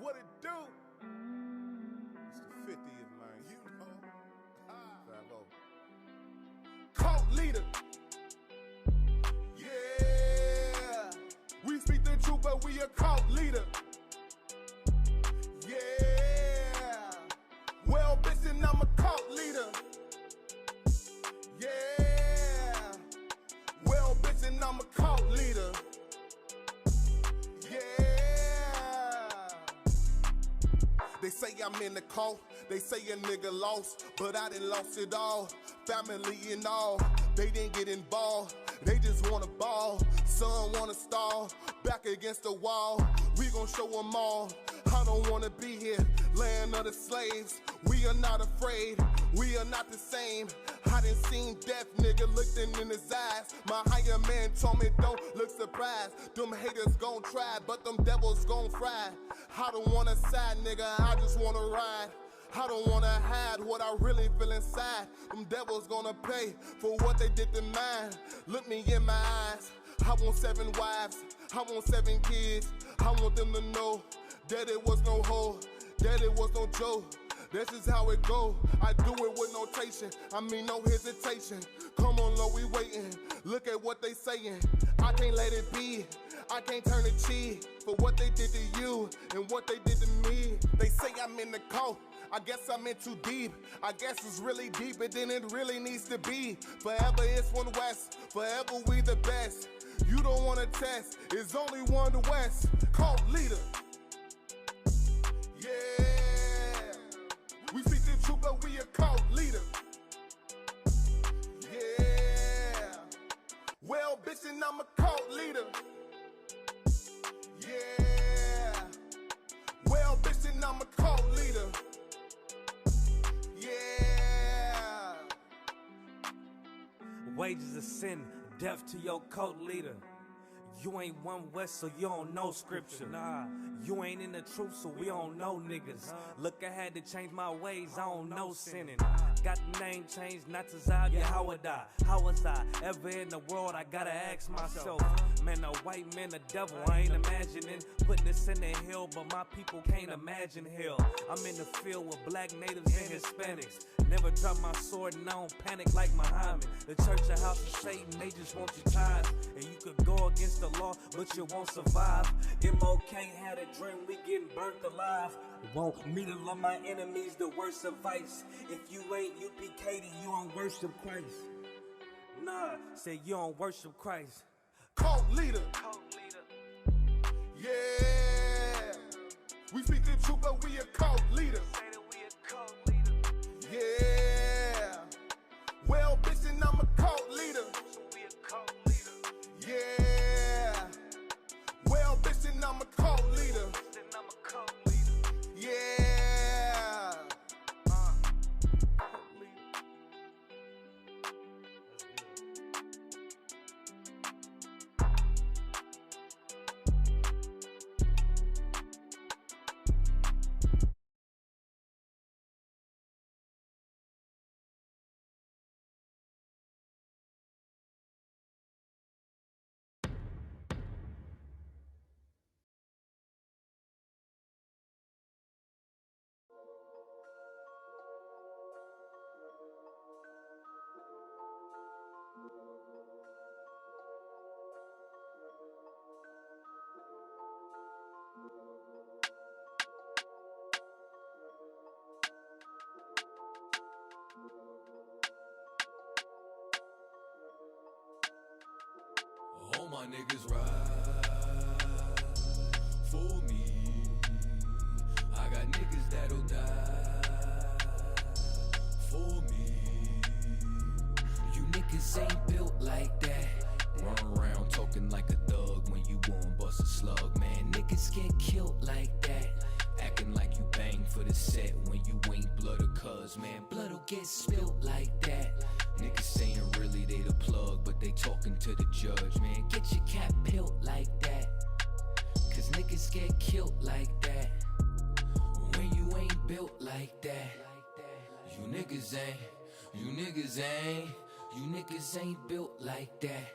What it do? It's the 50th, man. You know. 5-0. Cult leader. Yeah. We speak the truth, but we a cult leader. Yeah. Well, bitch, and I'm a cult leader. Yeah. Well, bitch, and I'm a cult leader. They say I'm in the cult, they say a nigga lost, but I done lost it all. Family and all, they didn't get involved. They just wanna ball, son wanna stall. Back against the wall, we gon' show them all. I don't wanna be here, land of the slaves. We are not afraid, we are not the same. I done seen death, nigga, looked in his eyes. My higher man told me don't look surprised. Them haters gon' try, but them devils gon' fry. I don't wanna side, nigga, I just wanna ride. I don't wanna hide what I really feel inside. Them devils gonna pay for what they did to mine. Look me in my eyes, I want 7 wives, I want 7 kids. I want them to know that it was no hoe, that it was no joke. This is how it go, I do it with notation, I mean no hesitation. Come on, Lord, we waiting, look at what they saying. I can't let it be, I can't turn the cheek for what they did to you and what they did to me. They say I'm in the cult, I guess I'm in too deep. I guess it's really deeper than it really needs to be. Forever it's one West, forever we the best. You don't wanna test, it's only one the West. Cult leader. Yeah. We speak the truth, but we a cult leader. Yeah. Well, bitch, and I'm a cult leader. Yeah. Well, bitch, and I'm a cult leader. Yeah. Wages of sin, death to your cult leader. You ain't one West, so you don't know scripture. Nah, you ain't in the truth, so we don't know niggas. Look, I had to change my ways, I don't know sinning. Got the name changed, not to Zab, yeah, how would I? How was I ever in the world? I gotta ask myself. Man, a white man, a devil, I ain't imagining putting this in the hill, but my people can't imagine hell. I'm in the field with black natives and Hispanics. Never drop my sword and I don't panic like Muhammad. The church, a house of Satan, they just want your tithes. And you could go against the law, but you won't survive. MO can't had a dream, we getting burnt alive. Want me to love my enemies, the worst advice. If you ain't UPK, then you don't worship Christ. Nah, say you don't worship Christ. Cult leader. Yeah. We speak the truth, but we a cult leader. Yeah. Well, bitch, and I'm a cult leader. Yeah. Well, bitch, and I'm a cult leader. Yeah. All my niggas ride for me. I got niggas that'll die for me. You niggas ain't built like that. Run around talking like a thug when you won't bust a slug, man. Niggas get killed like that. Acting like you bang for the set when you ain't blood or cuz, man. Blood'll get spilt like that. Niggas saying really they the plug, but they talking to the judge, man. Get your cap peeled like that, cause niggas get killed like that. When you ain't built like that, you niggas ain't built like that.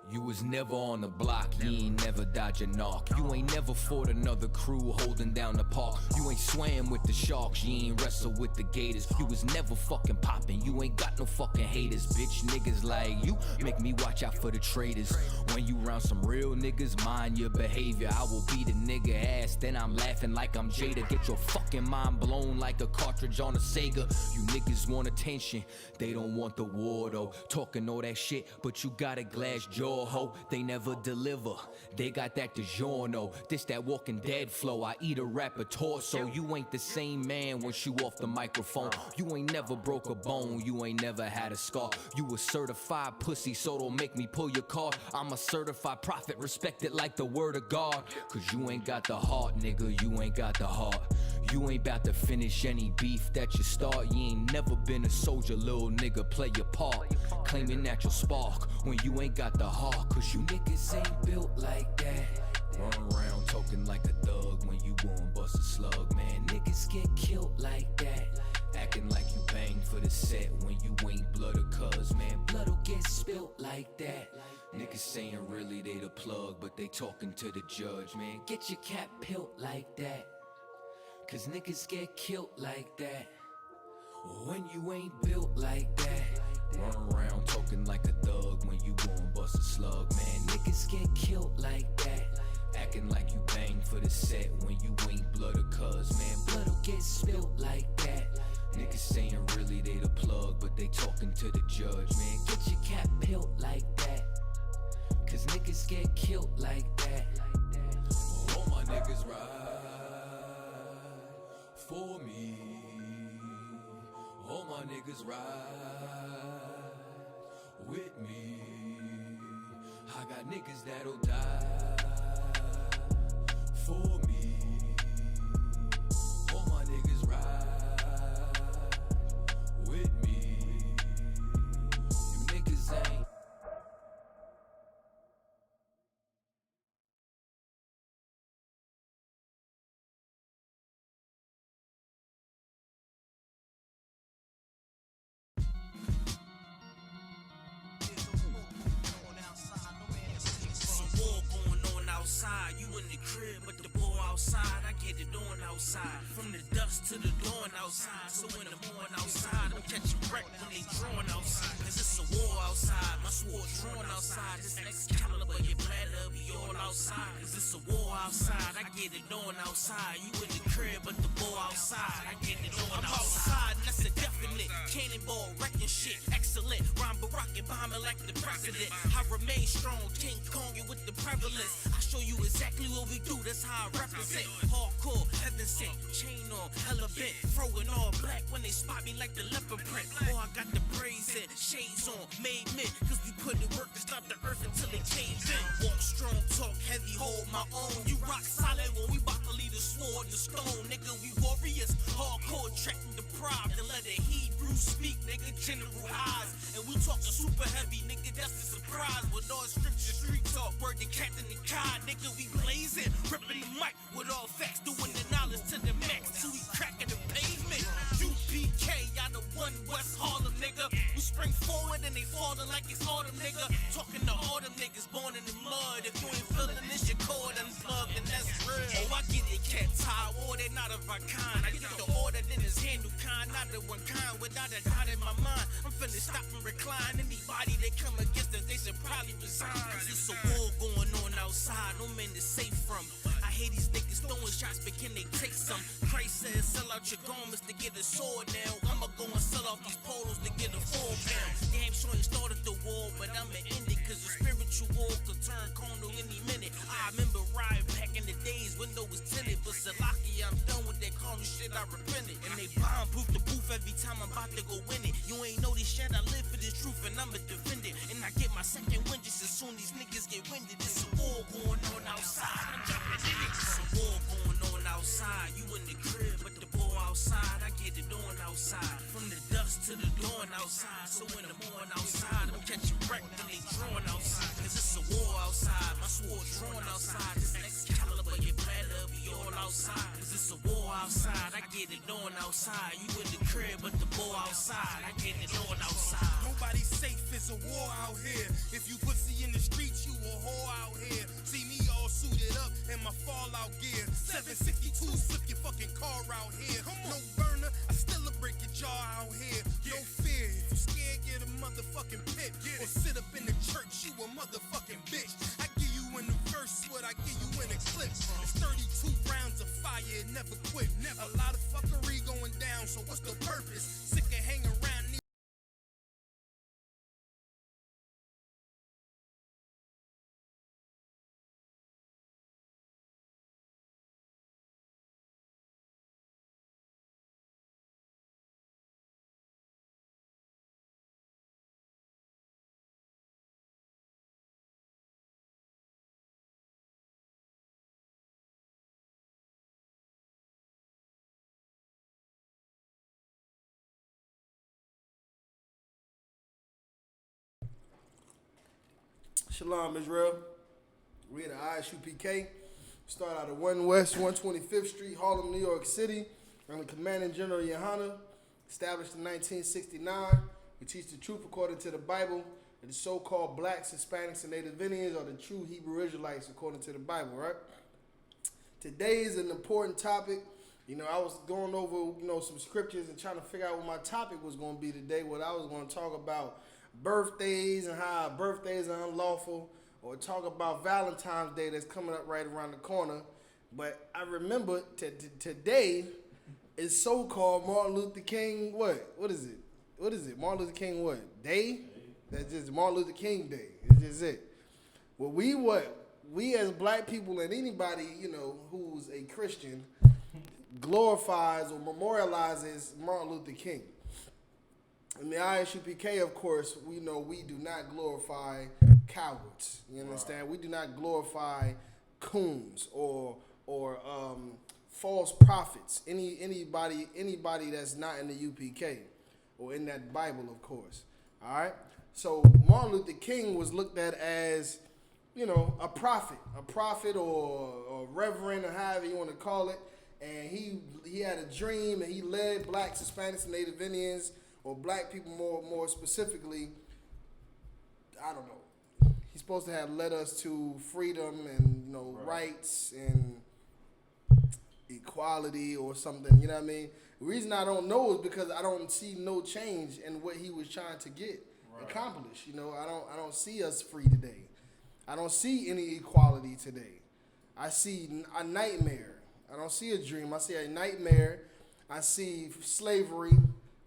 You was never on the block, you ain't never dodge a knock. You ain't never fought another crew holding down the park. You ain't swam with the sharks, you ain't wrestled with the gators. You was never fucking popping, you ain't got no fucking haters. Bitch, niggas like you make me watch out for the traitors. When you round some real niggas, mind your behavior. I will beat a nigga ass, then I'm laughing like I'm Jada. Get your fucking mind blown like a cartridge on a Sega. You niggas want attention, they don't want the war though. Talking all that shit, but you got a glass jaw, ho. They never deliver, they got that DiGiorno. This that Walking Dead flow, I eat a rapper torso. You ain't the same man once you off the microphone. You ain't never broke a bone, you ain't never had a scar. You a certified pussy, so don't make me pull your card. I'm a certified prophet, respect it like the word of God. Cause you ain't got the heart, nigga, you ain't got the heart. You ain't bout to finish any beef that you start. You ain't never been a soldier, little nigga, play your part. Claiming that you'll spark when you ain't got the heart. Cause you niggas ain't built like that. Run around talking like a thug when you gon' bust a slug, man. Niggas get killed like that. Acting like you bang for the set when you ain't blood or cuz, man. Blood'll get spilt like that. Niggas saying really they the plug, but they talking to the judge, man. Get your cap peeled like that. Cause niggas get killed like that. When you ain't built like that. Run around talking like a thug when you gon' bust a slug, man. Niggas get killed like that. Acting like you bang for the set when you ain't blood or cuz, man. Blood'll get spilled like that. Niggas saying really they the plug, but they talking to the judge, man. Get your cap peeled like that. Cause niggas get killed like that. All my niggas ride for me. All my niggas ride with me. I got niggas that'll die for me. All my niggas ride with me. You niggas ain't. You in the crib, but the ball outside. I get it on outside. From the dust to the dawn outside. So in the morning outside, I'm catching wreck when they drawing outside. Cause it's a war outside. My sword drawn outside. This Excalibur, your bladder be all outside. Cause it's a war outside. I get it on outside. You in the crib, but the ball outside. I get it on outside. And that's a definite. Cannonball wrecking shit. Excellent. Rhyme Barack and bombing like the president. I remain strong. King Kong with the prevalence. I show you exactly what we do, that's how I represent. Hardcore, heaven sent, chain on, hella bent. Throwing all black when they spot me like the leopard print. Oh, I got the braids in, shades on, made men. Cause we put in work to stop the earth until it caved in. Walk strong, talk heavy, hold my own. You rock solid when we bout to leave the sword and the stone. Nigga, we warriors, hardcore, tracking the pride. And let the Hebrews speak, nigga, general eyes. And we talking super heavy, nigga, that's the surprise. With all scripture, street talk, word to Captain the Kai, nigga, we blazing, ripping the mic with all facts, doing the knowledge to the max, till we cracking the pavement. UPK, y'all the one West Harlem, nigga. We spring forward and they falling like it's autumn, nigga. Talking to all them niggas born in the mud. If you ain't feeling this, your cord unplugged, and that's real. Oh, I get it, cat tie, or they not of our kind. I get the order, then it's handle kind, not the one kind. Without a doubt in my mind, I'm finna stop and recline. Anybody that come against us, they should probably resign. Cause it's a war going on outside, no man is safe from. I hear these niggas throwing shots, but can they take some? Christ says sell out your garments to get a sword now. I'ma go and sell off these polos to get a 4 pound. Damn sure ain't started the war, but I'ma end it. Cause the spiritual war could turn carnal any minute. I remember riding back in the days, window was tinted. But Salaki, I'm done with that carnal shit, I repented. And they bomb-proof the booth every time I'm about to go win it. You ain't know this shit, I live for this truth and I'ma defend it. And I get my second win just as soon these niggas get winded. It's a war going on outside, I'm jumping in it. It's a war going on outside. You in the crib, but the ball outside. I get it on outside. From the dust to the dawn outside. So in the morning outside, I'm catching wreck when they drawing outside. Cause it's a war outside. My sword drawn outside. This Excalibur, your bladder be all outside. Cause it's a war outside. I get it on outside. You in the crib, but the ball outside. I get it on outside. Nobody safe, it's a war out here. If you pussy in the streets, whore out here. See me all suited up in my fallout gear. 762, flip your fucking car out here. No burner, I still a break your jaw out here. No fear, if you scared, get a motherfucking pit. Or sit up in the church, you a motherfucking bitch. I give you in the verse what I give you in a clip. It's 32 rounds of fire, it never quit. A lot of fuckery going down, so what's the purpose? Sick of hanging around. Shalom, Israel. We at the ISUPK. Start out at 1 West 125th Street, Harlem, New York City. I'm the Commanding General Yohana, established in 1969. We teach the truth according to the Bible. And the so-called blacks, Hispanics, and Native Indians are the true Hebrew Israelites according to the Bible, right? Today is an important topic. You know, I was going over, some scriptures and trying to figure out what my topic was going to be today. What I was going to talk about birthdays and how birthdays are unlawful, or talk about Valentine's Day that's coming up right around the corner. But I remember today is so-called Martin Luther King, what is it? Martin Luther King what? Day? That's just Martin Luther King Day. It's just it. Well, we as black people and anybody, who's a Christian glorifies or memorializes Martin Luther King. In the ISUPK, of course, we know we do not glorify cowards. You understand? Right. We do not glorify coons or false prophets. Anybody that's not in the UPK or in that Bible, of course. All right. So Martin Luther King was looked at as, a prophet or reverend or however you want to call it. And he had a dream and he led blacks, Hispanics, and Native Indians, or black people more specifically. I don't know. He's supposed to have led us to freedom and rights and equality or something. You know what I mean? The reason I don't know is because I don't see no change in what he was trying to get accomplished. I don't see us free today. I don't see any equality today. I see a nightmare. I don't see a dream. I see a nightmare. I see slavery,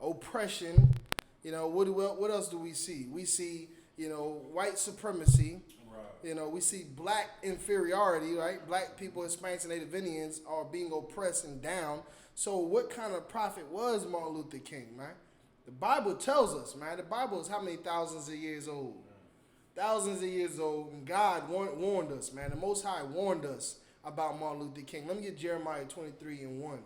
oppression. What else do we see? We see, white supremacy. Right. We see black inferiority, right? Black people, Hispanics, and Native Indians are being oppressed and down. So what kind of prophet was Martin Luther King, man? The Bible tells us, man. The Bible is how many thousands of years old? Thousands of years old. And God warned us, man. The Most High warned us about Martin Luther King. Let me get Jeremiah 23:1.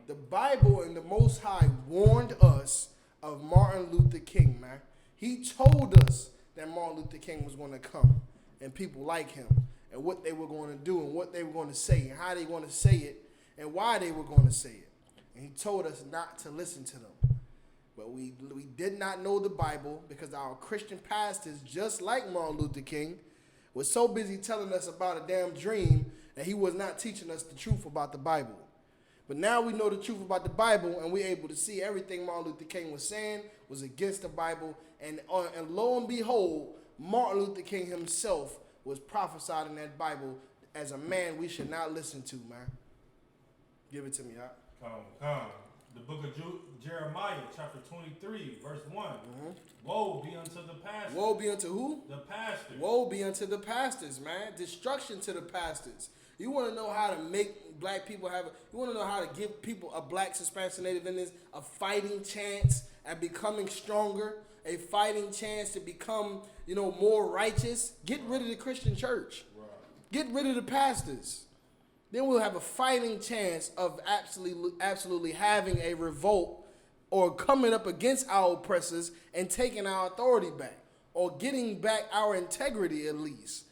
The Bible and the Most High warned us of Martin Luther King, man. He told us that Martin Luther King was going to come and people like him and what they were going to do and what they were going to say and how they were going to say it and why they were going to say it. And he told us not to listen to them. But we did not know the Bible because our Christian pastors, just like Martin Luther King, was so busy telling us about a damn dream that he was not teaching us the truth about the Bible. But now we know the truth about the Bible, and we're able to see everything Martin Luther King was saying was against the Bible. And lo and behold, Martin Luther King himself was prophesied in that Bible as a man we should not listen to, man. Give it to me, Come. The book of Jeremiah, chapter 23, verse 1. Mm-hmm. Woe be unto the pastors. Woe be unto who? The pastors. Woe be unto the pastors, man. Destruction to the pastors. You want to know how to make black people you want to know how to give people, blacks, Hispanics, and Native Indians, a fighting chance at becoming stronger, a fighting chance to become, more righteous. Get rid of the Christian church. Right. Get rid of the pastors. Then we'll have a fighting chance of absolutely having a revolt or coming up against our oppressors and taking our authority back or getting back our integrity at least.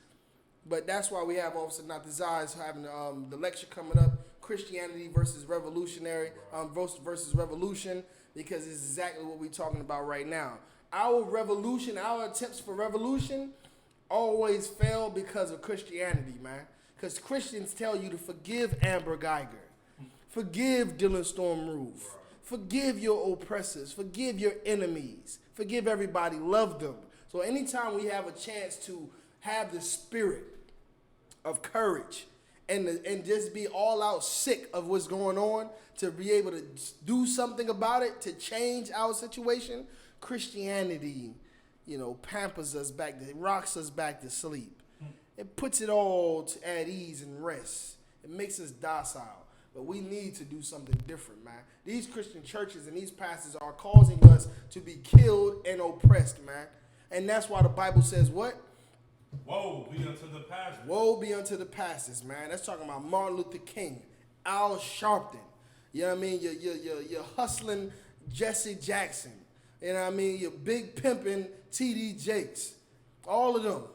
But that's why we have Officer Not Desires having the lecture coming up, Christianity versus Revolutionary versus Revolution, because it's exactly what we're talking about right now. Our revolution, our attempts for revolution always fail because of Christianity, man. Because Christians tell you to forgive Amber Geiger, forgive Dylan Storm Roof, forgive your oppressors, forgive your enemies, forgive everybody, love them. So anytime we have a chance to have the spirit of courage and just be all out sick of what's going on, to be able to do something about it, to change our situation, Christianity, pampers us back, rocks us back to sleep. It puts it all at ease and rest. It makes us docile. But we need to do something different, man. These Christian churches and these pastors are causing us to be killed and oppressed, man. And that's why the Bible says what? Woe be unto the pastors. Woe be unto the pastors, man. That's talking about Martin Luther King, Al Sharpton. You know what I mean? You're hustling Jesse Jackson. You know what I mean? You're big pimping T.D. Jakes. All of them.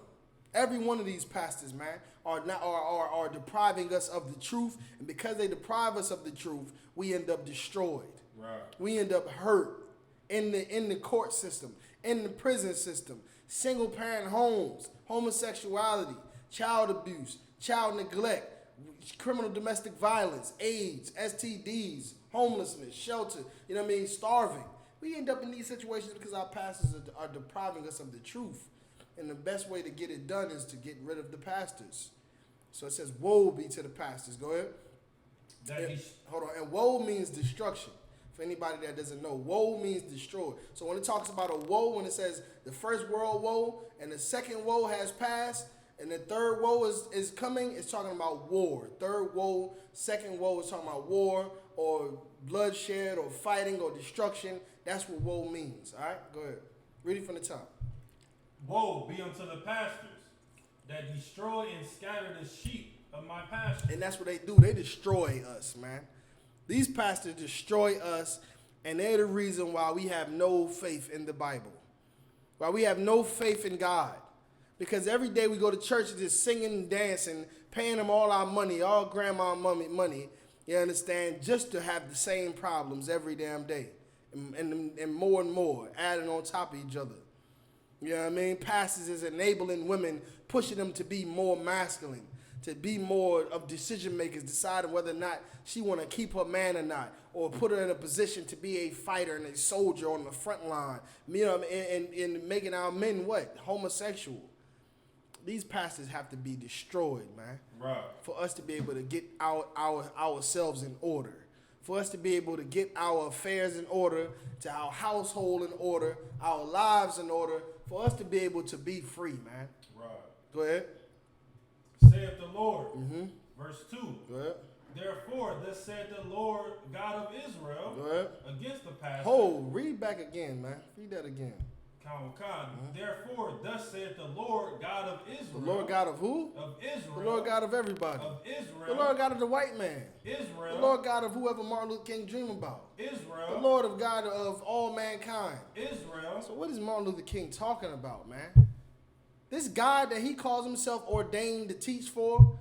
Every one of these pastors, man, are depriving us of the truth. And because they deprive us of the truth, we end up destroyed. Right. We end up hurt in the court system, in the prison system, single parent homes, homosexuality, child abuse, child neglect, criminal domestic violence, AIDS, STDs, homelessness, shelter, starving. We end up in these situations because our pastors are depriving us of the truth. And the best way to get it done is to get rid of the pastors. So it says, woe be to the pastors. Go ahead. Hold on. And woe means destruction. For anybody that doesn't know, woe means destroy. So when it talks about a woe, when it says the first world woe and the second woe has passed and the third woe is coming, it's talking about war. Third woe, second woe is talking about war or bloodshed or fighting or destruction. That's what woe means. All right? Go ahead. Read it from the top. Woe be unto the pastors that destroy and scatter the sheep of my pasture. And that's what they do. They destroy us, man. These pastors destroy us, and they're the reason why we have no faith in the Bible. Why we have no faith in God. Because every day we go to church just singing and dancing, paying them all our money, all grandma money, you understand, just to have the same problems every damn day. And more, adding on top of each other. You know what I mean? Pastors is enabling women, pushing them to be more masculine, to be more of decision makers, deciding whether or not she want to keep her man or not, or put her in a position to be a fighter and a soldier on the front line. You know, and making our men what? Homosexual. These pastors have to be destroyed, man. Right. For us to be able to get ourselves in order. For us to be able to get our affairs in order, to our household in order, our lives in order, for us to be able to be free, man. Right. Go ahead. Saith the Lord. Verse 2. Go ahead. Therefore, thus said the Lord God of Israel Go ahead. against the pastors. Hold, read back again, man. Read that again. Therefore, thus said the Lord God of Israel. The Lord God of who? Of Israel. The Lord God of everybody. Of Israel. The Lord God of the white man. Israel. The Lord God of whoever Martin Luther King dream about. Israel. The Lord of God of all mankind. Israel. So what is Martin Luther King talking about, man? This God that he calls himself ordained to teach for,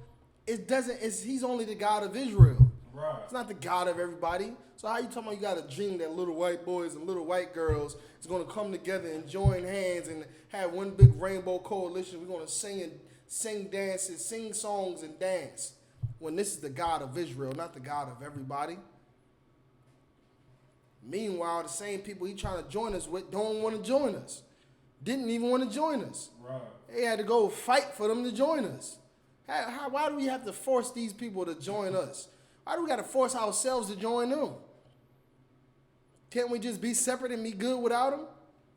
he's only the God of Israel. Right. It's not the God of everybody. So how you talking about you got a dream that little white boys and little white girls is going to come together and join hands and have one big rainbow coalition? We're going to sing dances, sing songs and dance. When this is the God of Israel, not the God of everybody. Meanwhile, the same people he trying to join us with don't want to join us. Didn't even want to join us. Right. They had to go fight for them to join us. Why do we have to force these people to join us? Why do we got to force ourselves to join them? Can't we just be separate and be good without them?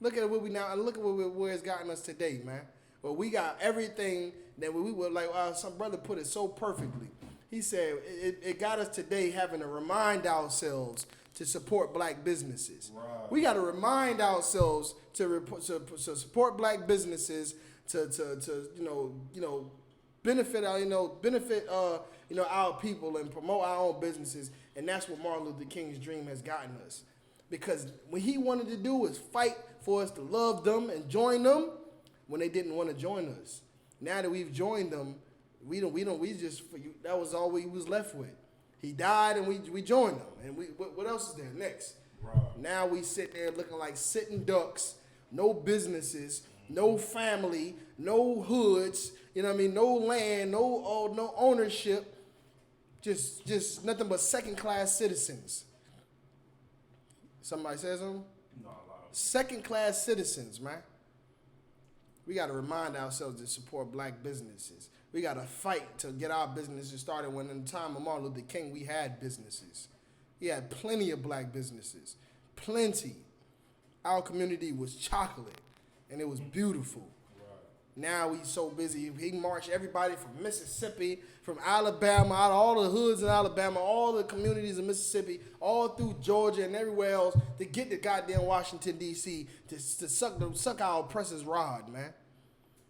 Look at where we now, and look at where it's gotten us today, man. Well, we got everything that we were like. Some brother put it so perfectly. He said it got us today having to remind ourselves to support black businesses. Right. We got to remind ourselves to support black businesses to benefit our people and promote our own businesses. And that's what Martin Luther King's dream has gotten us. Because what he wanted to do was fight for us to love them and join them when they didn't want to join us. Now that we've joined them, that was all we was left with. He died and we joined them. And what else is there next? Right. Now we sit there looking like sitting ducks, no businesses, no family, no hoods, you know what I mean, no land, no ownership, just nothing but second-class citizens. Somebody says something? No, a lot of Second-class citizens, man. We got to remind ourselves to support black businesses. We got to fight to get our businesses started. When in the time of Martin Luther King, we had businesses. We had plenty of black businesses. Plenty. Our community was chocolate, and it was beautiful. Now we so busy. He marched everybody from Mississippi, from Alabama, out of all the hoods in Alabama, all the communities in Mississippi, all through Georgia and everywhere else to get to goddamn Washington, D.C. to suck our oppressors' rod, man.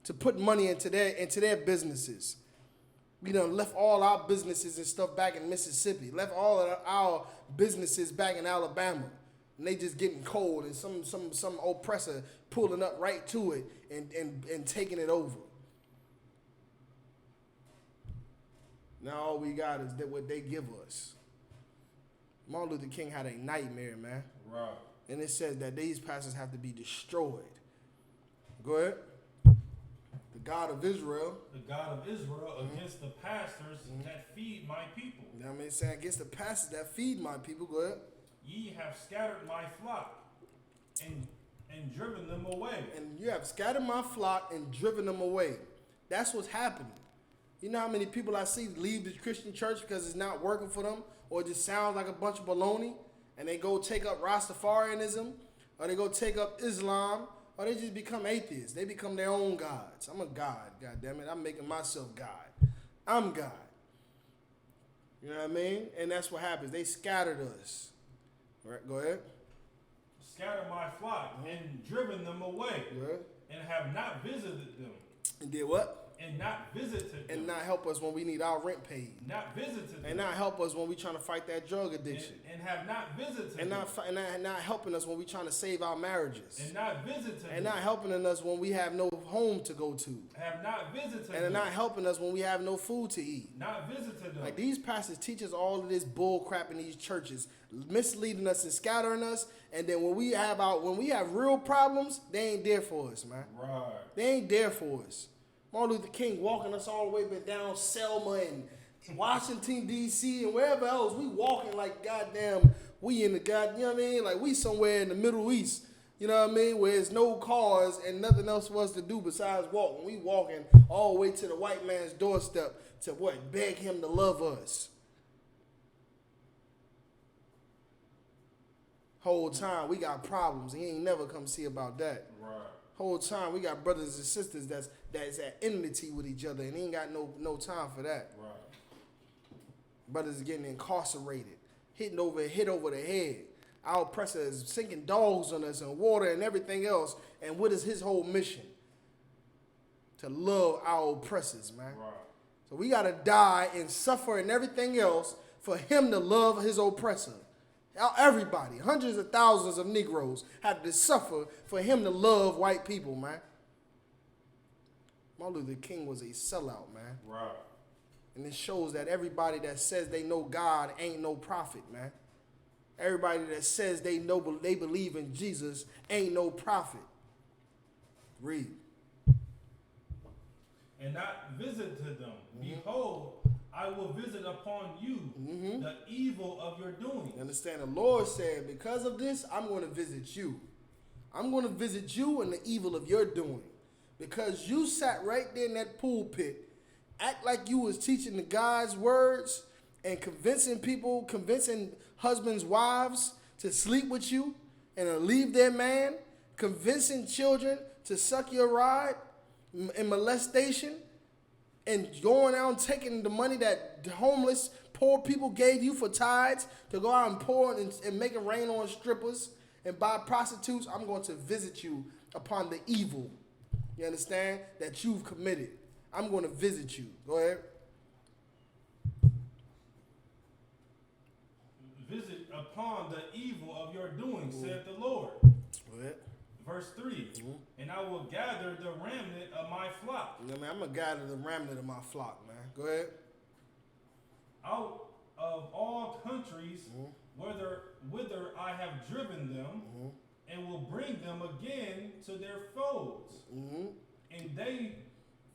To put money into their businesses. We done left all our businesses and stuff back in Mississippi. Left all of our businesses back in Alabama. And they just getting cold and some oppressor pulling up right to it and taking it over. Now all we got is that what they give us. Martin Luther King had a nightmare, man. right. And it says that these pastors have to be destroyed. Go ahead. The God of Israel. The God of Israel against the pastors that feed my people. You know what I mean? Saying against the pastors that feed my people. Go ahead. Ye have scattered my flock and driven them away. And you have scattered my flock and driven them away. That's what's happening. You know how many people I see leave the Christian church because it's not working for them, or it just sounds like a bunch of baloney, and they go take up Rastafarianism, or they go take up Islam, or they just become atheists. They become their own gods. I'm a god, goddammit. I'm making myself God. I'm God. You know what I mean? And that's what happens. They scattered us. All right, go ahead. Scattered my flock and driven them away. Go ahead. And have not visited them. And did what? And not visited them. And not help us when we need our rent paid. Not visited them. And not help us when we trying to fight that drug addiction. And have not visited And them. not helping us when we trying to save our marriages. And not visited And them. not helping us when we have no home to go to. Have not visited And them. not helping us when we have no food to eat. Not visited them. Like these pastors teach us all of this bull crap in these churches, misleading us and scattering us. And then when we have real problems, they ain't there for us, man. Right. They ain't there for us. Martin Luther King walking us all the way back down Selma and Washington, D.C. and wherever else. We walking like goddamn, we in the god, you know what I mean? Like we somewhere in the Middle East, you know what I mean? Where there's no cars and nothing else for us to do besides walk. And we walking all the way to the white man's doorstep to what? Beg him to love us. Whole time we got problems. He ain't never come see about that. Right. Whole time we got brothers and sisters that's at enmity with each other, and he ain't got no time for that. Right. Brothers are getting incarcerated, hit over the head. Our oppressor is sinking dogs on us and water and everything else. And what is his whole mission? To love our oppressors, man. Right. So we gotta die and suffer and everything else for him to love his oppressor. Everybody, hundreds of thousands of Negroes had to suffer for him to love white people, man. Martin Luther King was a sellout, man. Right. And it shows that everybody that says they know God ain't no prophet, man. Everybody that says they believe in Jesus ain't no prophet. Read. And not visited them. Behold, I will visit upon you the evil of your doing. You understand? The Lord said, because of this, I'm going to visit you. I'm going to visit you and the evil of your doing. Because you sat right there in that pulpit, act like you was teaching the God's words and convincing husbands' wives to sleep with you and to leave their man, convincing children to suck your rod in molestation, and going out and taking the money that the homeless, poor people gave you for tithes to go out and pour and make it rain on strippers and buy prostitutes. I'm going to visit you upon the evil, you understand, that you've committed. I'm going to visit you. Go ahead. Visit upon the evil of your doing, saith the Lord. Go ahead. Verse 3, and I will gather the remnant of my flock. You know, man, I'm going to gather the remnant of my flock, man. Go ahead. Out of all countries whither I have driven them, and will bring them again to their folds, and they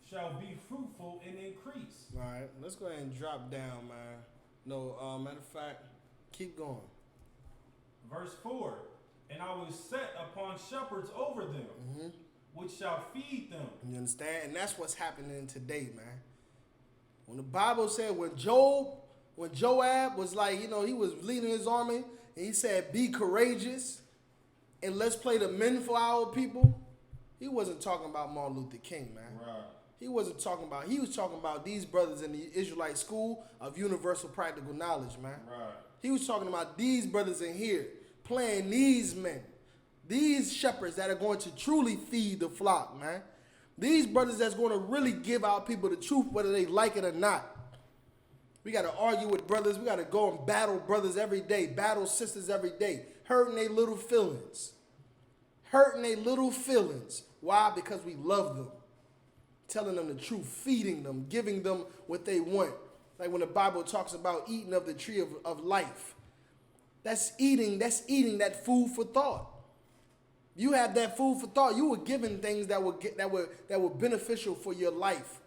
shall be fruitful and increase. All right, let's go ahead and drop down, man. No, matter of fact, keep going. Verse 4, and I will set upon shepherds over them, which shall feed them. You understand? And that's what's happening today, man. When the Bible said when Joab was like, he was leading his army, and he said, be courageous, and let's play the men for our people, he wasn't talking about Martin Luther King, man. Right. He was talking about these brothers in the Israelite School of Universal Practical Knowledge, man. Right. He was talking about these brothers in here, playing these men, these shepherds that are going to truly feed the flock, man. These brothers that's going to really give our people the truth, whether they like it or not. We got to argue with brothers. We got to go and battle brothers every day, battle sisters every day, hurting their little feelings. Why? Because we love them. Telling them the truth, feeding them, giving them what they want. Like when the Bible talks about eating of the tree of life. That's eating that food for thought. You have that food for thought. You were given things that were beneficial for your life,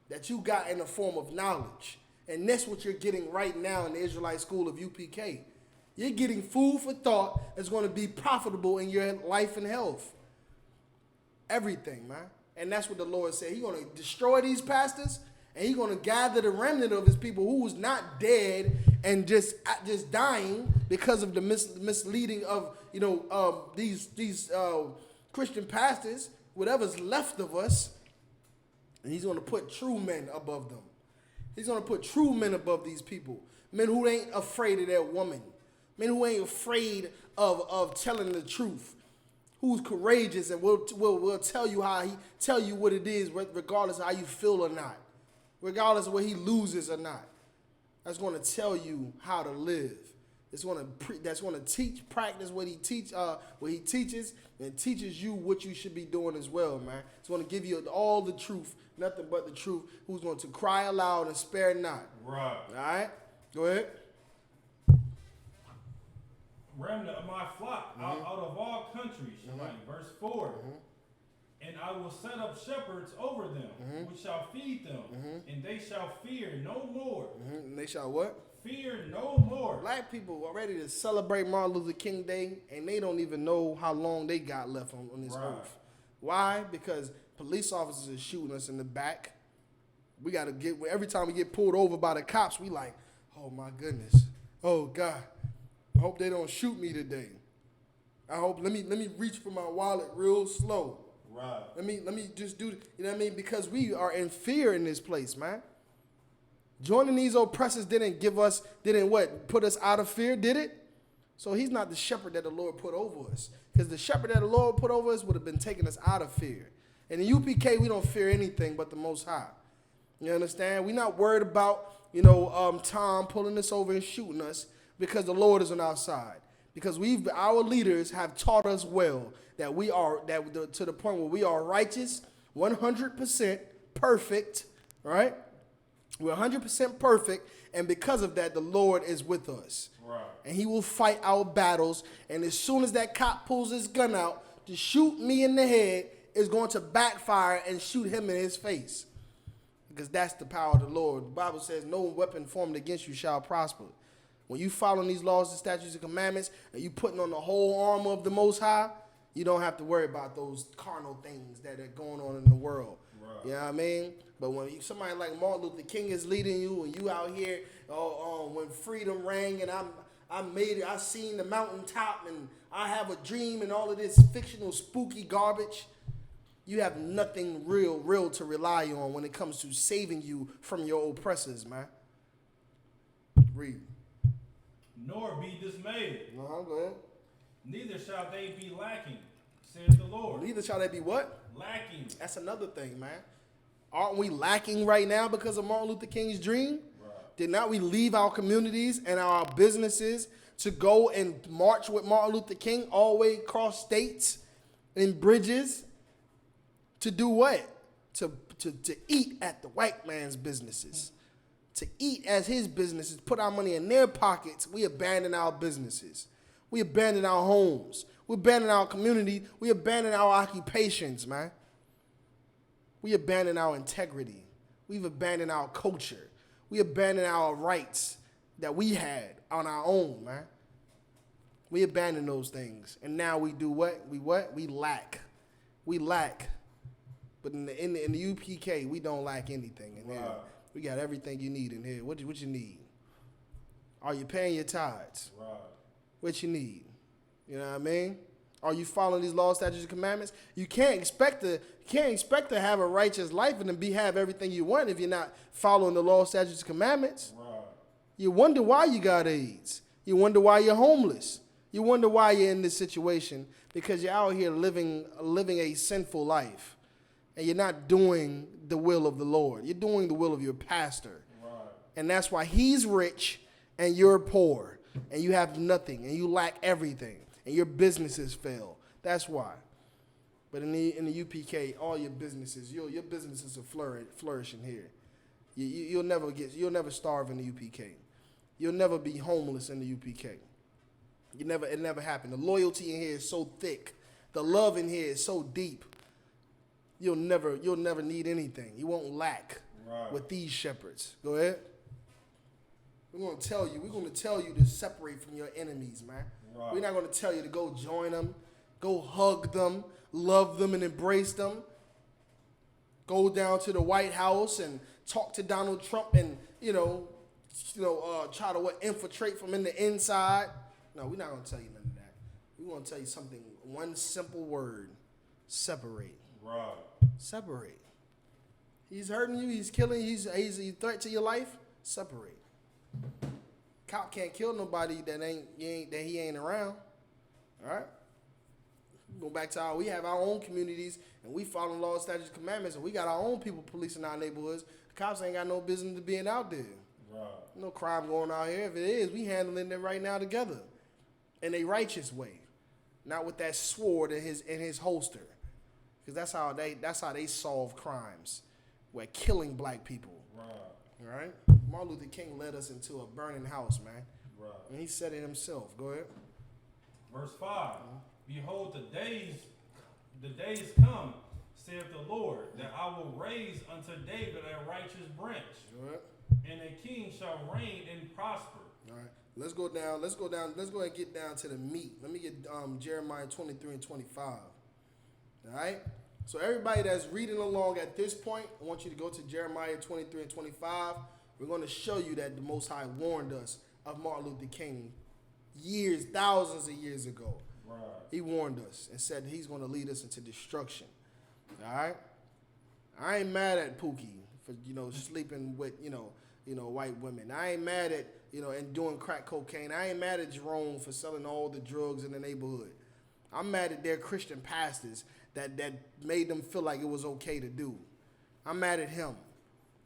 that you got in the form of knowledge. And that's what you're getting right now in the Israelite School of UPK. You're getting food for thought that's going to be profitable in your life and health. Everything, man. And that's what the Lord said. He's going to destroy these pastors, and he's going to gather the remnant of his people who was not dead and just dying because of the misleading of these Christian pastors, whatever's left of us. And he's going to put true men above them. He's going to put true men above these people. Men who ain't afraid of their woman. Men who ain't afraid of telling the truth. Who's courageous and will tell you what it is, regardless of how you feel or not. Regardless of what he loses or not. That's going to tell you how to live. That's going to teach, practice what he teaches, and teaches you what you should be doing as well, man. It's going to give you all the truth, nothing but the truth. Who's going to cry aloud and spare not. Right. All right? Go ahead. Remnant of my flock out of all countries, verse 4. And I will set up shepherds over them, which shall feed them, and they shall fear no more. And they shall what? Fear no more. Black people are ready to celebrate Martin Luther King Day, and they don't even know how long they got left on this earth. Why? Because police officers are shooting us in the back. We got to every time we get pulled over by the cops, we like, oh my goodness. Oh God. I hope they don't shoot me today. I hope, let me reach for my wallet real slow. Right. Let me just do, you know what I mean? Because we are in fear in this place, man. Joining these oppressors didn't put us out of fear, did it? So he's not the shepherd that the Lord put over us. Because the shepherd that the Lord put over us would have been taking us out of fear. And in UPK, we don't fear anything but the Most High. You understand? We're not worried about, Tom pulling us over and shooting us because the Lord is on our side. Because our leaders have taught us well that to the point where we are righteous, 100% perfect, right? We're 100% perfect, and because of that, the Lord is with us. Right. And he will fight our battles, and as soon as that cop pulls his gun out to shoot me in the head, it's going to backfire and shoot him in his face. Because that's the power of the Lord. The Bible says, no weapon formed against you shall prosper. When you following these laws and statutes and commandments, and you putting on the whole armor of the Most High, you don't have to worry about those carnal things that are going on in the world. Right. You know what I mean? But when somebody like Martin Luther King is leading you, and you out here, when freedom rang, and I made it, I seen the mountaintop, and I have a dream, and all of this fictional, spooky garbage, you have nothing real to rely on when it comes to saving you from your oppressors, man. Read. Nor be dismayed. Go ahead. Neither shall they be lacking, says the Lord. Neither shall they be what? Lacking. That's another thing, man. Aren't we lacking right now because of Martin Luther King's dream? Right. Did not we leave our communities and our businesses to go and march with Martin Luther King all the way across states and bridges? To do what? To eat at the white man's businesses. To eat as his businesses, put our money in their pockets. We abandon our businesses. We abandon our homes. We abandon our community. We abandon our occupations, man. We abandon our integrity. We've abandoned our culture. We abandoned our rights that we had on our own, man. We abandoned those things. And now we do what? We lack. We lack. But in the UPK, we don't lack anything in here. We got everything you need in here. What you need? Are you paying your tithes? Right. What you need? You know what I mean? Are you following these laws, statutes, and commandments? You can't expect to have a righteous life and then have everything you want if you're not following the laws, statutes, and commandments. Right. You wonder why you got AIDS. You wonder why you're homeless. You wonder why you're in this situation because you're out here living a sinful life, and you're not doing the will of the Lord. You're doing the will of your pastor, Right. and that's why he's rich and you're poor, and you have nothing, and you lack everything, and your businesses fail. That's why. But in the UPK, all your businesses, your businesses are flourishing here. You'll never starve in the UPK. You'll never be homeless in the UPK. It never happened. The loyalty in here is so thick. The love in here is so deep. You'll never need anything. You won't lack with these shepherds. Go ahead. We're gonna tell you to separate from your enemies, man. Right. We're not gonna tell you to go join them, go hug them, love them, and embrace them. Go down to the White House and talk to Donald Trump and try to infiltrate from in the inside. No, we're not gonna tell you none of that. We're gonna tell you something. One simple word: separate. Right. Separate. He's hurting you. He's killing you. He's a threat to your life. Separate. Cop can't kill nobody that he ain't around. All right. Go back to we have our own communities and we follow laws, statutes, commandments, and we got our own people policing our neighborhoods. The cops ain't got no business to being out there. Right. No crime going out here. If it is, we handling it right now together, in a righteous way, not with that sword in his holster, because that's how they solve crimes. We're killing black people. Right. All right. Martin Luther King led us into a burning house, man. Right. And he said it himself. Go ahead. Verse 5. Behold, the days come, saith the Lord, that I will raise unto David a righteous branch, and a king shall reign and prosper. All right. Let's go down. Let's go ahead and get down to the meat. Let me get Jeremiah 23 and 25. All right. So everybody that's reading along at this point, I want you to go to Jeremiah 23 and 25. We're going to show you that the Most High warned us of Martin Luther King thousands of years ago. Right. He warned us and said he's going to lead us into destruction. All right? I ain't mad at Pookie for, sleeping with, white women. I ain't mad at, and doing crack cocaine. I ain't mad at Jerome for selling all the drugs in the neighborhood. I'm mad at their Christian pastors that made them feel like it was okay to do. I'm mad at him.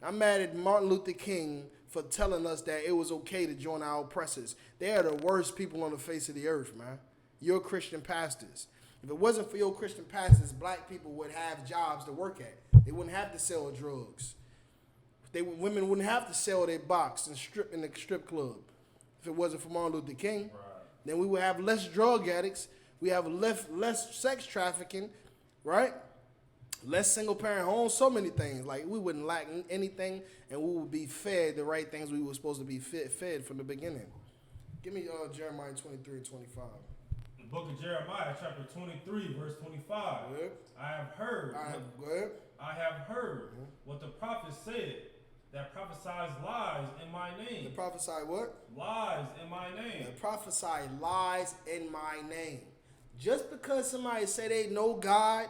I'm mad at Martin Luther King for telling us that it was okay to join our oppressors. They are the worst people on the face of the earth, man. Your Christian pastors. If it wasn't for your Christian pastors, black people would have jobs to work at. They wouldn't have to sell drugs. Women wouldn't have to sell their box and strip in the strip club. If it wasn't for Martin Luther King, Right. then we would have less drug addicts. We have less sex trafficking, right? Less single-parent homes, so many things. Like, we wouldn't lack anything, and we would be fed the right things we were supposed to be fed from the beginning. Give me Jeremiah 23 and 25. The book of Jeremiah, chapter 23, verse 25. Good. I have heard. Good. I have heard what the prophet said, that prophesies lies in my name. The prophesy what? Lies in my name. The prophesy lies in my name. Just because somebody say they know God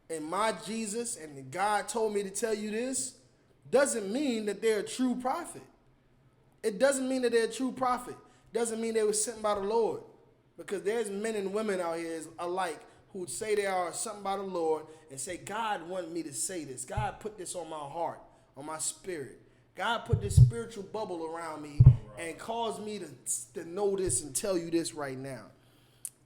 and my Jesus and God told me to tell you this, doesn't mean that they're a true prophet. It doesn't mean that they're a true prophet. Doesn't mean they were sent by the Lord. Because there's men and women out here alike who would say they are something by the Lord and say, God wanted me to say this. God put this on my heart, on my spirit. God put this spiritual bubble around me and caused me to know this and tell you this right now.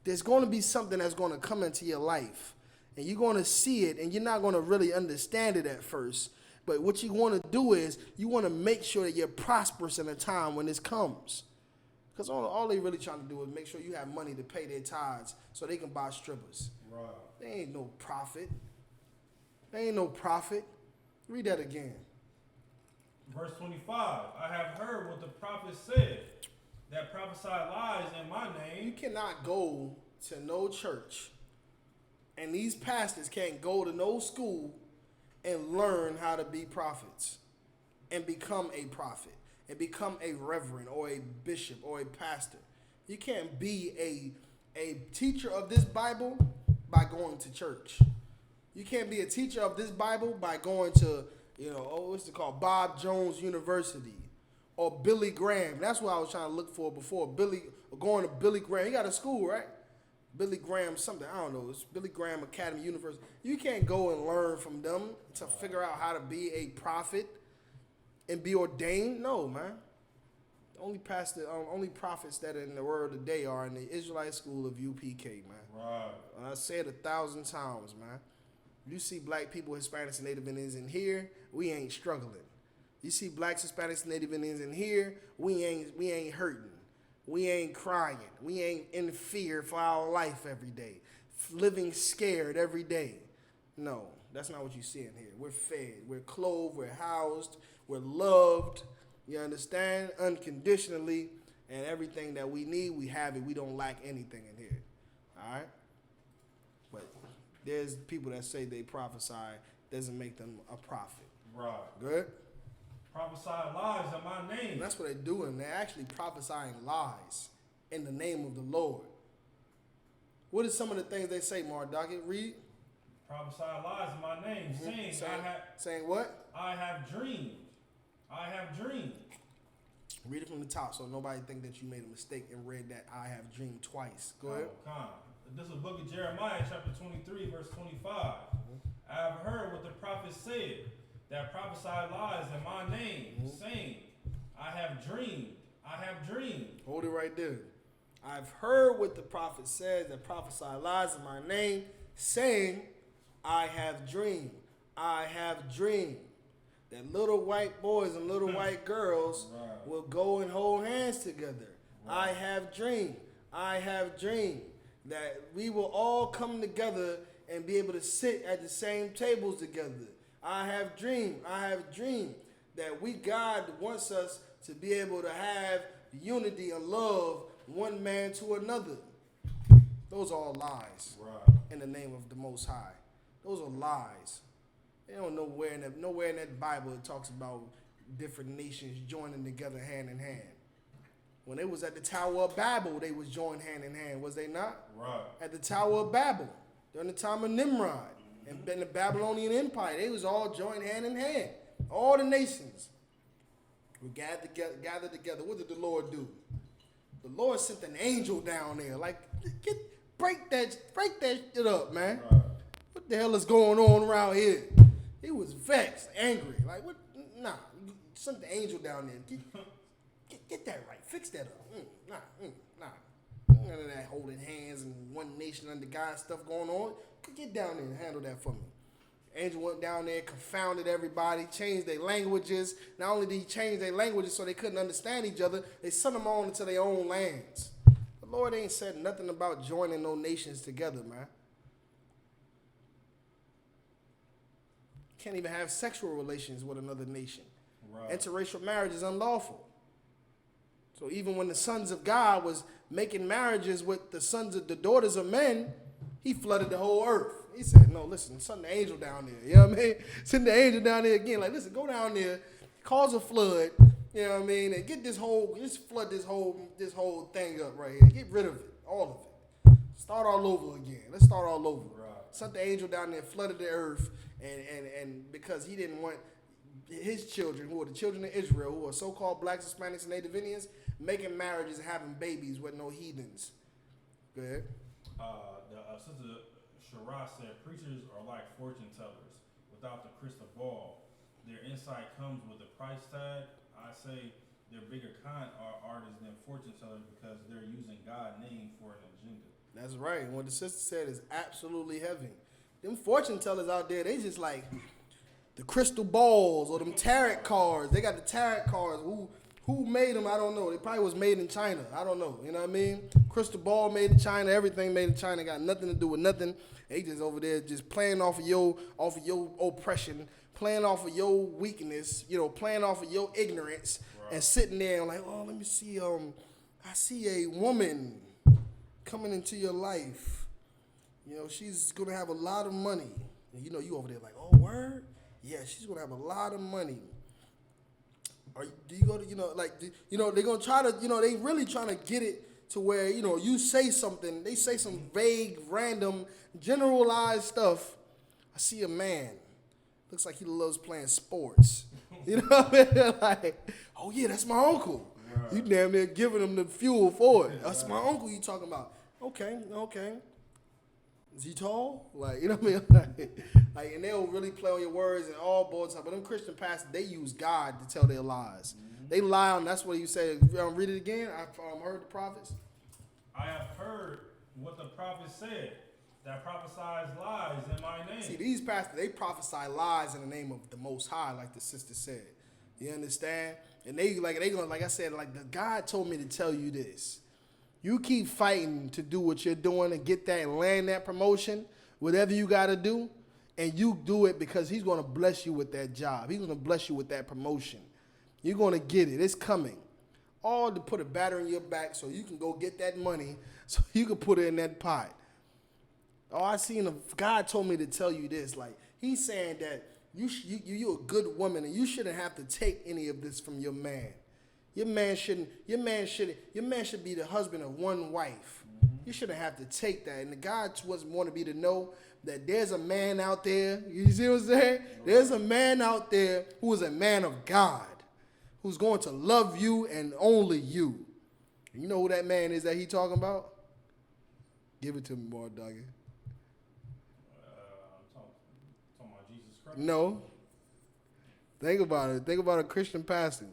There's going to be something that's going to come into your life. And you're going to see it, and you're not going to really understand it at first. But what you want to do is you want to make sure that you're prosperous in a time when this comes. Because all they really trying to do is make sure you have money to pay their tithes so they can buy strippers. Right. There ain't no profit. There ain't no profit. Read that again. Verse 25. I have heard what the prophet said, that prophesied lies in my You name. cannot go to no church, and these pastors can't go to no school and learn how to be prophets and become a prophet and become a reverend or a bishop or a pastor. You can't be a teacher of this Bible by going to church. You can't be a teacher of this Bible by going to, what's it called? Bob Jones University or Billy Graham. That's what I was trying to look for before. Going to Billy Graham. He got a school, right? Billy Graham something. I don't know. It's Billy Graham Academy University. You can't go and learn from them to figure out how to be a prophet and be ordained. No, man. The only prophets that are in the world today are in the Israelite school of UPK, man. Right. And I say it 1,000 times, man. You see black people, Hispanics, and Native Indians in here, we ain't struggling. You see blacks, Hispanics, and Native Indians in here, we ain't hurting. We ain't crying. We ain't in fear for our life every day. Living scared every day. No, that's not what you see in here. We're fed. We're clothed. We're housed. We're loved. You understand? Unconditionally. And everything that we need, we have it. We don't lack anything in here. All right? But there's people that say they prophesy. Doesn't make them a prophet. Right. Good? Prophesied lies in my name. And that's what they're doing. They're actually prophesying lies in the name of the Lord. What are some of the things they say, Mark Dockett? Read. Prophesied lies in my name, saying, Saying what? I have dreamed. I have dreamed. Read it from the top so nobody think that you made a mistake and read that I have dreamed twice. Go ahead. Oh, come. This is the book of Jeremiah, chapter 23, verse 25. I have heard what the prophet said, that prophesied lies in my name, saying, I have dreamed. I have dreamed. Hold it right there. I've heard what the prophet says that prophesied lies in my name, saying, I have dreamed. I have dreamed. That little white boys and little white girls will go and hold hands together. I have dreamed. I have dreamed that we will all come together and be able to sit at the same tables together. I have dreamed. I have dreamed that God wants us to be able to have unity and love one man to another. Those are all lies in the name of the Most High. Those are lies. They don't know nowhere in that Bible it talks about different nations joining together hand in hand. When they was at the Tower of Babel, they was joined hand in hand, was they not? Right. At the Tower of Babel, during the time of Nimrod and the Babylonian Empire, they was all joined hand in hand. All the nations were gathered together. What did the Lord do? The Lord sent an angel down there, like, break that shit up, man. Right. What the hell is going on around here? He was vexed, angry. Like, what? Nah, you sent the angel down there. Get that right. Fix that up. Nah. None of that holding hands and one nation under God stuff going on. Get down there and handle that for me. Angel went down there, confounded everybody, changed their languages. Not only did he change their languages so they couldn't understand each other, they sent them on into their own lands. The Lord ain't said nothing about joining no nations together, man. Can't even have sexual relations with another nation. Right. Interracial marriage is unlawful. So even when the sons of God was making marriages with the daughters of men, he flooded the whole earth. He said, no, listen, send the angel down there. You know what I mean? Send the angel down there again. Like, listen, go down there, cause a flood, you know what I mean, and flood this whole thing up right here. Get rid of it, all of it. Start all over again. Let's start all over. Right. Sent the angel down there, flooded the earth, and because he didn't want his children, who are the children of Israel, who are so-called blacks, Hispanics, and Native Indians, making marriages and having babies with no heathens. Go ahead. Sister Shara said, preachers are like fortune tellers without the crystal ball. Their insight comes with a price tag. I say they're bigger con artists than fortune tellers because they're using God's name for an agenda. That's right. And what the sister said is absolutely heavy. Them fortune tellers out there, they just like the crystal balls or them tarot cards. They got the tarot cards. Who Who made them? I don't know. It probably was made in China. I don't know. You know what I mean? Crystal ball made in China. Everything made in China. Got nothing to do with nothing. They just over there just playing off of your oppression, playing off of your weakness. You know, playing off of your ignorance, and sitting there and like, oh, let me see. I see a woman coming into your life. You know, she's gonna have a lot of money. And you know, you over there like, oh, word? Yeah, she's gonna have a lot of money. Or do you go to, they're going to try to, they really trying to get it to where, you say something, they say some vague, random, generalized stuff. I see a man, looks like he loves playing sports. You know what I mean? Like, oh yeah, that's my uncle. Right. You damn near giving him the fuel for it. That's my uncle you talking about. Okay. Is he tall? Like, you know what I mean? Like, and they'll really play on your words and all boards. But them Christian pastors, they use God to tell their lies. Mm-hmm. They lie on, that's what you say. Read it again. I've heard the prophets. I have heard what the prophets said, that prophesies lies in my name. See, these pastors, they prophesy lies in the name of the Most High, like the sister said. You understand? And they gonna, like I said, like the God told me to tell you this. You keep fighting to do what you're doing and get that and land that promotion, whatever you got to do, and you do it because he's going to bless you with that job. He's going to bless you with that promotion. You're going to get it. It's coming. All to put a batter in your back so you can go get that money so you can put it in that pot. Oh, God told me to tell you this. Like, he's saying that you're a good woman and you shouldn't have to take any of this from your man. Your man should be the husband of one wife. Mm-hmm. You shouldn't have to take that. And the God wanted me to know that there's a man out there. You see what I'm saying? There's a man out there who is a man of God, who's going to love you and only you. And you know who that man is that he talking about? Give it to me, boy, doggy. Talking about Jesus Christ? No. Think about it. Think about a Christian pastor.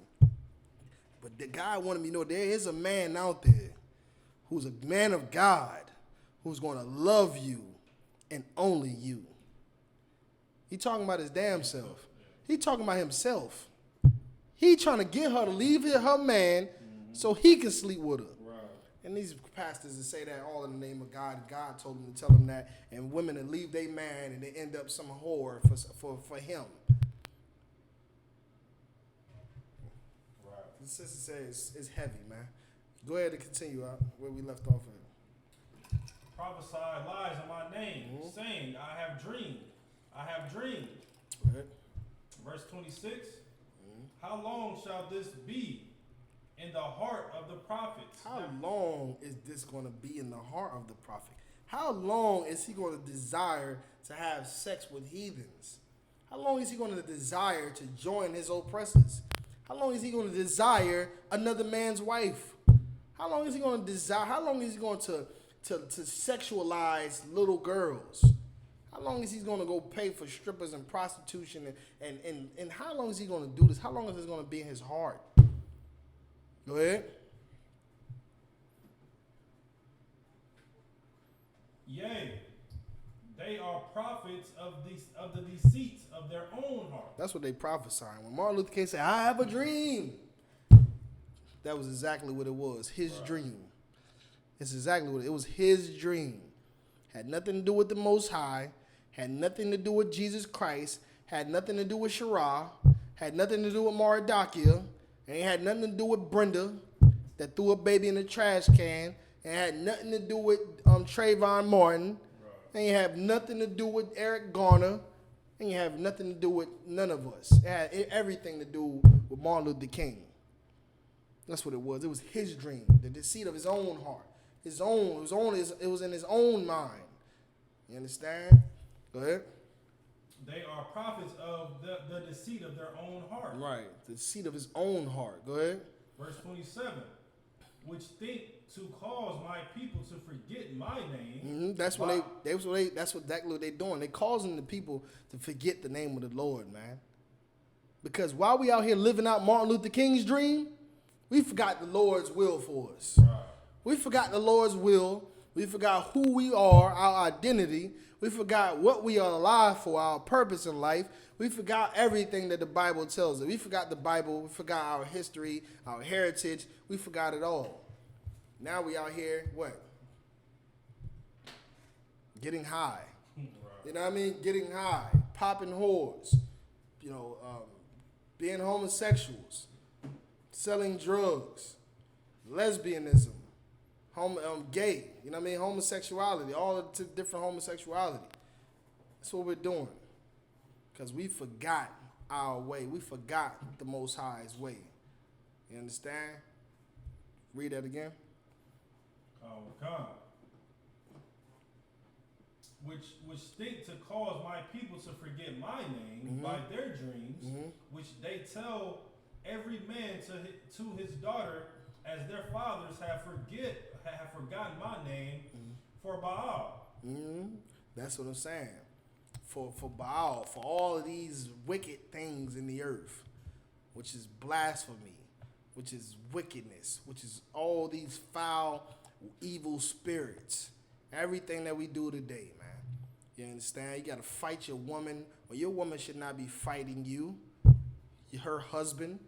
But the God wanted me to know there is a man out there who's a man of God who's going to love you and only you. He talking about his damn self. He talking about himself. He trying to get her to leave her man so he can sleep with her. Right. And these pastors that say that all in the name of God. God told them to tell them that. And women that leave their man and they end up some whore for him. The sister says it's heavy, man. Go ahead and continue out where we left off at. Prophesy lies in my name, saying, I have dreamed. I have dreamed. Go ahead. Verse 26. How long shall this be in the heart of the prophets? How long is this going to be in the heart of the prophet? How long is he going to desire to have sex with heathens? How long is he going to desire to join his oppressors? How long is he going to desire another man's wife? How long is he going to desire? How long is he going to sexualize little girls? How long is he going to go pay for strippers and prostitution? And how long is he going to do this? How long is this going to be in his heart? Go ahead. Yea, they are prophets of the deceits of their own heart. That's what they prophesying. When Martin Luther King said, I have a dream, that was exactly what it was. His dream. It's exactly what it was. His dream. Had nothing to do with the Most High. Had nothing to do with Jesus Christ. Had nothing to do with Shirah. Had nothing to do with Maradakia. And had nothing to do with Brenda that threw a baby in the trash can. And had nothing to do with Trayvon Martin. And you have nothing to do with Eric Garner. And you have nothing to do with none of us. It had everything to do with Martin Luther King. That's what it was. It was his dream, the deceit of his own heart. It was in his own mind. You understand? Go ahead. They are prophets of the deceit of their own heart. Right. The deceit of his own heart. Go ahead. Verse 27. Which think to cause my people to forget my name. Mm-hmm. That's what that's exactly what they're doing. They're causing the people to forget the name of the Lord, man. Because while we out here living out Martin Luther King's dream, we forgot the Lord's will for us. Right. We forgot the Lord's will We forgot who we are, our identity. We forgot what we are alive for, our purpose in life. We forgot everything that the Bible tells us. We forgot the Bible. We forgot our history, our heritage. We forgot it all. Now we out here, what? Getting high. You know what I mean? Getting high, popping whores, being homosexuals, selling drugs, lesbianism, gay, you know what I mean? Homosexuality, all the different homosexuality. That's what we're doing. Because we forgot our way. We forgot the Most High's way. You understand? Read that again. Come. Which think to cause my people to forget my name by their dreams, which they tell every man to his daughter, as their fathers have forgotten my name for Baal. That's what I'm saying. For Baal, for all of these wicked things in the earth, which is blasphemy, which is wickedness, which is all these foul, evil spirits. Everything that we do today, man. You understand? You got to fight your woman, or your woman should not be fighting you. Her husband.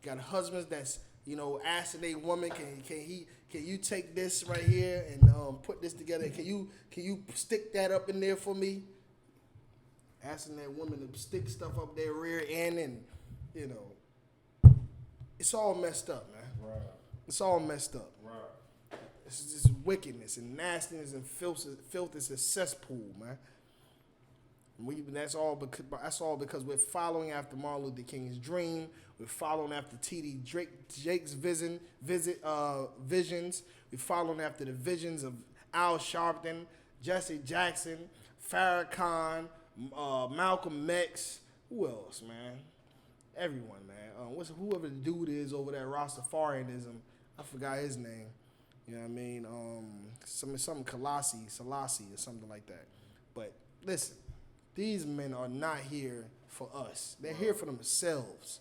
You got husbands that's, asking their woman, can you take this right here and put this together? Can you stick that up in there for me? Asking that woman to stick stuff up their rear end, and it's all messed up, man. Right. It's all messed up. Right. It's just wickedness and nastiness and filth is a cesspool, man. That's all because we're following after Martin Luther King's dream. We're following after T.D. Jake's visions. We're following after the visions of Al Sharpton, Jesse Jackson, Farrakhan, Malcolm X. Who else, man? Everyone, man. Whoever the dude is over there, Rastafarianism. I forgot his name. You know what I mean? Something Selassie or something like that. But listen, these men are not here for us. They're here for themselves,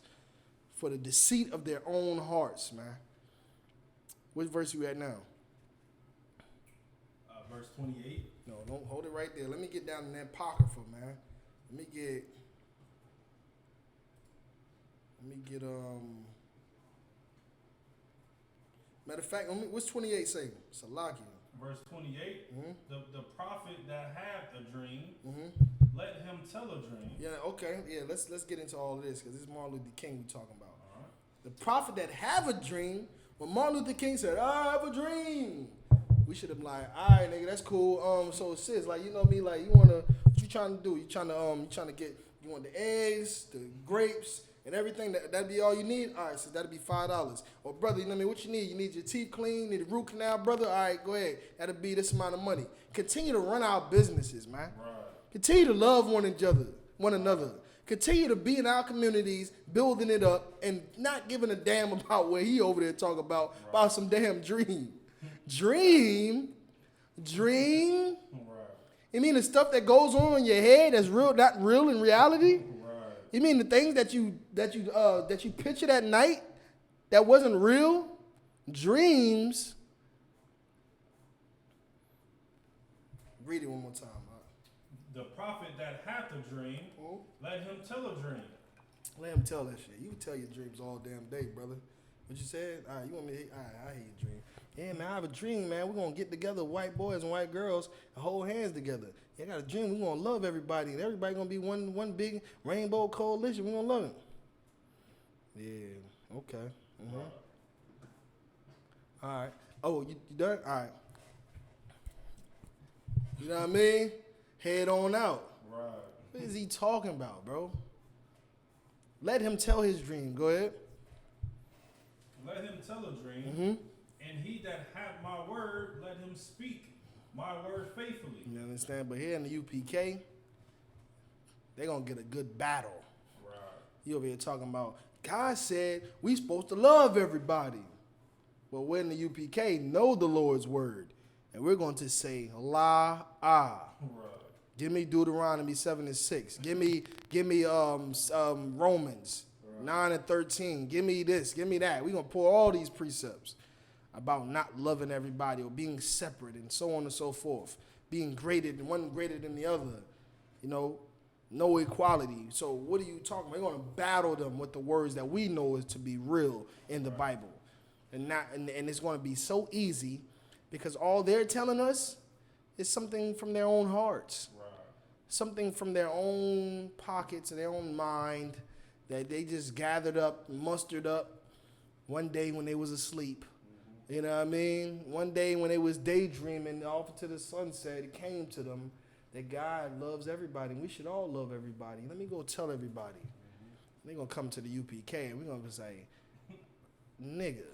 for the deceit of their own hearts, man. Which verse you at now? Verse 28. No, don't hold it right there. Let me get down in that Apocrypha, man. Let me get matter of fact, what's 28 say? Salakia. Verse 28, the prophet that had a dream, let him tell a dream. Yeah, okay. Yeah, let's get into all of this, because this is Martin Luther King we're talking about. All right. The prophet that have a dream, when Martin Luther King said, I have a dream, we should have been like, all right, nigga, that's cool. So sis, like, you know me, like, what you trying to do? You want the eggs, the grapes, and everything, that'd be all you need? All right, so that'd be $5. Or, brother, you know what I mean? What you need? You need your teeth clean, need a root canal, brother? All right, go ahead. That'll be this amount of money. Continue to run our businesses, man. Right. Continue to love one another. Continue to be in our communities, building it up, and not giving a damn about what he over there talking about some damn dream. Dream? Right. You mean the stuff that goes on in your head that's real, not real in reality? You mean the things that you pictured at night that wasn't real? Dreams. Read it one more time. The prophet that hath a dream, let him tell a dream. Let him tell that shit. You can tell your dreams all damn day, brother. What you said? All right, you want me to, all right, I hear your dream. Yeah, man, I have a dream, man. We're going to get together, white boys and white girls, and hold hands together. Yeah, I got a dream. We're going to love everybody, and everybody going to be one big rainbow coalition. We're going to love it. Yeah, okay. All right. Oh, you done? All right. You know what I mean? Head on out. Right. What is he talking about, bro? Let him tell his dream. Go ahead. Let him tell a dream, and he that hath my word, let him speak my word faithfully. You understand? But here in the UPK, they're going to get a good battle. Right. You over here talking about, God said we supposed to love everybody. But we're in the UPK, know the Lord's word. And we're going to say, la, ah. Right. Give me Deuteronomy 7:6. Give me Romans 9:13. Give me this. Give me that. We're going to pull all these precepts. about not loving everybody or being separate and so on and so forth, being graded and one greater than the other, you know, no equality. So what are you talking about? We're going to battle them with the words that we know is to be real in the Bible. And it's going to be so easy because all they're telling us is something from their own hearts, something from their own pockets and their own mind that they just gathered up, mustered up one day when they was asleep. You know what I mean? One day when they was daydreaming off to the sunset, it came to them that God loves everybody. And we should all love everybody. Let me go tell everybody. They're going to come to the UPK and we're going to say, nigga,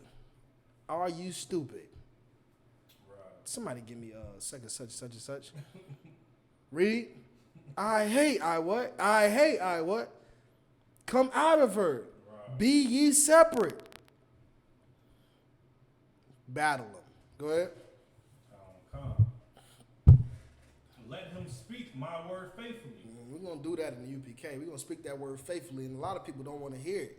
are you stupid? Somebody give me such and such. Read. I hate I what? I hate I what? Come out of her. Be ye separate. Battle them. Go ahead. Come. Let him speak my word faithfully. We're going to do that in the UPK. We're going to speak that word faithfully, and a lot of people don't want to hear it.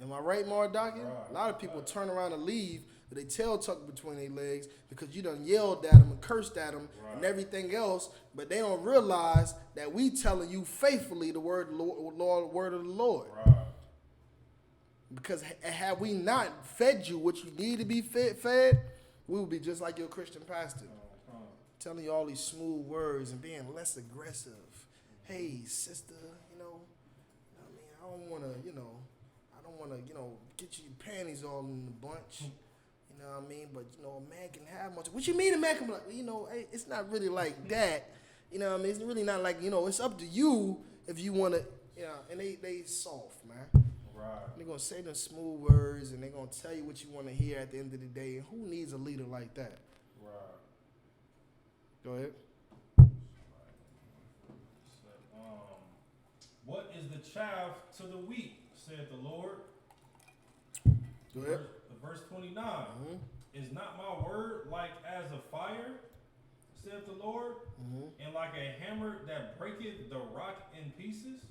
Am I right, Mardaki? A lot of people turn around and leave with their tail tucked between their legs because you done yelled at them and cursed at them and everything else, but they don't realize that we telling you faithfully the word of the Lord. Because had we not fed you what you need to be fed, we would be just like your Christian pastor. Telling you all these smooth words and being less aggressive. Hey, sister, I mean, I don't want to, get your panties all in the bunch. You know what I mean? But, a man can have much. What you mean a man can be like, hey, it's not really like that. You know what I mean? It's really not like, it's up to you if you want to, and they soft, man. They're going to say them smooth words and they're going to tell you what you want to hear at the end of the day. And who needs a leader like that? Go ahead. What is the chaff to the wheat, said the Lord? Go ahead. Verse 29. Is not my word like as a fire, said the Lord, and like a hammer that breaketh the rock in pieces?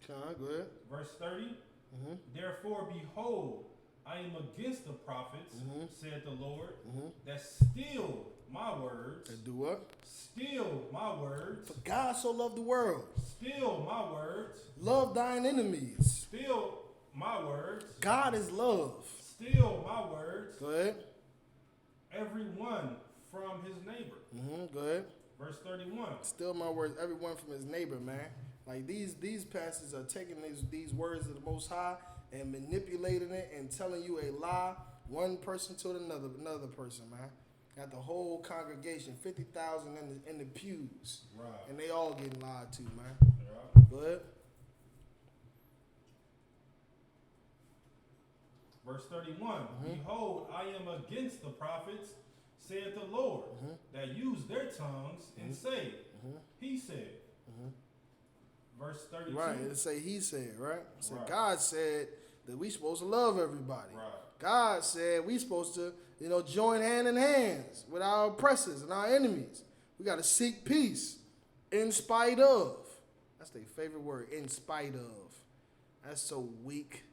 Go ahead. Verse 30. Therefore, behold, I am against the prophets, said the Lord, that steal my words. That do what? Steal my words. For God so loved the world. Steal my words. Love thine enemies. Steal my words. God is love. Steal my words. Go ahead. Everyone from his neighbor. Go ahead. Verse 31. Steal my words, everyone from his neighbor, man. Like these pastors are taking these words of the Most High and manipulating it and telling you a lie, one person to another person, man. Got the whole congregation, 50,000 in the pews, and they all getting lied to, man. Go ahead. Verse 31. Behold, I am against the prophets, saith the Lord, that use their tongues and say, he said. Verse 32. Right, it say he said, right? It said God said that we supposed to love everybody. God said we supposed to, join hand in hands with our oppressors and our enemies. We got to seek peace in spite of. That's their favorite word, in spite of. That's so weak.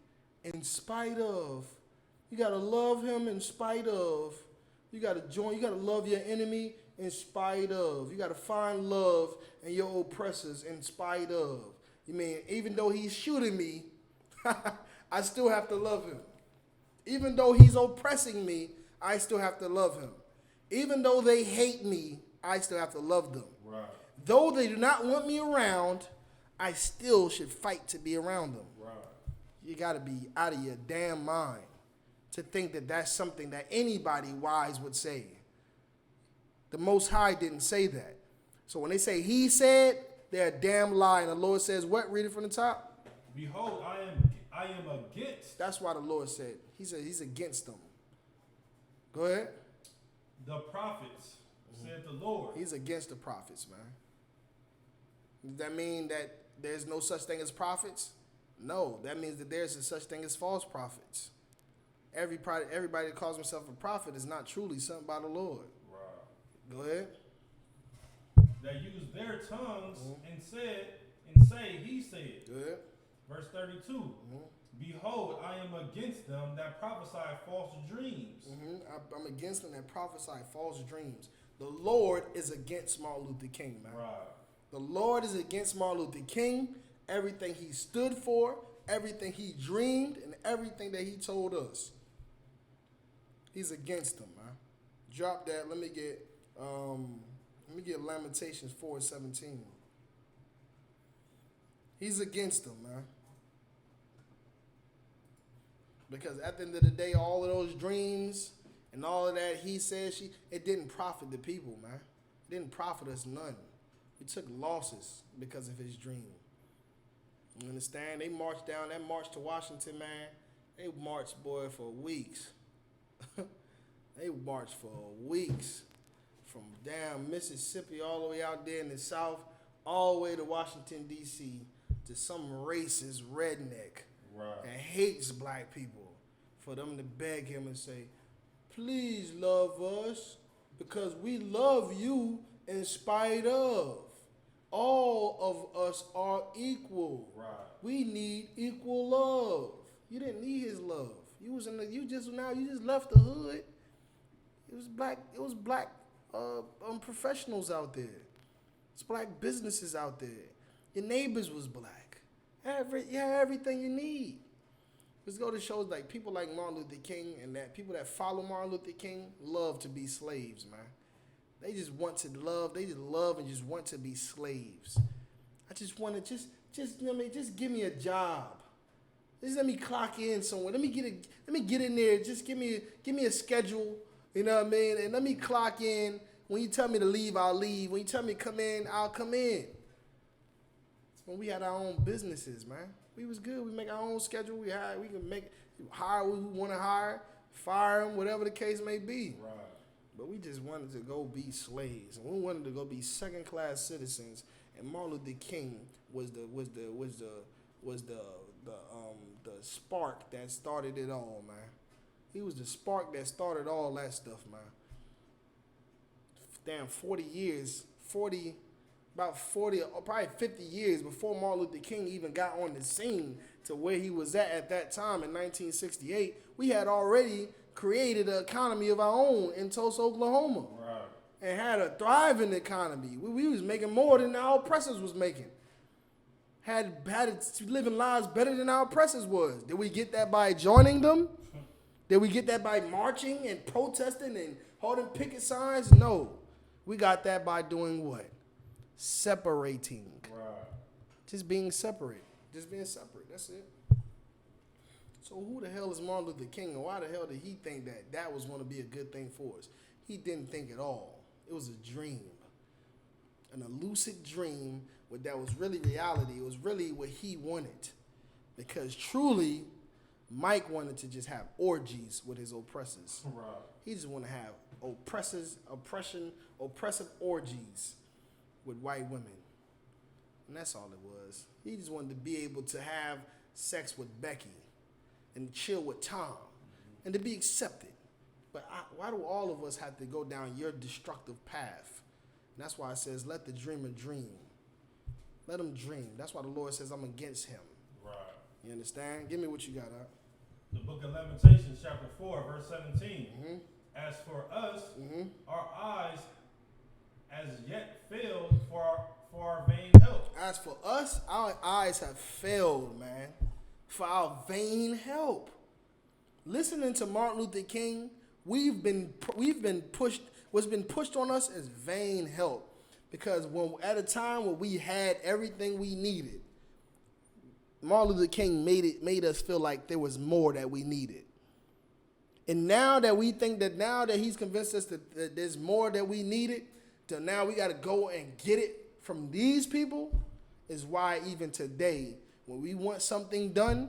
In spite of. You got to love him in spite of. You got to love your enemy in spite of. You got to find love in your oppressors in spite of. You mean, even though he's shooting me, I still have to love him. Even though he's oppressing me, I still have to love him. Even though they hate me, I still have to love them. Though they do not want me around, I still should fight to be around them. You got to be out of your damn mind to think that that's something that anybody wise would say. The Most High didn't say that. So when they say he said, they're a damn lie. And the Lord says what? Read it from the top. Behold, I am against. That's why the Lord said. He said he's against them. Go ahead. The prophets, said the Lord. He's against the prophets, man. Does that mean that there's no such thing as prophets? No, that means that there's a such thing as false prophets. Everybody that calls himself a prophet is not truly sent by the Lord. Go ahead. That use their tongues and say, he said. Good. Verse 32. Behold, I am against them that prophesy false dreams. I'm against them that prophesy false dreams. The Lord is against Martin Luther King, man. Right. The Lord is against Martin Luther King. Everything he stood for, everything he dreamed, and everything that he told us. He's against them, man. Drop that. Let me get Lamentations 4:17. He's against them, man. Because at the end of the day, all of those dreams and all of that he said, it didn't profit the people, man. It didn't profit us none. We took losses because of his dream. You understand? They marched down, that march to Washington, man. They marched, boy, for weeks. They marched for weeks. From down Mississippi all the way out there in the South, all the way to Washington, D.C., to some racist redneck that hates black people, for them to beg him and say, please love us because we love you in spite of. All of us are equal. Right. We need equal love. You didn't need his love. You just left the hood. It was black professionals out there. It's black businesses out there. Your neighbors was black. You had everything you need. Let's go to shows like people like Martin Luther King and that people that follow Martin Luther King love to be slaves, man. They just want to love. They just love and just want to be slaves. I just want to just give me a job. Just let me clock in somewhere. Let me get in there. Just give me a schedule. You know what I mean? And let me clock in. When you tell me to leave, I'll leave. When you tell me to come in, I'll come in. When we had our own businesses, man, we was good. We make our own schedule. We can hire who we want to hire, fire them, whatever the case may be. Right. But we just wanted to go be slaves, and we wanted to go be second-class citizens. And Martin Luther King was the spark that started it all, man. He was the spark that started all that stuff, man. Damn, 40 years, probably 50 years before Martin Luther King even got on the scene to where he was at that time in 1968, we had already created an economy of our own in Tulsa, Oklahoma. Right. And had a thriving economy. We was making more than our oppressors was making. Had living lives better than our oppressors was. Did we get that by joining them? Did we get that by marching and protesting and holding picket signs? No. We got that by doing what? Separating. Right. Just being separate. That's it. So who the hell is Martin Luther King, and why the hell did he think that was going to be a good thing for us? He didn't think at all. It was a dream. An lucid dream that was really reality. It was really what he wanted. Because truly, Mike wanted to just have orgies with his oppressors. Right. He just wanted to have oppressive orgies with white women. And that's all it was. He just wanted to be able to have sex with Becky and chill with Tom and to be accepted. But why do all of us have to go down your destructive path? And that's why it says, let the dreamer dream. Let him dream. That's why the Lord says, I'm against him. Right. You understand? Give me what you got, Up. The book of Lamentations, chapter 4, verse 17. As for us, our eyes as yet failed for our vain help. As for us, our eyes have failed, man, for our vain help. Listening to Martin Luther King, we've been pushed. What's been pushed on us is vain help, because at a time when we had everything we needed, Martin Luther King made us feel like there was more that we needed. And now that we think that now that he's convinced us that there's more that we needed, so now we got to go and get it from these people, is why even today, when we want something done,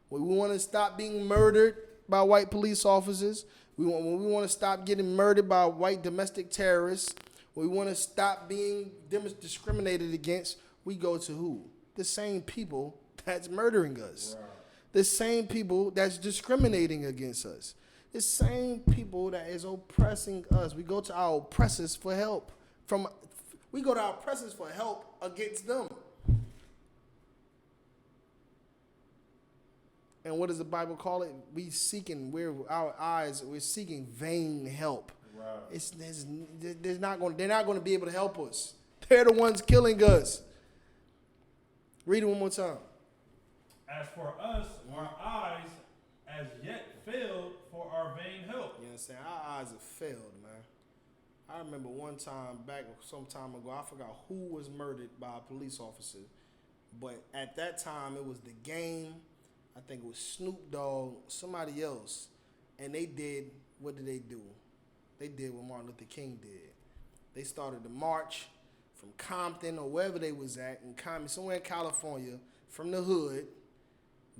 when we want to stop being murdered by white police officers, when we want to stop getting murdered by white domestic terrorists, when we want to stop being discriminated against, we go to who? The same people that's murdering us. Right. The same people that's discriminating against us. The same people that is oppressing us. We go to our oppressors for help. We go to our oppressors for help against them. And what does the Bible call it? We're seeking vain help. Right. They're not going to be able to help us. They're the ones killing us. Read it one more time. As for us, our eyes as yet failed for our vain help. You know what I'm saying? Our eyes have failed, man. I remember one time back some time ago, I forgot who was murdered by a police officer. But at that time, it was The Game. I think it was Snoop Dogg, somebody else. And they did, what did they do? They did what Martin Luther King did. They started the march from Compton or wherever they was at, somewhere in California, from the hood,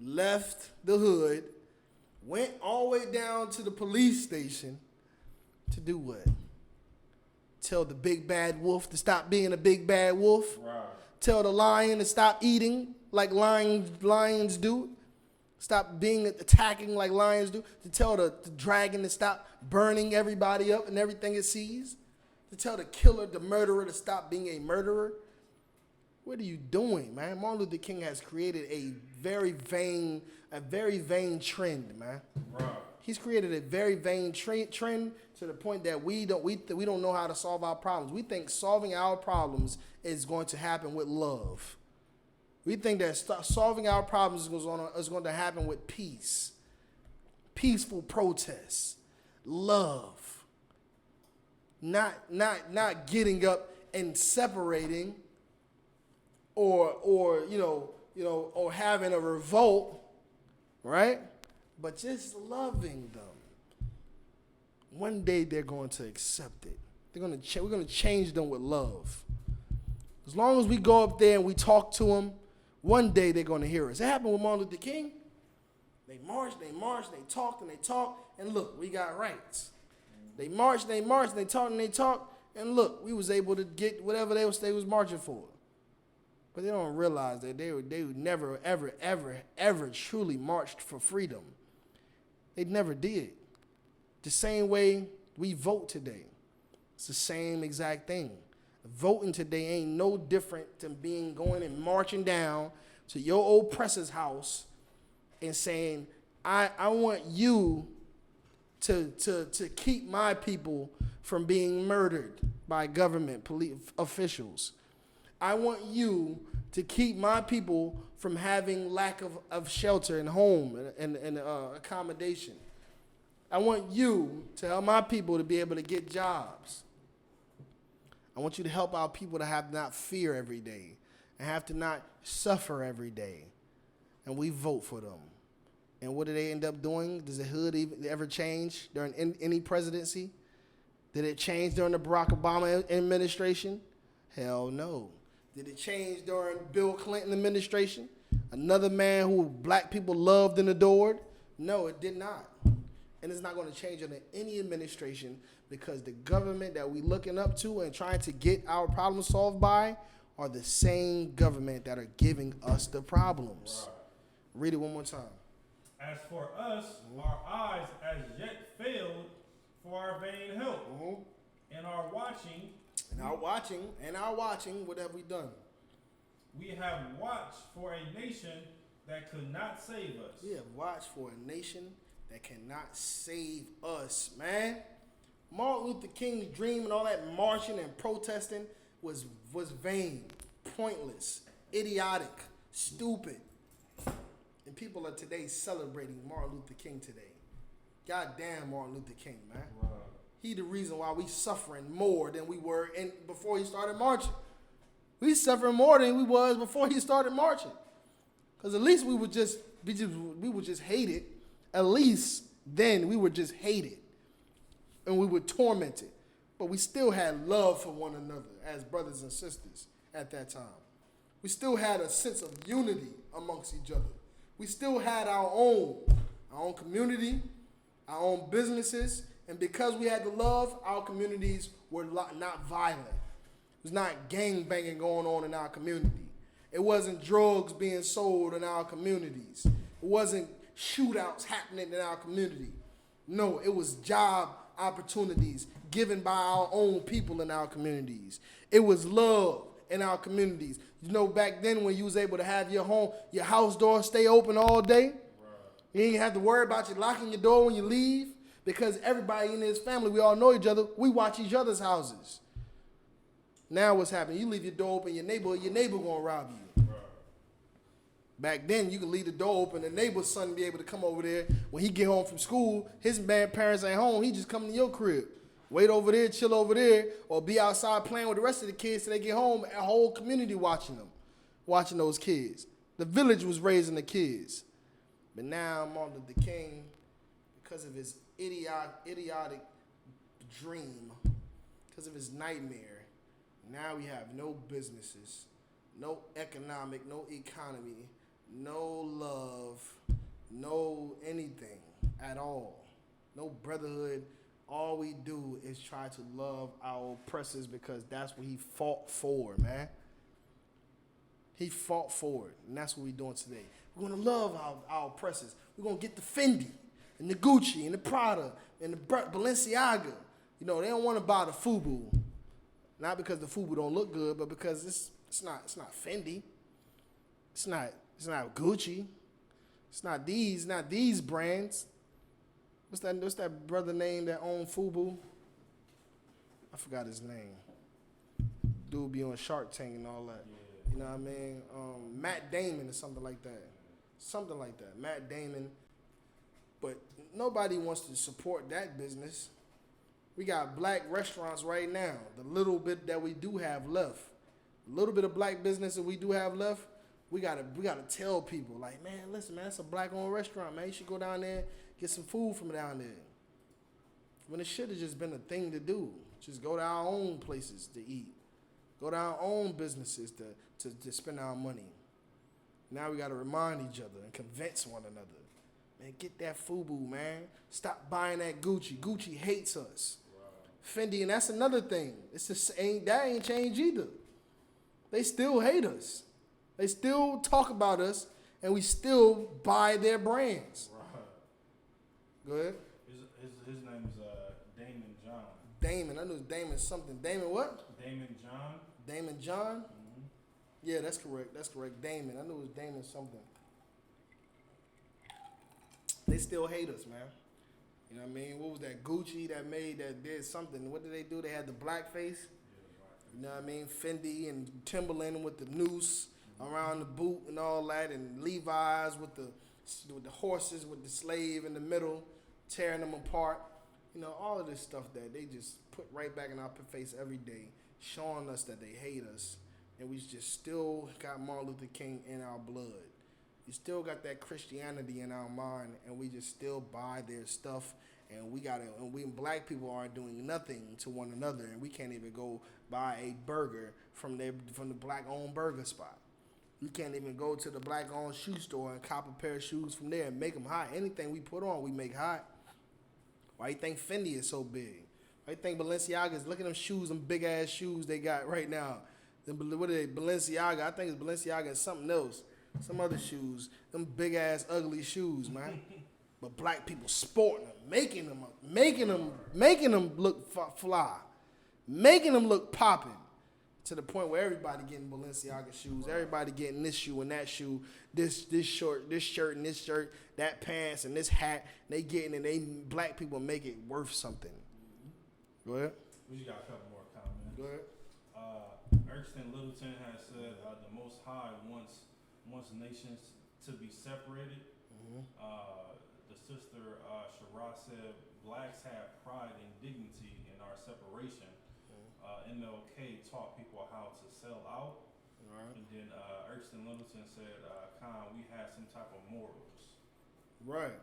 left the hood, went all the way down to the police station to do what? Tell the big bad wolf to stop being a big bad wolf. Right. Tell the lion to stop eating like lions do. Stop attacking like lions do. To tell the dragon to stop burning everybody up and everything it sees. To tell the killer, the murderer, to stop being a murderer. What are you doing, man? Martin Luther King has created a very vain trend, man. Right. He's created a very vain trend to the point that we don't know how to solve our problems. We think solving our problems is going to happen with love. We think that solving our problems is going to happen with peace, peaceful protests, love, not getting up and separating, or having a revolt, right? But just loving them. One day they're going to accept it. We're going to change them with love. As long as we go up there and we talk to them, one day they're going to hear us. It happened with Martin Luther King. They marched, they talked, and look, we got rights. They marched, they talked, and look, we was able to get whatever they was marching for. But they don't realize that they would never, ever truly marched for freedom. They never did. The same way we vote today. It's the same exact thing. Voting today ain't no different than going and marching down to your oppressor's house and saying, I want you to keep my people from being murdered by government police officials. I want you to keep my people from having lack of shelter and home and accommodation. I want you to help my people to be able to get jobs. I want you to help our people to have not fear every day and have to not suffer every day. And we vote for them. And what do they end up doing? Does the hood ever change during any presidency? Did it change during the Barack Obama administration? Hell no. Did it change during Bill Clinton administration? Another man who black people loved and adored? No, it did not. And it's not going to change under any administration because the government that we're looking up to and trying to get our problems solved by are the same government that are giving us the problems. Right. Read it one more time. As for us, our eyes as yet failed for our vain help. Mm-hmm. And our watching. What have we done? We have watched for a nation that could not save us. We have watched for a nation that cannot save us, man. Martin Luther King's dream and all that marching and protesting was vain, pointless, idiotic, stupid. And people are today celebrating Martin Luther King today. Goddamn Martin Luther King, man. Wow. He the reason why we suffering more than we were before he started marching. We suffering more than we was before he started marching. Because at least we were just hated. At least then we were just hated. And we were tormented. But we still had love for one another as brothers and sisters at that time. We still had a sense of unity amongst each other. We still had our own community, our own businesses, and because we had the love, our communities were not violent. It was not gang banging going on in our community. It wasn't drugs being sold in our communities. It wasn't shootouts happening in our community. No, it was job opportunities given by our own people in our communities. It was love in our communities. You know, back then when you was able to have your house door stay open all day, right. You ain't have to worry about you locking your door when you leave because everybody in his family, we all know each other. We watch each other's houses. Now what's happening? You leave your door open, your neighbor gonna rob you. Back then, you could leave the door open, the neighbor's son be able to come over there. When he get home from school, his bad parents ain't home, he just come to your crib. Wait over there, chill over there, or be outside playing with the rest of the kids till they get home. A whole community watching them, watching those kids. The village was raising the kids. But now Martin Luther King, because of his idiotic dream, because of his nightmare, now we have no businesses, no economic, no economy, no love, no anything at all. No brotherhood. All we do is try to love our oppressors because that's what he fought for, man. He fought for it, and that's what we're doing today. We're going to love our oppressors. We're going to get the Fendi and the Gucci and the Prada and the Balenciaga. You know, they don't want to buy the FUBU. Not because the FUBU don't look good, but because it's not Fendi. It's not Gucci. It's not these brands. What's that brother name that owned FUBU? I forgot his name. Dude be on Shark Tank and all that. Yeah. You know what I mean? Matt Damon or something like that. Something like that. Matt Damon. But nobody wants to support that business. We got black restaurants right now. The little bit that we do have left. A little bit of black business that we do have left. We gotta tell people, like, man, listen, man, it's a black-owned restaurant, man. You should go down there, get some food from down there. When it should have just been a thing to do. Just go to our own places to eat. Go to our own businesses to spend our money. Now we got to remind each other and convince one another. Man, get that FUBU, man. Stop buying that Gucci. Gucci hates us. Right. Fendi, and that's another thing. That ain't changed either. They still hate us. They still talk about us, and we still buy their brands. Right. Go ahead. His name is Damon John. Damon. I knew it was Damon something. Damon what? Damon John. Damon John? Mm-hmm. Yeah, that's correct. Damon. I knew it was Damon something. They still hate us, man. You know what I mean? What was that Gucci that did something? What did they do? They had the blackface. You know what I mean? Fendi and Timberland with the noose around the boot and all that, and Levi's with the horses with the slave in the middle, tearing them apart. You know, all of this stuff that they just put right back in our face every day, showing us that they hate us, and we just still got Martin Luther King in our blood. We still got that Christianity in our mind, and we just still buy their stuff, and we black people aren't doing nothing to one another, and we can't even go buy a burger from the black-owned burger spot. We can't even go to the black-owned shoe store and cop a pair of shoes from there and make them hot. Anything we put on, we make hot. Why you think Fendi is so big? Why you think Balenciaga is? Look at them shoes, them big-ass shoes they got right now. What are they? Balenciaga. I think it's Balenciaga and something else. Some other shoes. Them big-ass ugly shoes, man. But black people sporting them, making them look fly. Making them look popping. To the point where everybody getting Balenciaga shoes, everybody getting this shoe and that shoe, this shirt and this shirt, that pants and this hat. They getting it. They black people make it worth something. Go ahead. We just got a couple more comments. Go ahead. Erskine Littleton has said the Most High wants nations to be separated. Mm-hmm. The sister Shara said blacks have pride and dignity in our separation. MLK taught people how to sell out. Right. And then Erskine Littleton said, Khan, we had some type of morals. Right.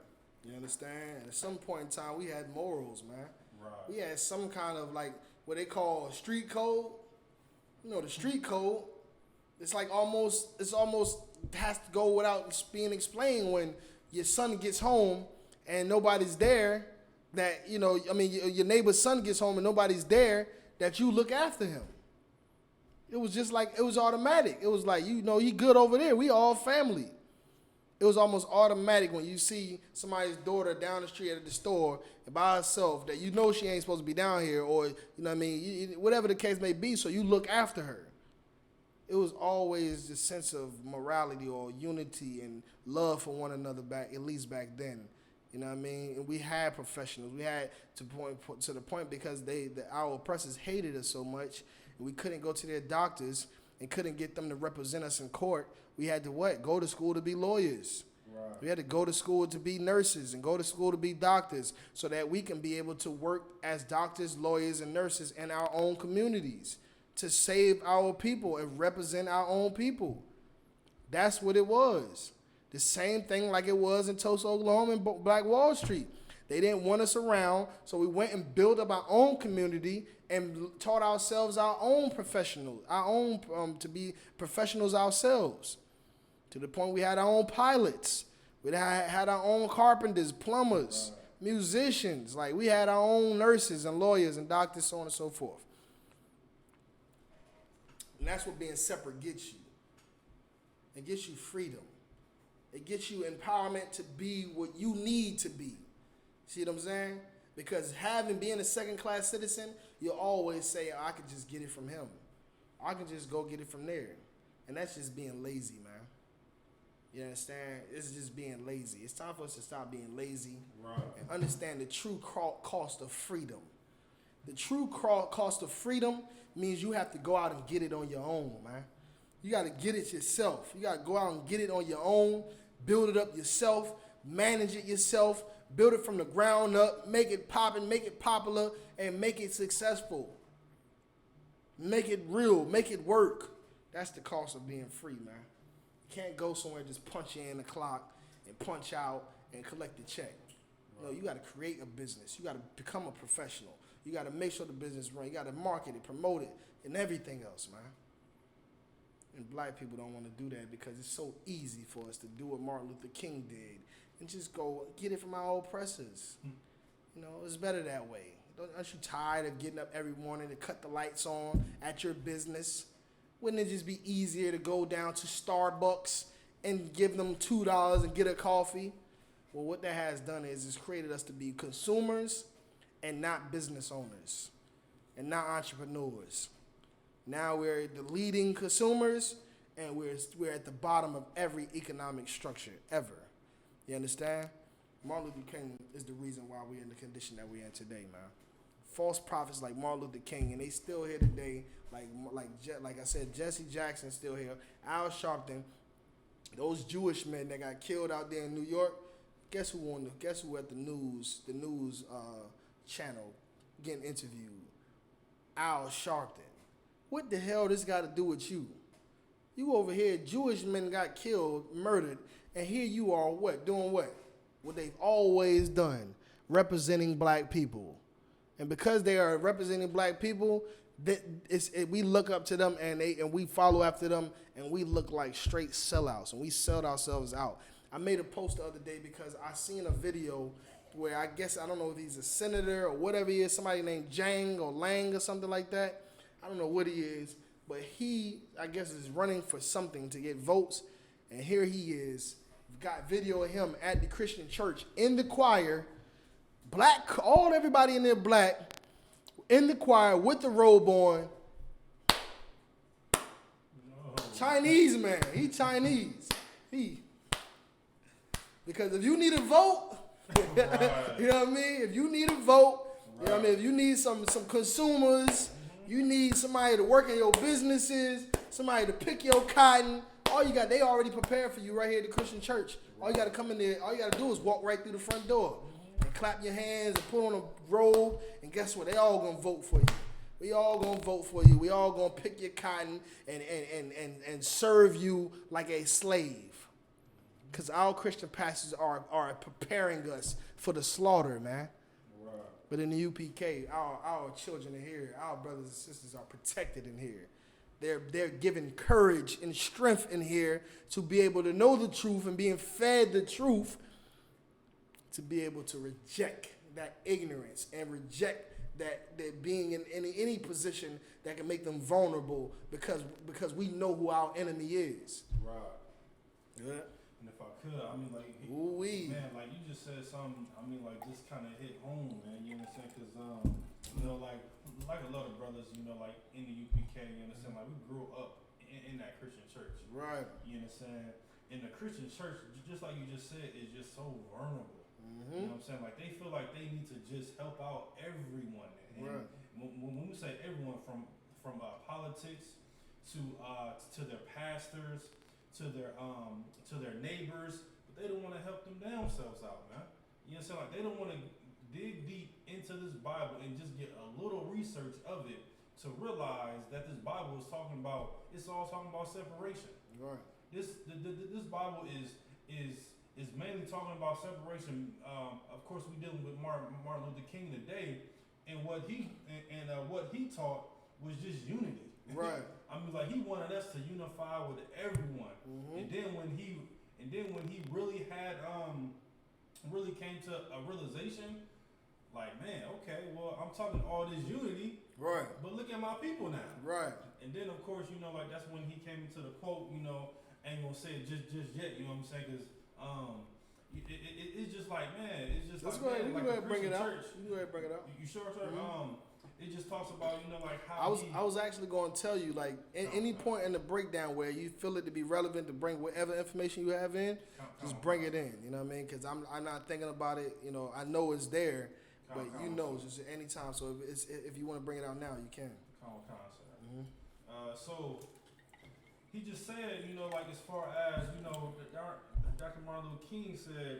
You understand? At some point in time, we had morals, man. Right. We had some kind of like what they call a street code. You know, the street code, it's almost has to go without being explained when your son gets home and nobody's there. That, you know, I mean, your neighbor's son gets home and nobody's there. That you look after him. It was just like, it was automatic. It was like, you know, he good over there. We all family. It was almost automatic when you see somebody's daughter down the street at the store by herself that you know she ain't supposed to be down here, or, you know what I mean, whatever the case may be, so you look after her. it was always the sense of morality or unity and love for one another back, at least back then. You know what I mean? And we had professionals. We had to the point because our oppressors hated us so much, and we couldn't go to their doctors and couldn't get them to represent us in court. We had to what? Go to school to be lawyers. Right. We had to go to school to be nurses and go to school to be doctors so that we can be able to work as doctors, lawyers, and nurses in our own communities to save our people and represent our own people. That's what it was. The same thing like it was in Tulsa, Oklahoma and Black Wall Street. They didn't want us around, so we went and built up our own community and taught ourselves our own professionals, to be professionals ourselves. To the point we had our own pilots. We had our own carpenters, plumbers, musicians. Like, we had our own nurses and lawyers and doctors, so on and so forth. And that's what being separate gets you. It gets you freedom. It gets you empowerment to be what you need to be. See what I'm saying? Because being a second-class citizen, you'll always say, I could just get it from him. I can just go get it from there. And that's just being lazy, man. You understand? It's just being lazy. It's time for us to stop being lazy and understand the true cost of freedom. The true cost of freedom means you have to go out and get it on your own, man. You got to get it yourself. You got to go out and get it on your own, build it up yourself, manage it yourself, build it from the ground up, make it poppin', make it popular, and make it successful. Make it real, make it work. That's the cost of being free, man. Can't go somewhere and just punch in the clock and punch out and collect the check. No, you got to create a business. You got to become a professional. You got to make sure the business runs. You got to market it, promote it, and everything else, man. And black people don't want to do that because it's so easy for us to do what Martin Luther King did and just go get it from our oppressors. You know, it's better that way. Aren't you tired of getting up every morning to cut the lights on at your business? Wouldn't it just be easier to go down to Starbucks and give them $2 and get a coffee? Well, what that has done is it's created us to be consumers and not business owners and not entrepreneurs. Now we're the leading consumers and we're at the bottom of every economic structure ever. You understand? Martin Luther King is the reason why we're in the condition that we're in today, man. False prophets like Martin Luther King, and they still here today. Like I said, Jesse Jackson still here. Al Sharpton, those Jewish men that got killed out there in New York. Guess who at the news channel getting interviewed? Al Sharpton. What the hell this got to do with you? You over here, Jewish men got killed, murdered, and here you are, what? Doing what? What they've always done, representing black people. And because they are representing black people, we look up to them and we follow after them, and we look like straight sellouts, and we sell ourselves out. I made a post the other day because I seen a video where I don't know if he's a senator or whatever he is, somebody named Jang or Lang or something like that. I don't know what he is, but he, I guess, is running for something to get votes, and here he is. Got video of him at the Christian church in the choir, black, everybody in there black, in the choir with the robe on. No. Chinese man, he Chinese. Because if you need a vote, you know what I mean? If you need a vote, you know what I mean? If you need some consumers, you need somebody to work in your businesses, somebody to pick your cotton. They already prepared for you right here at the Christian church. All you got to come in there, all you got to do is walk right through the front door and clap your hands and put on a robe, and guess what? They all going to vote for you. We all going to vote for you. We all going to pick your cotton and serve you like a slave. Because our Christian pastors are preparing us for the slaughter, man. Right. But in the UPK, our children in here, our brothers and sisters are protected in here. They're given courage and strength in here to be able to know the truth and being fed the truth, to be able to reject that ignorance and reject that being in any position that can make them vulnerable because we know who our enemy is. Right. Yeah. And if I could, I mean, like, man, like you just said something, I mean, like, just kind of hit home, man, you understand? Because, you know, like a lot of brothers, you know, like in the UPK, you understand, like we grew up in that Christian church. Right. You understand? And the Christian church, just like you just said, is just so vulnerable. You know what I'm saying? Like, they feel like they need to just help out everyone. And Right. when we say everyone, from politics to their pastors, to their neighbors, but they don't want to help them themselves out, man. You know what I'm saying? Like, they don't want to dig deep into this Bible and just get a little research of it to realize that this Bible is talking about, it's all talking about separation. Right. This Bible is mainly talking about separation. Of course, we're dealing with Martin Luther King today, and what he taught was just unity. Right. I mean, like, he wanted us to unify with everyone. And then when he really had really came to a realization, like, man, okay, well, I'm talking all this unity, Right. but look at my people now. Right. And then, of course, like, that's when he came into the quote, ain't gonna say it just yet, you know what I'm saying? Because it's just like, man, it's just Let's like, go ahead. man, You like go ahead and bring it out. Church. You go ahead and bring it out. You sure, sir? It just talks about, like, how I was actually going to tell you, like, at any point in the breakdown where you feel it to be relevant to bring whatever information you have in, just bring it in. You know what I mean? Because I'm not thinking about it. I know it's there, but just at any time. So if you want to bring it out now, you can. So he just said, like, as far as, Dr. Martin Luther King said,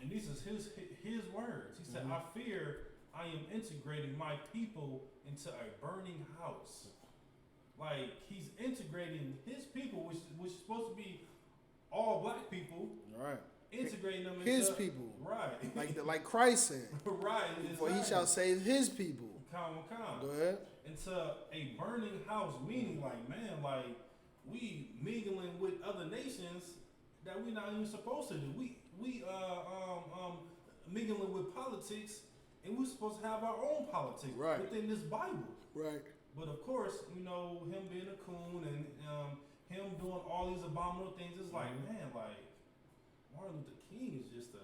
and these is his words. He said, I fear I am integrating my people into a burning house. Like, he's integrating his people, which is supposed to be all black people. Right. Integrating them into His people. Right. Like Christ said. Right. For he shall save his people. Come. Go ahead. Into a burning house, meaning, like, man, like, we mingling with other nations that we're not even supposed to do. We mingling with politics, and we're supposed to have our own politics within this Bible. Right. But of course, him being a coon and him doing all these abominable things, it's like, man, like, Martin Luther King is just a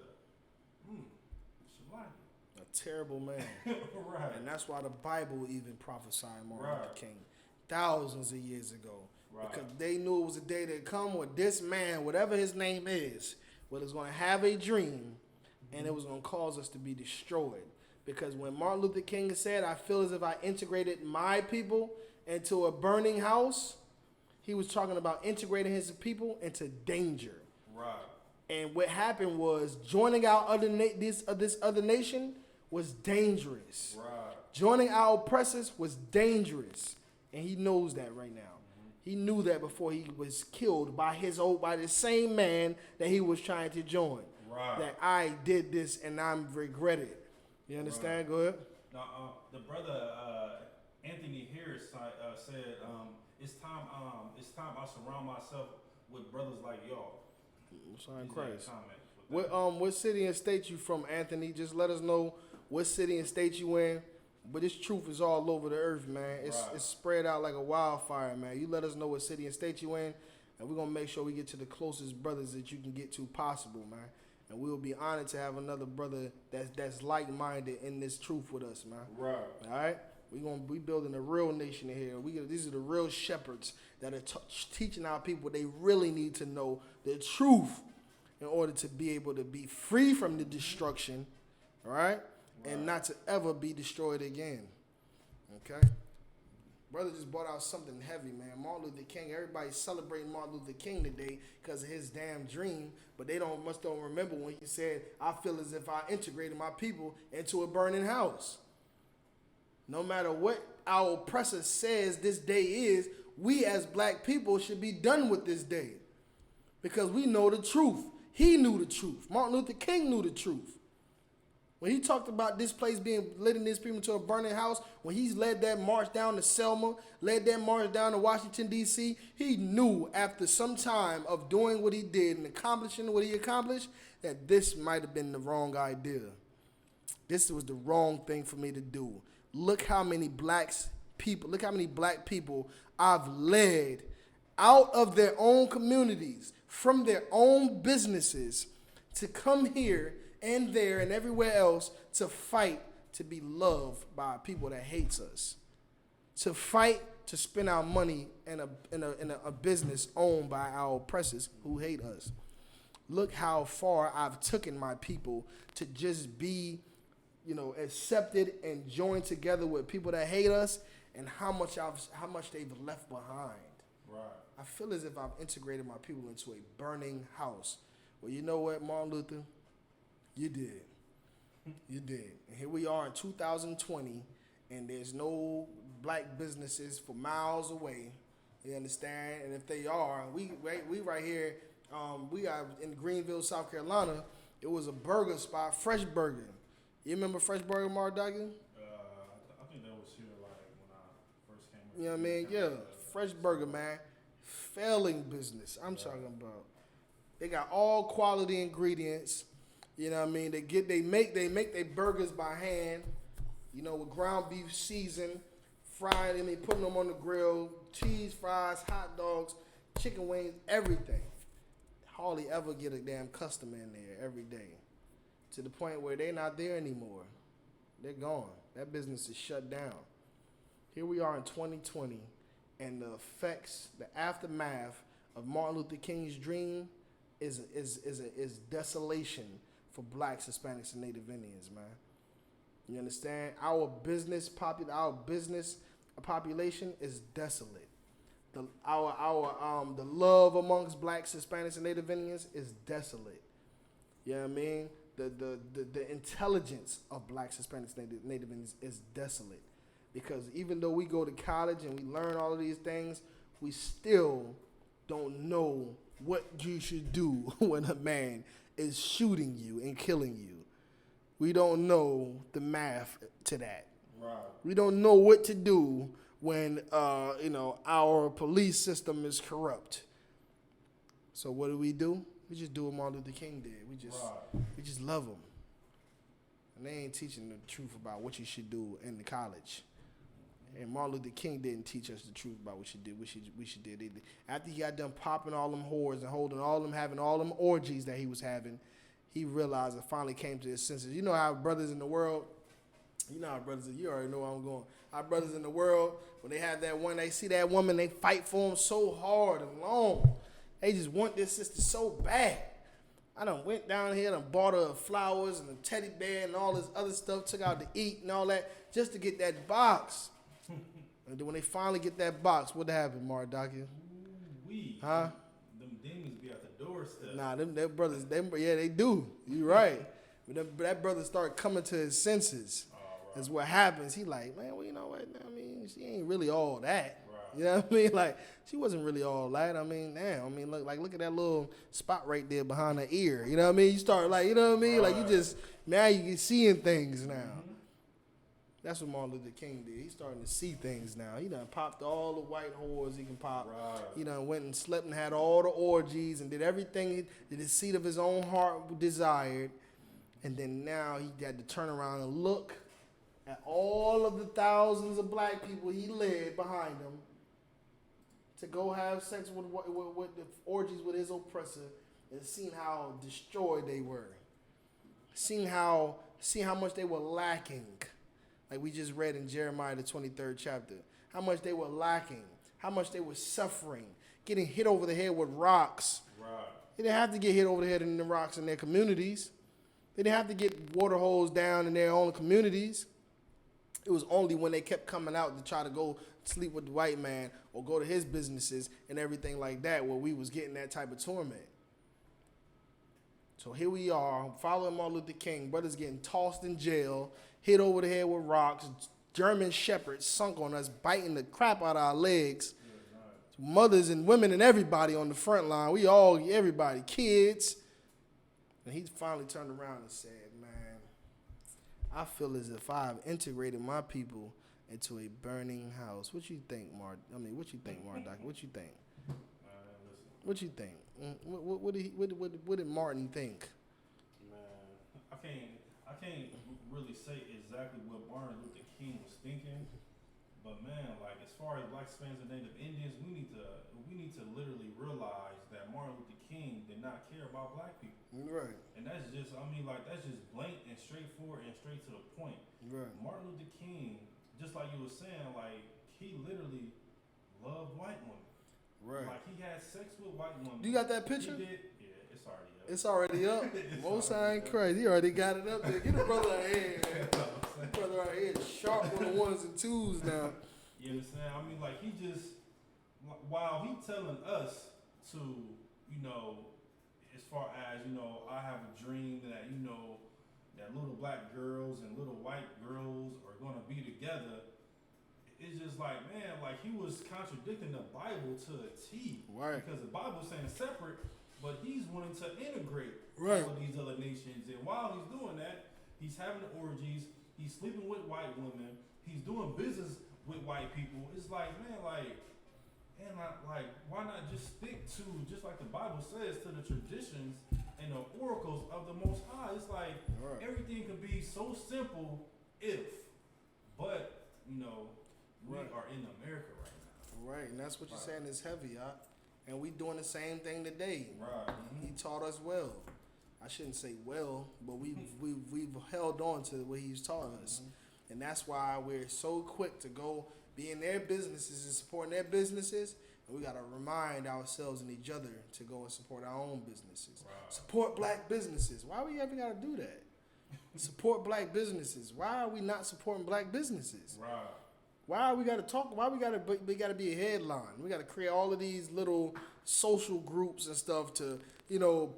terrible man. Right. And that's why the Bible even prophesied Martin Right. Luther King thousands of years ago. Right. Because they knew it was a day that come where this man, whatever his name is, was going to have a dream and it was going to cause us to be destroyed. Because when Martin Luther King said, I feel as if I integrated my people into a burning house, he was talking about integrating his people into danger. Right. And what happened was joining our this other nation was dangerous. Right. Joining our oppressors was dangerous. And he knows that right now. He knew that before he was killed by the same man that he was trying to join. Right. That I did this and I'm regretted. You understand? Right. Go ahead. Now, the brother Anthony Harris said, "It's time I surround myself with brothers like y'all." Son Christ. What city and state you from, Anthony? Just let us know what city and state you in. But this truth is all over the earth, man. It's spread out like a wildfire, man. You let us know what city and state you in, and we're gonna make sure we get to the closest brothers that you can get to possible, man. And we'll be honored to have another brother that's like-minded in this truth with us, man. Right. All right. We building a real nation in here. These are the real shepherds that are teaching our people they really need to know the truth in order to be able to be free from the destruction, all right? And not to ever be destroyed again. Okay? Brother just brought out something heavy, man. Martin Luther King. Everybody's celebrating Martin Luther King today because of his damn dream, but they don't remember when he said, I feel as if I integrated my people into a burning house. No matter what our oppressor says this day is, we as black people should be done with this day because we know the truth. He knew the truth. Martin Luther King knew the truth. When he talked about this place being leading his people to a burning house, when he's led that march down to Selma, led that march down to Washington, D.C., he knew after some time of doing what he did and accomplishing what he accomplished that this might have been the wrong idea. This was the wrong thing for me to do. Look how many black people I've led out of their own communities, from their own businesses, to come here and there and everywhere else to fight to be loved by people that hates us. To fight to spend our money in a business owned by our oppressors who hate us. Look how far I've taken my people to just be, accepted and joined together with people that hate us, and how much they've left behind. Right. I feel as if I've integrated my people into a burning house. Well, you know what, Martin Luther? You did. You did. And here we are in 2020, and there's no black businesses for miles away. You understand? And if they are, we right here, we got in Greenville, South Carolina, it was a burger spot, Fresh Burger. You remember Fresh Burger, Mark Duggan? I think that was here like when I first came. You know what I mean? Yeah, Fresh Burger, man. Failing business. I'm talking about. They got all quality ingredients. You know what I mean? They make their burgers by hand. With ground beef seasoned, fried, and they putting them on the grill. Cheese, fries, hot dogs, chicken wings, everything. Hardly ever get a damn customer in there every day. To the point where they're not there anymore. They're gone. That business is shut down. Here we are in 2020, and the effects, the aftermath of Martin Luther King's dream is desolation for blacks, Hispanics, and Native Indians, man. You understand? Our business population is desolate. The love amongst blacks, Hispanics, and Native Indians is desolate. You know what I mean? The intelligence of blacks, Hispanics, Native Indians is desolate. Because even though we go to college and we learn all of these things, we still don't know what you should do when a man is shooting you and killing you. We don't know the math to that. Right. We don't know what to do when our police system is corrupt. So what do? We just do what Martin Luther King did. We just love him. And they ain't teaching the truth about what you should do in the college. And Martin Luther King didn't teach us the truth about what we should do either. After he got done popping all them whores and holding all them, having all them orgies that he was having, he realized and finally came to his senses. You know how brothers in the world, you already know where I'm going. Our brothers in the world, when they have that one, they see that woman, they fight for him so hard and long. They just want this sister so bad. I done went down here and bought her flowers and a teddy bear and all this other stuff, took out to eat and all that, just to get that box. And then when they finally get that box, what happened, Mark Docky? Huh? Them demons be at the doorstep. Nah, them brothers, they do. You right. But that brother started coming to his senses. Right. That's what happens. He like, man, well, you know what? I mean, she ain't really all that. Right. You know what I mean? Like, she wasn't really all that. I mean, damn. I mean, look at that little spot right there behind her ear. You know what I mean? You start like, you know what I mean? Right. Like, now you seeing things now. Mm-hmm. That's what Martin Luther King did. He's starting to see things now. He done popped all the white whores he can pop. Right. He done went and slept and had all the orgies and did everything that the seat of his own heart desired. And then now he had to turn around and look at all of the thousands of black people he led behind him to go have sex with the orgies with his oppressor, and seen how destroyed they were. Seen how much they were lacking. Like we just read in Jeremiah, the 23rd chapter. How much they were lacking. How much they were suffering. Getting hit over the head with rocks. Right. They didn't have to get hit over the head in the rocks in their communities. They didn't have to get water holes down in their own communities. It was only when they kept coming out to try to go sleep with the white man or go to his businesses and everything like that where we was getting that type of torment. So here we are, following Martin Luther King. Brothers getting tossed in jail, hit over the head with rocks. German shepherds sunk on us, biting the crap out of our legs. Mothers and women and everybody on the front line. Everybody, kids. And he finally turned around and said, man, I feel as if I've integrated my people into a burning house. What you think, Mark? What you think, Mark Doc? What you think? What you think? What did Martin think? Man, I can't really say exactly what Martin Luther King was thinking, but man, like as far as blacks, Hispanics, and Native Indians, we need to literally realize that Martin Luther King did not care about black people. Right. And that's just blank and straightforward and straight to the point. Right. Martin Luther King, just like you were saying, like he literally loved white women. Right. Like he had sex with white women. You got that picture? He did. Yeah, it's already up. It's already up. It's Most already ain't up. crazy. He already got it up there. Get the brother out here, man. Brother out here sharp on the ones and twos now. You understand? I mean, like he just, while he telling us to, you know, as far as, you know, I have a dream that, you know, that little black girls and little white girls are gonna be together. It's just like, man, like he was contradicting the Bible to a T. Right. Because the Bible's saying separate, but he's wanting to integrate Right. all of these other nations. And while he's doing that, he's having orgies, he's sleeping with white women, he's doing business with white people. It's like, man, like, and like, why not just stick to, just like the Bible says, to the traditions and the oracles of the Most High? It's like, Right. everything could be so simple but, you know, we Right. are in America right now. Right, and that's what you're Right. saying is heavy, huh? And we doing the same thing today. Right. He taught us well. I shouldn't say well, but we've held on to what he's taught us, and that's why we're so quick to go be in their businesses and supporting their businesses. And we gotta remind ourselves and each other to go and support our own businesses. Right. Support black businesses. Why we ever gotta do that? Support black businesses. Why are we not supporting black businesses? Right. Why we gotta talk? Why we gotta be a headline? We gotta create all of these little social groups and stuff to, you know,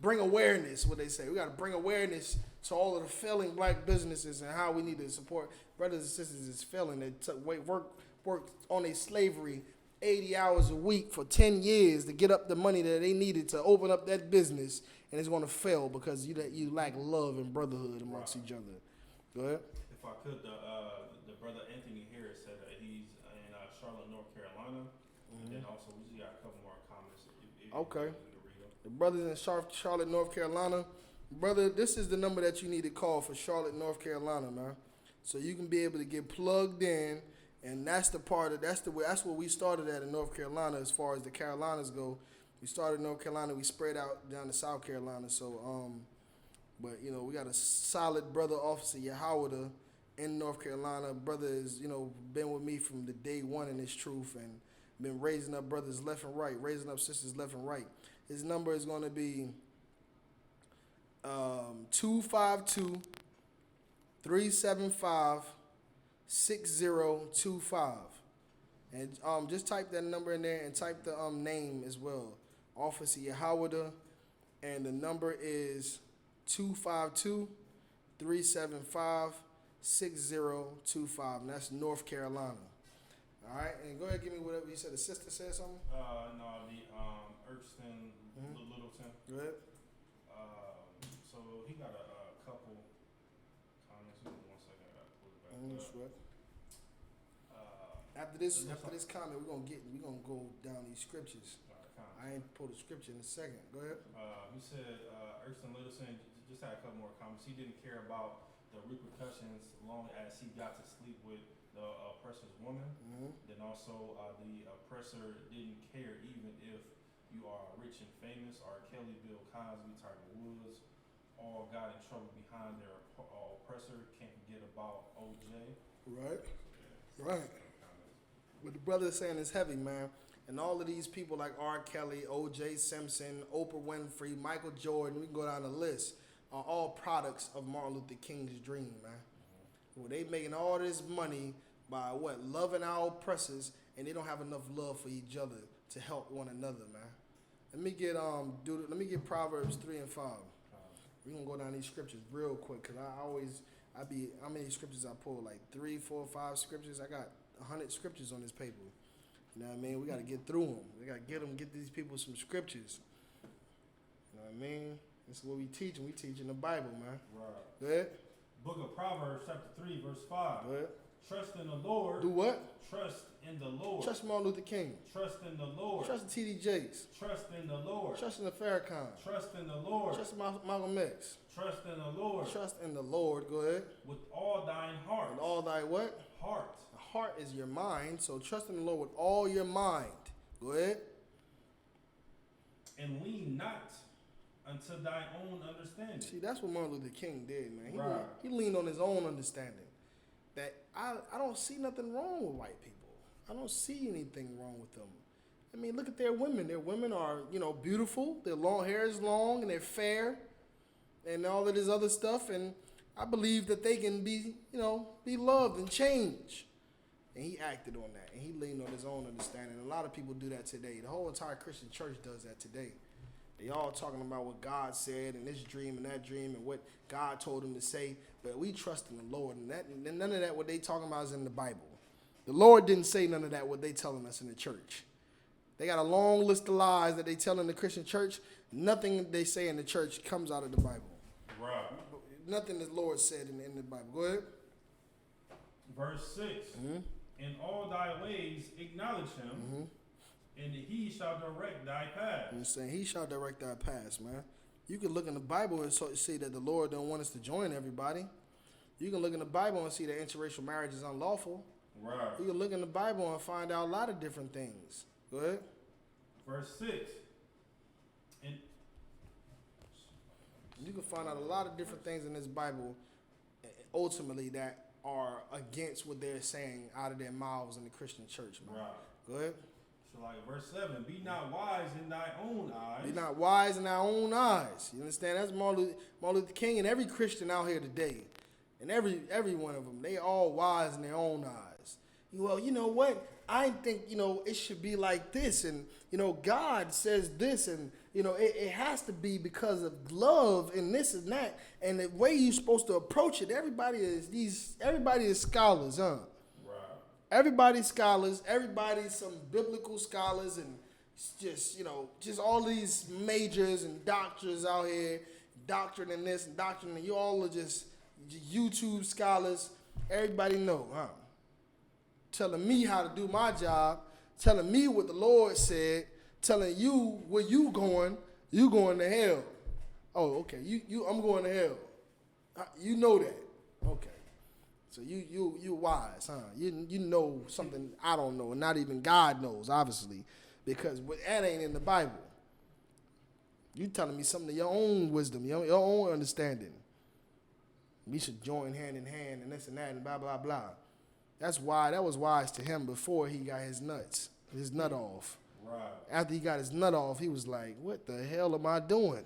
bring awareness. What they say, we gotta bring awareness to all of the failing black businesses and how we need to support brothers and sisters that's failing. They worked on a slavery 80 hours a week for 10 years to get up the money that they needed to open up that business, and it's gonna fail because you lack love and brotherhood amongst each other. Go ahead. If I could, the brother Anthony Harris said that he's in Charlotte, North Carolina, and then also we just got a couple more comments. If Okay. you want me to read them. The brothers in Charlotte, North Carolina. Brother, this is the number that you need to call for Charlotte, North Carolina, man. So you can be able to get plugged in, and that's where we started at in North Carolina as far as the Carolinas go. We started in North Carolina, we spread out down to South Carolina. So but you know, we got a solid brother officer, Yahawada, in North Carolina. Brother is, you know, been with me from the day one in this truth and been raising up brothers left and right, raising up sisters left and right. His number is going to be 252-375-6025. And just type that number in there and type the name as well. Officer Yahawada. And the number is 252-375-6025. And that's North Carolina. All right, and go ahead and give me whatever you said. The sister said something? No, the Erskine Littleton. Go ahead. So he got a couple comments. Give me 1 second, I gotta pull it back No up. sweat. Uh, After this comment, we're gonna go down these scriptures. comments. I ain't pulled the scripture in a second. Go ahead. He said Erskine Littleton just had a couple more comments. He didn't care about the repercussions as long as he got to sleep with the oppressor's woman. Then also the oppressor didn't care even if you are rich and famous. R. Kelly, Bill Cosby, Tiger Woods, all got in trouble behind their oppressor. Can't forget about OJ. Right. Right. What the brother is saying is heavy, man. And all of these people like R. Kelly, O.J. Simpson, Oprah Winfrey, Michael Jordan, we can go down the list, are all products of Martin Luther King's dream, man. Well, they making all this money by what? Loving our oppressors, and they don't have enough love for each other to help one another, man. Let me get Proverbs 3 and 5. We're gonna go down these scriptures real quick, cause how many scriptures I pull? Like 3, 4, 5 scriptures. I got 100 scriptures on this paper. You know what I mean? We gotta get through them. We gotta get these people some scriptures. You know what I mean? This is what we teach, and we teach in the Bible, man. Right. Go ahead. Book of Proverbs, chapter 3, verse 5. Go ahead. Trust in the Lord. Do what? Trust in the Lord. Trust Martin Luther King. Trust in the Lord. Trust the TD Jakes. Trust in the Lord. Trust in the Farrakhan. Trust in the Lord. Trust in Malcolm X. Trust in the Lord. Trust in the Lord. Go ahead. With all thine heart. With all thy what? Heart. The heart is your mind, so trust in the Lord with all your mind. Go ahead. And lean not unto thy own understanding. See, that's what Martin Luther King did, man. He Right. leaned on his own understanding. That I don't see nothing wrong with white people. I don't see anything wrong with them. I mean, look at their women. Their women are, beautiful. Their long hair is long and they're fair and all of this other stuff. And I believe that they can be loved and changed. And he acted on that. And he leaned on his own understanding. A lot of people do that today. The whole entire Christian church does that today. They all talking about what God said and this dream and that dream and what God told them to say. But we trust in the Lord. And none of that what they talking about is in the Bible. The Lord didn't say none of that what they telling us in the church. They got a long list of lies that they tell in the Christian church. Nothing they say in the church comes out of the Bible. Right. Nothing the Lord said in the Bible. Go ahead. Verse 6. Mm-hmm. In all thy ways acknowledge him, and he shall direct thy path. I'm saying he shall direct thy paths, man. You can look in the Bible and see that the Lord don't want us to join everybody. You can look in the Bible and see that interracial marriage is unlawful. Right. You can look in the Bible and find out a lot of different things. Go ahead. Verse 6. And you can find out a lot of different things in this Bible, ultimately, that are against what they're saying out of their mouths in the Christian church, man. right. Go ahead. So like verse 7, be not wise in thy own eyes. Be not wise in our own eyes. You understand? That's Martin Luther King and every Christian out here today. And every one of them, they all wise in their own eyes. Well, you know what? I think, it should be like this. And, God says this. And, it has to be because of love and this and that. And the way you're supposed to approach it, everybody is scholars, huh? Right. Everybody's scholars. Everybody's some biblical scholars. And just all these majors and doctors out here, doctrine and this and doctrine. And you all are just YouTube scholars. Everybody know, huh? Telling me how to do my job, telling me what the Lord said, telling you where you going to hell. Oh, okay. I'm going to hell. You know that. Okay. So you wise, huh? You know something I don't know, and not even God knows, obviously, because that ain't in the Bible. You telling me something of your own wisdom, your own understanding. We should join hand in hand and this and that and blah, blah, blah. That's why that was wise to him before he got his nut off. Right. After he got his nut off, he was like, what the hell am I doing?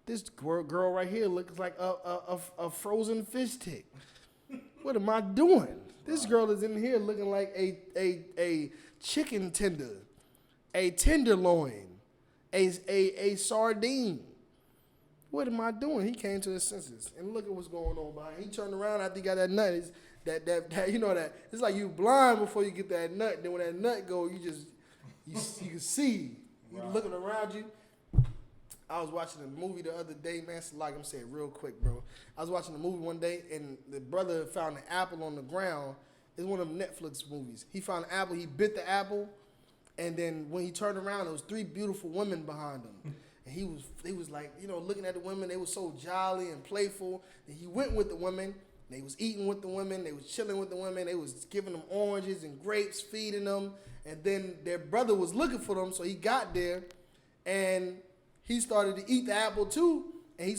This girl right here looks like a frozen fish tick. What am I doing? This girl is in here looking like a chicken tender, a tenderloin, a sardine. What am I doing? He came to his senses. And look at what's going on behind him. He turned around after he got that nut. That it's like you blind before you get that nut. Then when that nut go, you can see. You looking around you. I was watching a movie the other day, man. So like I'm saying real quick, bro. I was watching a movie one day, and the brother found an apple on the ground. It's one of them Netflix movies. He found an apple. He bit the apple, and then when he turned around, there was 3 beautiful women behind him. And he was like, looking at the women. They were so jolly and playful. And he went with the women. They was eating with the women. They was chilling with the women. They was giving them oranges and grapes, feeding them. And then their brother was looking for them, so he got there, and he started to eat the apple too. And he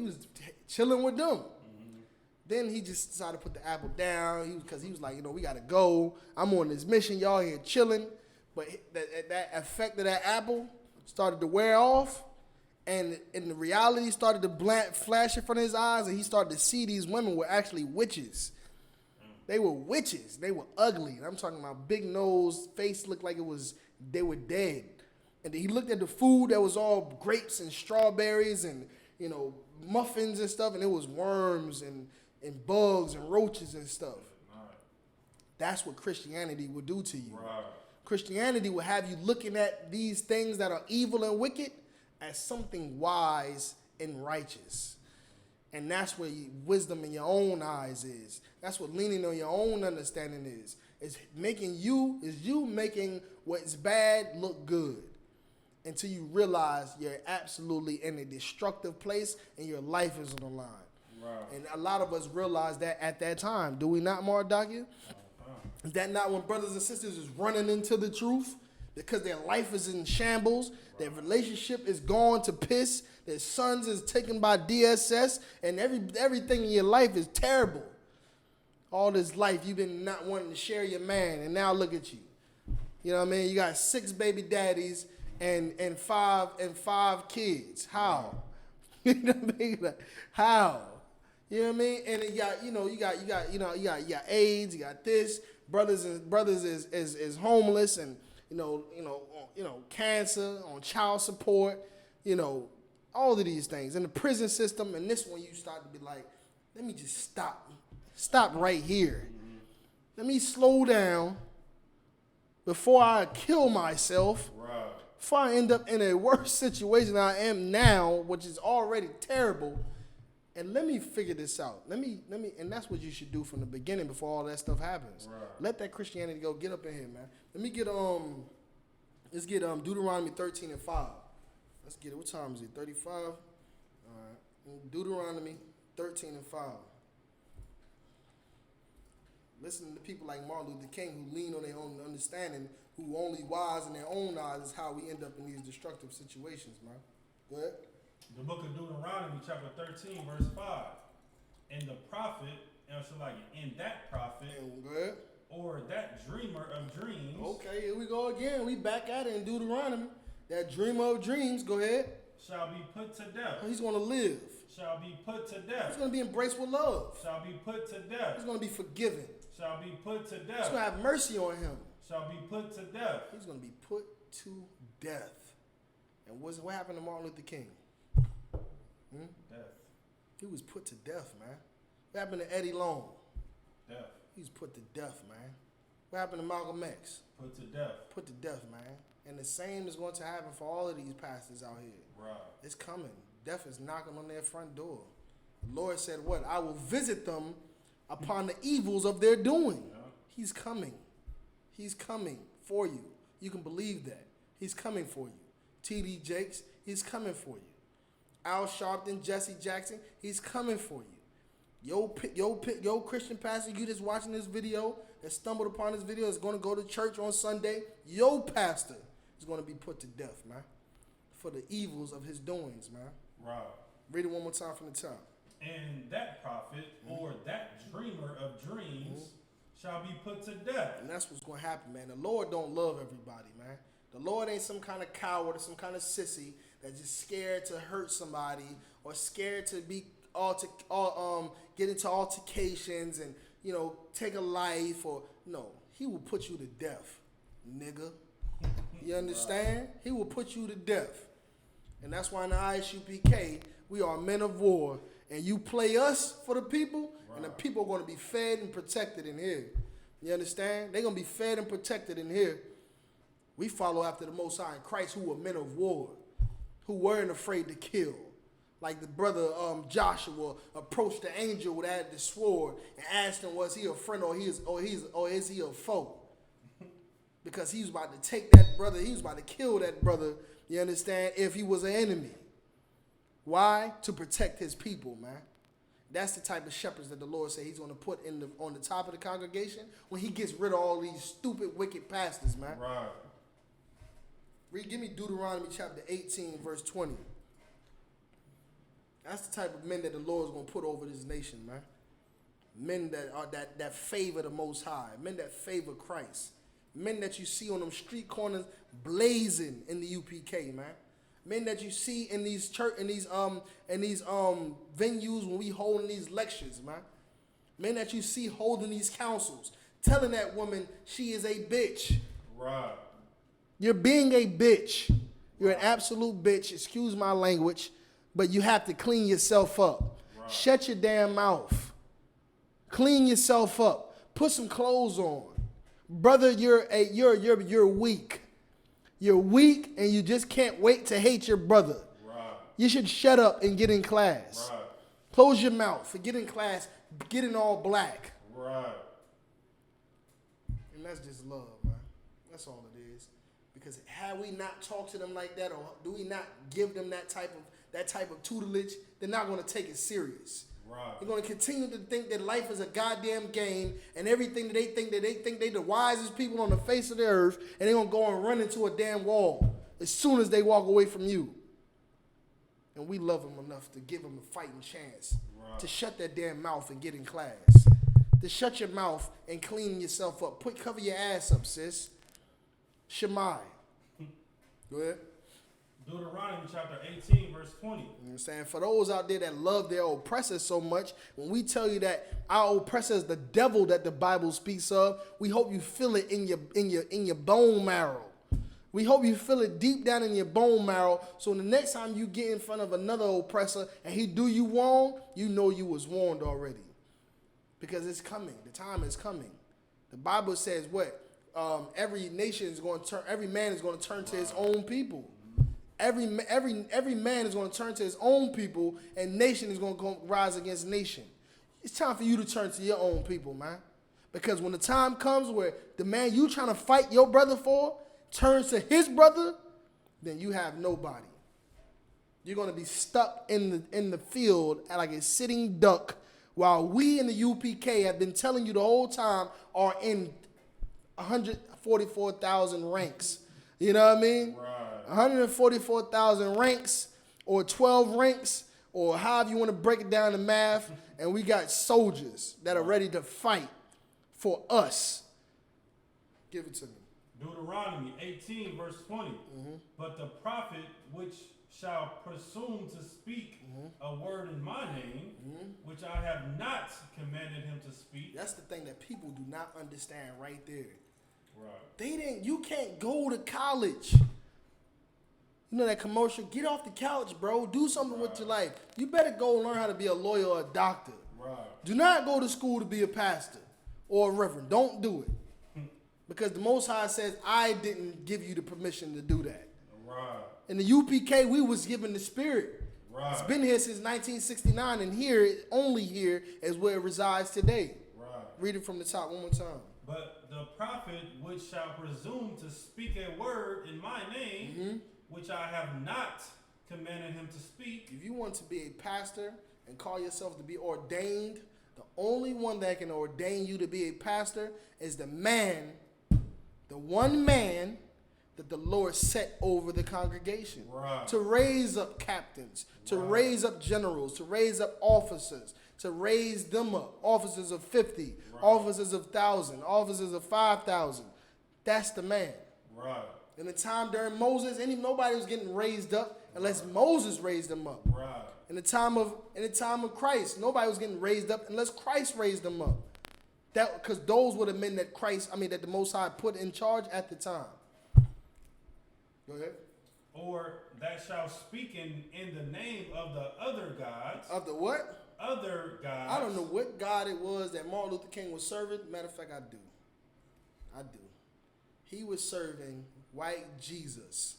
was chilling with them. Mm-hmm. Then he just decided to put the apple down because he was like, we gotta go. I'm on this mission. Y'all here chilling, but that effect of that apple started to wear off. And the reality started to flash in front of his eyes, and he started to see these women were actually witches. They were witches. They were ugly. And I'm talking about big nose, face looked like they were dead. And he looked at the food that was all grapes and strawberries and, muffins and stuff, and it was worms and bugs and roaches and stuff. Right. That's what Christianity would do to you. Right. Christianity will have you looking at these things that are evil and wicked as something wise and righteous. And that's where wisdom in your own eyes is. That's what leaning on your own understanding is. Is you making what's bad look good until you realize you're absolutely in a destructive place and your life is on the line. Right. And a lot of us realize that at that time. Do we not, Mardakia? Is that not when brothers and sisters is running into the truth? Because their life is in shambles, their relationship is gone to piss, their sons is taken by DSS, and everything in your life is terrible. All this life you've been not wanting to share your man, and now look at you. You know what I mean? You got 6 baby daddies and five kids. How? You know what I mean? Like, how? You know what I mean? And you got AIDS. You got this. Brothers is homeless, and cancer, on child support. All of these things in the prison system. And this one, you start to be like, let me just stop right here. Let me slow down before I kill myself. Right. Before I end up in a worse situation than I am now, which is already terrible. And let me figure this out. Let me, and that's what you should do from the beginning before all that stuff happens. Right. Let that Christianity go. Get up in here, man. Let me get let's get Deuteronomy 13 and 5. Let's get it. What time is it? 35. All right. Deuteronomy 13 and 5. Listen to people like Martin Luther King who lean on their own understanding, who only wise in their own eyes is how we end up in these destructive situations, man. Go ahead. The book of Deuteronomy, chapter 13, verse 5. And the prophet, and that prophet, Go ahead. or that dreamer of dreams. Okay, here we go again. We back at it in Deuteronomy. That dreamer of dreams, go ahead. Shall be put to death. He's going to live. Shall be put to He's death. going to be embraced with love. Shall be put to death. He's going to be forgiven. Shall be put to He's death. going to have mercy on him. Shall be put to death. He's going to be put to death. And what happened to Martin Luther King? Death. He was put to death, man. What happened to Eddie Long? Death. He was put to death, man. What happened to Malcolm X? Put to death. Put to death, man. And the same is going to happen for all of these pastors out here. Right. It's coming. Death is knocking on their front door. The Lord said what? I will visit them upon the evils of their doing. Yeah. He's coming. He's coming for you. You can believe that. He's coming for you. T.D. Jakes, he's coming for you. Al Sharpton, Jesse Jackson, he's coming for you. Yo Christian pastor, you just watching this video, that stumbled upon this video, is going to go to church on Sunday. Yo pastor is going to be put to death, man, for the evils of his doings, man. Right. Read it one more time from the top. And that prophet, or that dreamer of dreams, shall be put to death. And that's what's going to happen, man. The Lord don't love everybody, man. The Lord ain't some kind of coward or some kind of sissy that's just scared to hurt somebody or scared to be get into altercations and, take a life or, no. He will put you to death, nigga. You understand? He will put you to death. And that's why in the ISUPK, we are men of war. And you play us for the people, and the people are going to be fed and protected in here. You understand? They're going to be fed and protected in here. We follow after the Most High in Christ, who were men of war, who weren't afraid to kill. Like the brother Joshua approached the angel with the sword and asked him, was he a friend or is he a foe? Because he was about to take that brother, he was about to kill that brother, you understand, if he was an enemy. Why? To protect his people, man. That's the type of shepherds that the Lord said he's going to put on the top of the congregation when he gets rid of all these stupid, wicked pastors, man. Right. Give me Deuteronomy chapter 18, verse 20. That's the type of men that the Lord is going to put over this nation, man. Men that are that favor the Most High. Men that favor Christ. Men that you see on them street corners blazing in the UPK, man. Men that you see in these venues when we holding these lectures, man. Men that you see holding these councils, telling that woman she is a bitch. Right. You're being a bitch. You're an absolute bitch. Excuse my language, but you have to clean yourself up. Right. Shut your damn mouth. Clean yourself up. Put some clothes on, brother. You're weak. You're weak, and you just can't wait to hate your brother. Right. You should shut up and get in class. Right. Close your mouth. Get in class. Get in all black. Right. And that's just love, man. That's all it is. Because had we not talked to them like that, or do we not give them that type of tutelage, they're not going to take it serious. Right. They're going to continue to think that life is a goddamn game, and everything that they think they're the wisest people on the face of the earth, and they're going to go and run into a damn wall as soon as they walk away from you. And we love them enough to give them a fighting chance to shut their damn mouth and get in class. to shut your mouth and clean yourself up. Cover your ass up, sis. Shemai. Go ahead. Deuteronomy chapter 18, verse 20. You know what I'm saying? For those out there that love their oppressors so much, when we tell you that our oppressor is the devil that the Bible speaks of, we hope you feel it in your bone marrow. We hope you feel it deep down in your bone marrow, so the next time you get in front of another oppressor and he do you wrong, you know you was warned already. Because it's coming. The time is coming. The Bible says what? Every nation is going to turn, every man is going to turn to his own people. Every man is going to turn to his own people, and nation is going to rise against nation. It's time for you to turn to your own people, man. Because when the time comes where the man you trying to fight your brother for turns to his brother, then you have nobody. You're going to be stuck in the field like a sitting duck, while we in the UPK have been telling you the whole time are in 144,000 ranks. You know what I mean? Right. 144,000 ranks or 12 ranks or however you want to break it down to math, and we got soldiers that are ready to fight for us. Give it to me. Deuteronomy 18, verse 20. But the prophet which shall presume to speak a word in my name, which I have not commanded him to speak. That's the thing that people do not understand right there. Right. You can't go to college. You know that commercial, get off the couch, bro. Do something with your life. You better go learn how to be a lawyer or a doctor. Right. Do not go to school to be a pastor or a reverend. Don't do it. Because the Most High says, I didn't give you the permission to do that. Right. In the UPK, we was given the spirit. Right. It's been here since 1969, and here, only here, is where it resides today. Right. Read it from the top one more time. But the prophet which shall presume to speak a word in my name, which I have not commanded him to speak. If you want to be a pastor and call yourself to be ordained, the only one that can ordain you to be a pastor is the man, the one man that the Lord set over the congregation. Right. To raise up captains, to raise up generals, to raise up officers, to raise them up. Officers of 50, officers of 1,000, officers of 5,000. That's the man. Right. In the time during Moses, nobody was getting raised up unless Moses raised them up. Right. In the time of Christ, nobody was getting raised up unless Christ raised them up. That because those were the men that that the Most High put in charge at the time. Go ahead. Or that shall speak in the name of the other gods. Of the what? Other gods. I don't know what God it was that Martin Luther King was serving. Matter of fact, I do. He was serving white Jesus.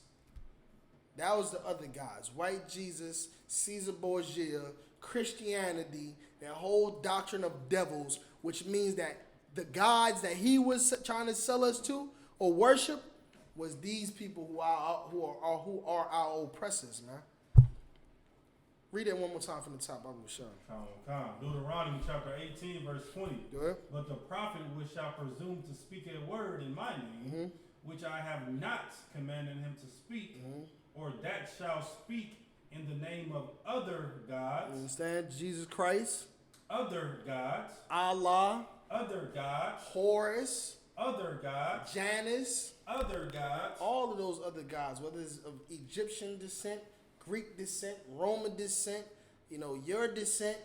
That was the other gods. White Jesus, Caesar Borgia, Christianity, that whole doctrine of devils, which means that the gods that he was trying to sell us to or worship was these people who are our oppressors, man. Read it one more time from the top. I will show. Come. Deuteronomy chapter 18, verse 20. Go ahead. But the prophet which shall presume to speak a word in my name, which I have not commanded him to speak, or that shall speak in the name of other gods. You understand? Jesus Christ. Other gods. Allah. Other gods. Horus. Other gods. Janus. Other gods. All of those other gods, whether it's of Egyptian descent, Greek descent, Roman descent, your descent.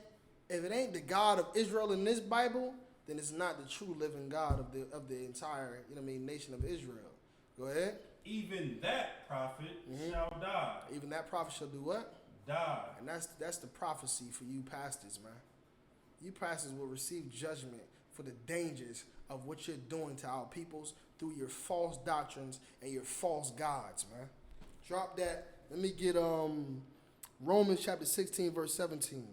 If it ain't the God of Israel in this Bible, then it's not the true living God of the entire, nation of Israel. Go ahead. Even that prophet shall die. Even that prophet shall do what? Die. And that's the prophecy for you pastors, man. You pastors will receive judgment for the dangers of what you're doing to our peoples through your false doctrines and your false gods, man. Drop that. Let me get Romans chapter 16, verse 17.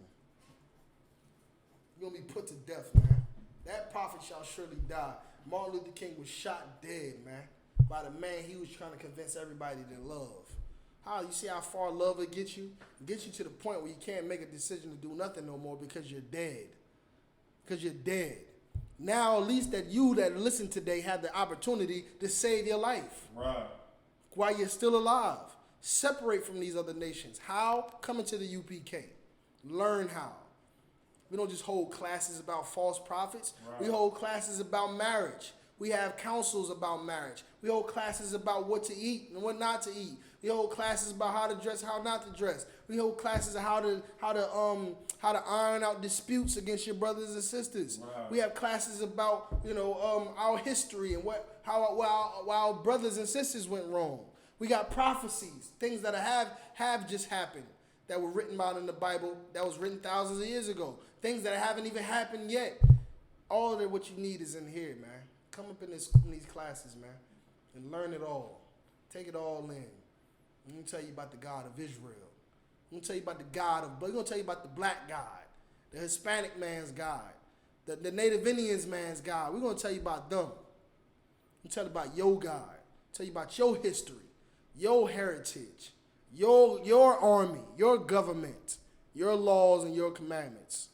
You're going to be put to death, man. That prophet shall surely die. Martin Luther King was shot dead, man, by the man he was trying to convince everybody to love. You see how far love will get you? It gets you to the point where you can't make a decision to do nothing no more because you're dead. Because you're dead. Now, at least that you that listen today have the opportunity to save your life. Right. While you're still alive. Separate from these other nations. How? Come into the UPK. Learn how. We don't just hold classes about false prophets. Right. We hold classes about marriage. We have councils about marriage. We hold classes about what to eat and what not to eat. We hold classes about how to dress, how not to dress. We hold classes of how to iron out disputes against your brothers and sisters. Right. We have classes about our history and how our brothers and sisters went wrong. We got prophecies, things that have just happened that were written about in the Bible that was written thousands of years ago. Things that haven't even happened yet. All of what you need is in here, man. Come up in these classes, man, and learn it all. Take it all in. I'm gonna tell you about the God of Israel. I'm gonna tell you about the God of. We're gonna tell you about the black God, the Hispanic man's God, the Native Indians man's God. We're gonna tell you about them. I'm tell you about your God. Tell you about your history, your heritage, your army, your government, your laws and your commandments.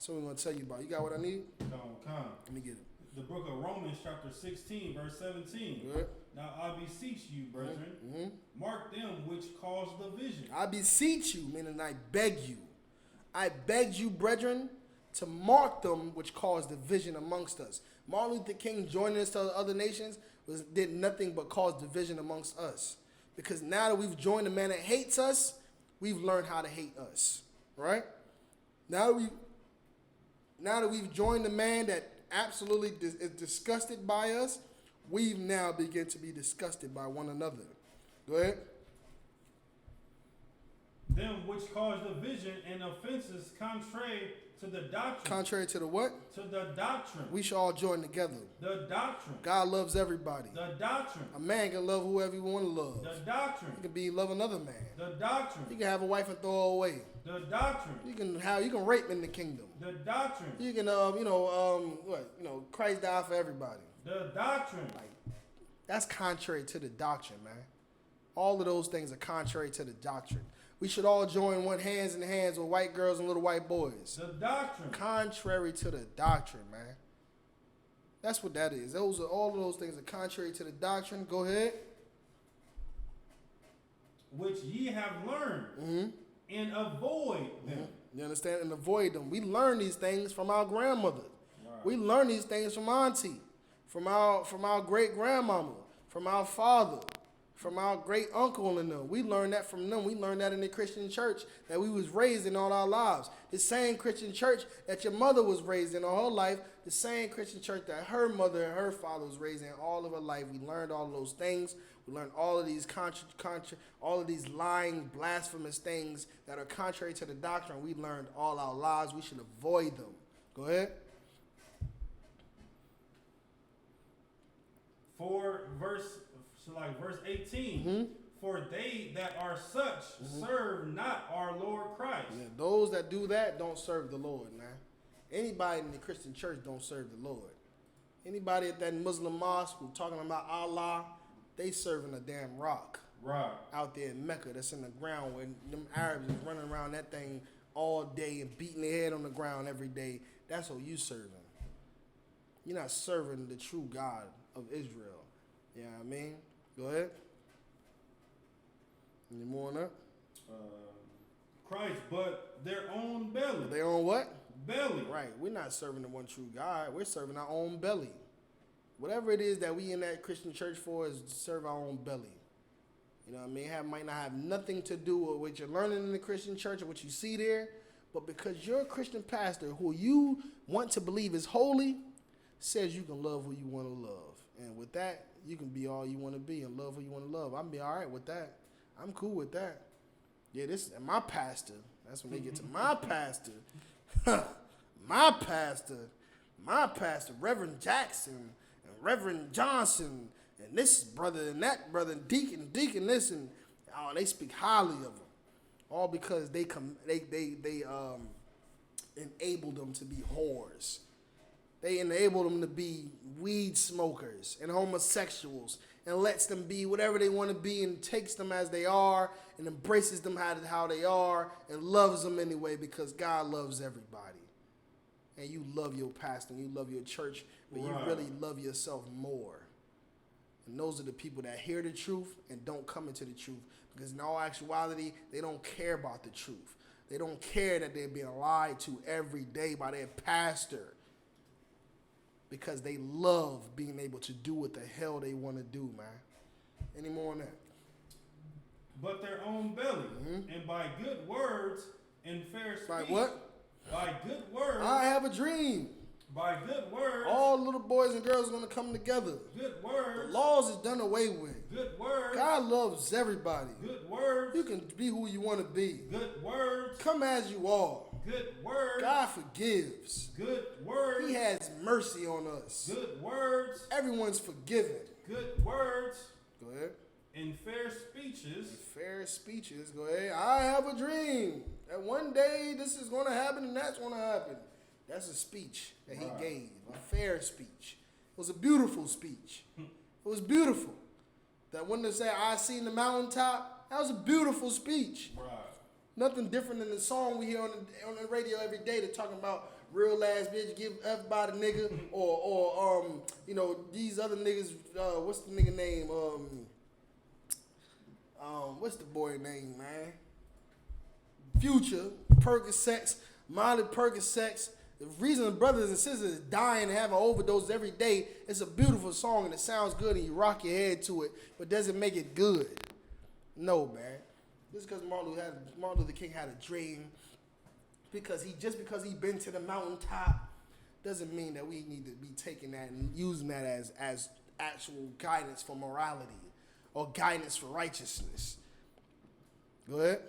So we're gonna tell you about. You got what I need? Come. Let me get it. The book of Romans, chapter 16, verse 17. Good. Now I beseech you, brethren, Mm-hmm. mark them which cause division. I beseech you, meaning I beg you. I beg you, brethren, to mark them which cause division amongst us. Martin Luther King joining us to other nations did nothing but cause division amongst us. Because now that we've joined the man that hates us, we've learned how to hate us. Right? Now that we've joined the man that absolutely is disgusted by us, we've now begun to be disgusted by one another. Go ahead. Them which cause division and offenses contrary to the doctrine. Contrary to the what? To the doctrine. We should all join together. The doctrine. God loves everybody. The doctrine. A man can love whoever he want to love. The doctrine. He can be love another man. The doctrine. You can have a wife and throw her away. The doctrine. You can rape in the kingdom. The doctrine. You can Christ died for everybody. The doctrine. Like, that's contrary to the doctrine, man. All of those things are contrary to the doctrine. We should all join hands in hands with white girls and little white boys. The doctrine. Contrary to the doctrine, man. That's what that is. All of those things are contrary to the doctrine. Go ahead. Which ye have learned, Mm-hmm. and avoid them. You understand? And avoid them. We learn these things from our grandmother. Right. We learn these things from auntie, from our great grandmama, from our father, from our great uncle and them. We learned that from them. We learned that in the Christian church that we was raised in all our lives. The same Christian church that your mother was raised in all her life, the same Christian church that her mother and her father was raised in all of her life. We learned all of those things. We learned all of these all of these lying, blasphemous things that are contrary to the doctrine. We learned all our lives. We should avoid them. Go ahead. Verse 18. Mm-hmm. For they that are such serve not our Lord Christ. Yeah, those that do that don't serve the Lord, man. Anybody in the Christian church don't serve the Lord. Anybody at that Muslim mosque who talking about Allah, they serving a damn rock. Right. Out there in Mecca that's in the ground where them Arabs is running around that thing all day and beating their head on the ground every day. That's who you serving. You're not serving the true God of Israel. You know what I mean? Go ahead. Any more on that? Christ, but their own belly. They on what? Belly. Right. We're not serving the one true God. We're serving our own belly. Whatever it is that we in that Christian church for is to serve our own belly. You know what I mean? It might not have nothing to do with what you're learning in the Christian church or what you see there, but because you're a Christian pastor who you want to believe is holy, says you can love who you want to love. And with that, you can be all you want to be and love who you want to love. I'm be all right with that. I'm cool with that. Yeah, this is my pastor. That's when they get to my pastor. my pastor, Reverend Jackson and Reverend Johnson and this brother and that brother and deacon this and they speak highly of them, all because they enabled them to be whores. They enabled them to be weed smokers and homosexuals and lets them be whatever they want to be and takes them as they are and embraces them how they are and loves them anyway because God loves everybody. And you love your pastor and you love your church, but you really love yourself more. And those are the people that hear the truth and don't come into the truth because in all actuality, they don't care about the truth. They don't care that they're being lied to every day by their pastor because they love being able to do what the hell they want to do, man. Any more on that? But their own belly, and by good words and fair speech. By what? By good words. I have a dream. By good words. All little boys and girls are going to come together. Good words. The laws is done away with. Good words. God loves everybody. Good words. You can be who you want to be. Good words. Come as you are. Good words. God forgives. Good words. He has mercy on us. Good words. Everyone's forgiven. Good words. Go ahead. And fair speeches. Fair speeches. Go ahead. I have a dream that one day this is going to happen and that's going to happen. That's a speech that he gave. A fair speech. It was a beautiful speech. It was beautiful. That when they say, I seen the mountaintop, that was a beautiful speech. Right. Nothing different than the song we hear on the radio every day. They're talking about real ass bitch, give F by the nigga, or you know, these other niggas. What's the nigga name? What's the boy name, man? Future, Percocets, Molly Percocets. The reason brothers and sisters is dying and having overdoses every day, it's a beautiful song and it sounds good and you rock your head to it, but doesn't make it good. No, man. Just because Martin Luther King had a dream, because he been to the mountaintop, doesn't mean that we need to be taking that and using that as actual guidance for morality or guidance for righteousness. Go ahead.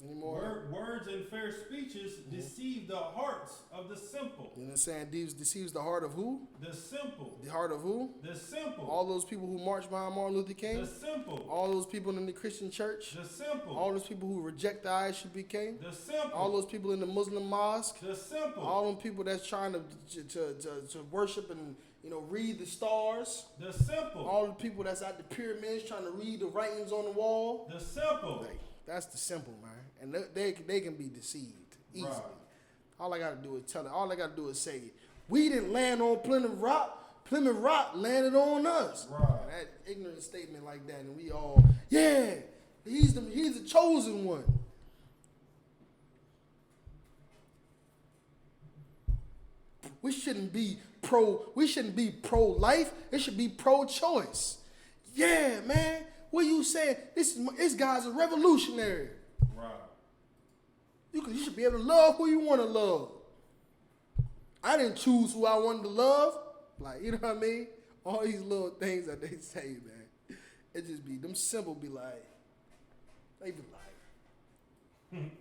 Any more? Words and fair speeches deceive the hearts of the simple. You know what I'm saying? Deceives the heart of who? The simple. The heart of who? The simple. All those people who marched behind Martin Luther King? The simple. All those people in the Christian church? The simple. All those people who reject the ISUPK? The simple. All those people in the Muslim mosque? The simple. All them people that's trying to worship and, you know, read the stars? The simple. All the people that's at the pyramids trying to read the writings on the wall? The simple. Like, that's the simple, man. And they can be deceived easily. Right. All I got to do is tell it. All I got to do is say, we didn't land on Plymouth Rock. Plymouth Rock landed on us. Right. And that ignorant statement like that, and we all, yeah, he's the chosen one. We shouldn't be pro-life. It should be pro-choice. Yeah, man. What you saying? This guy's a revolutionary. Right. You should be able to love who you want to love. I didn't choose who I wanted to love. Like, you know what I mean? All these little things that they say, man. It just be, them simple be like, they be like.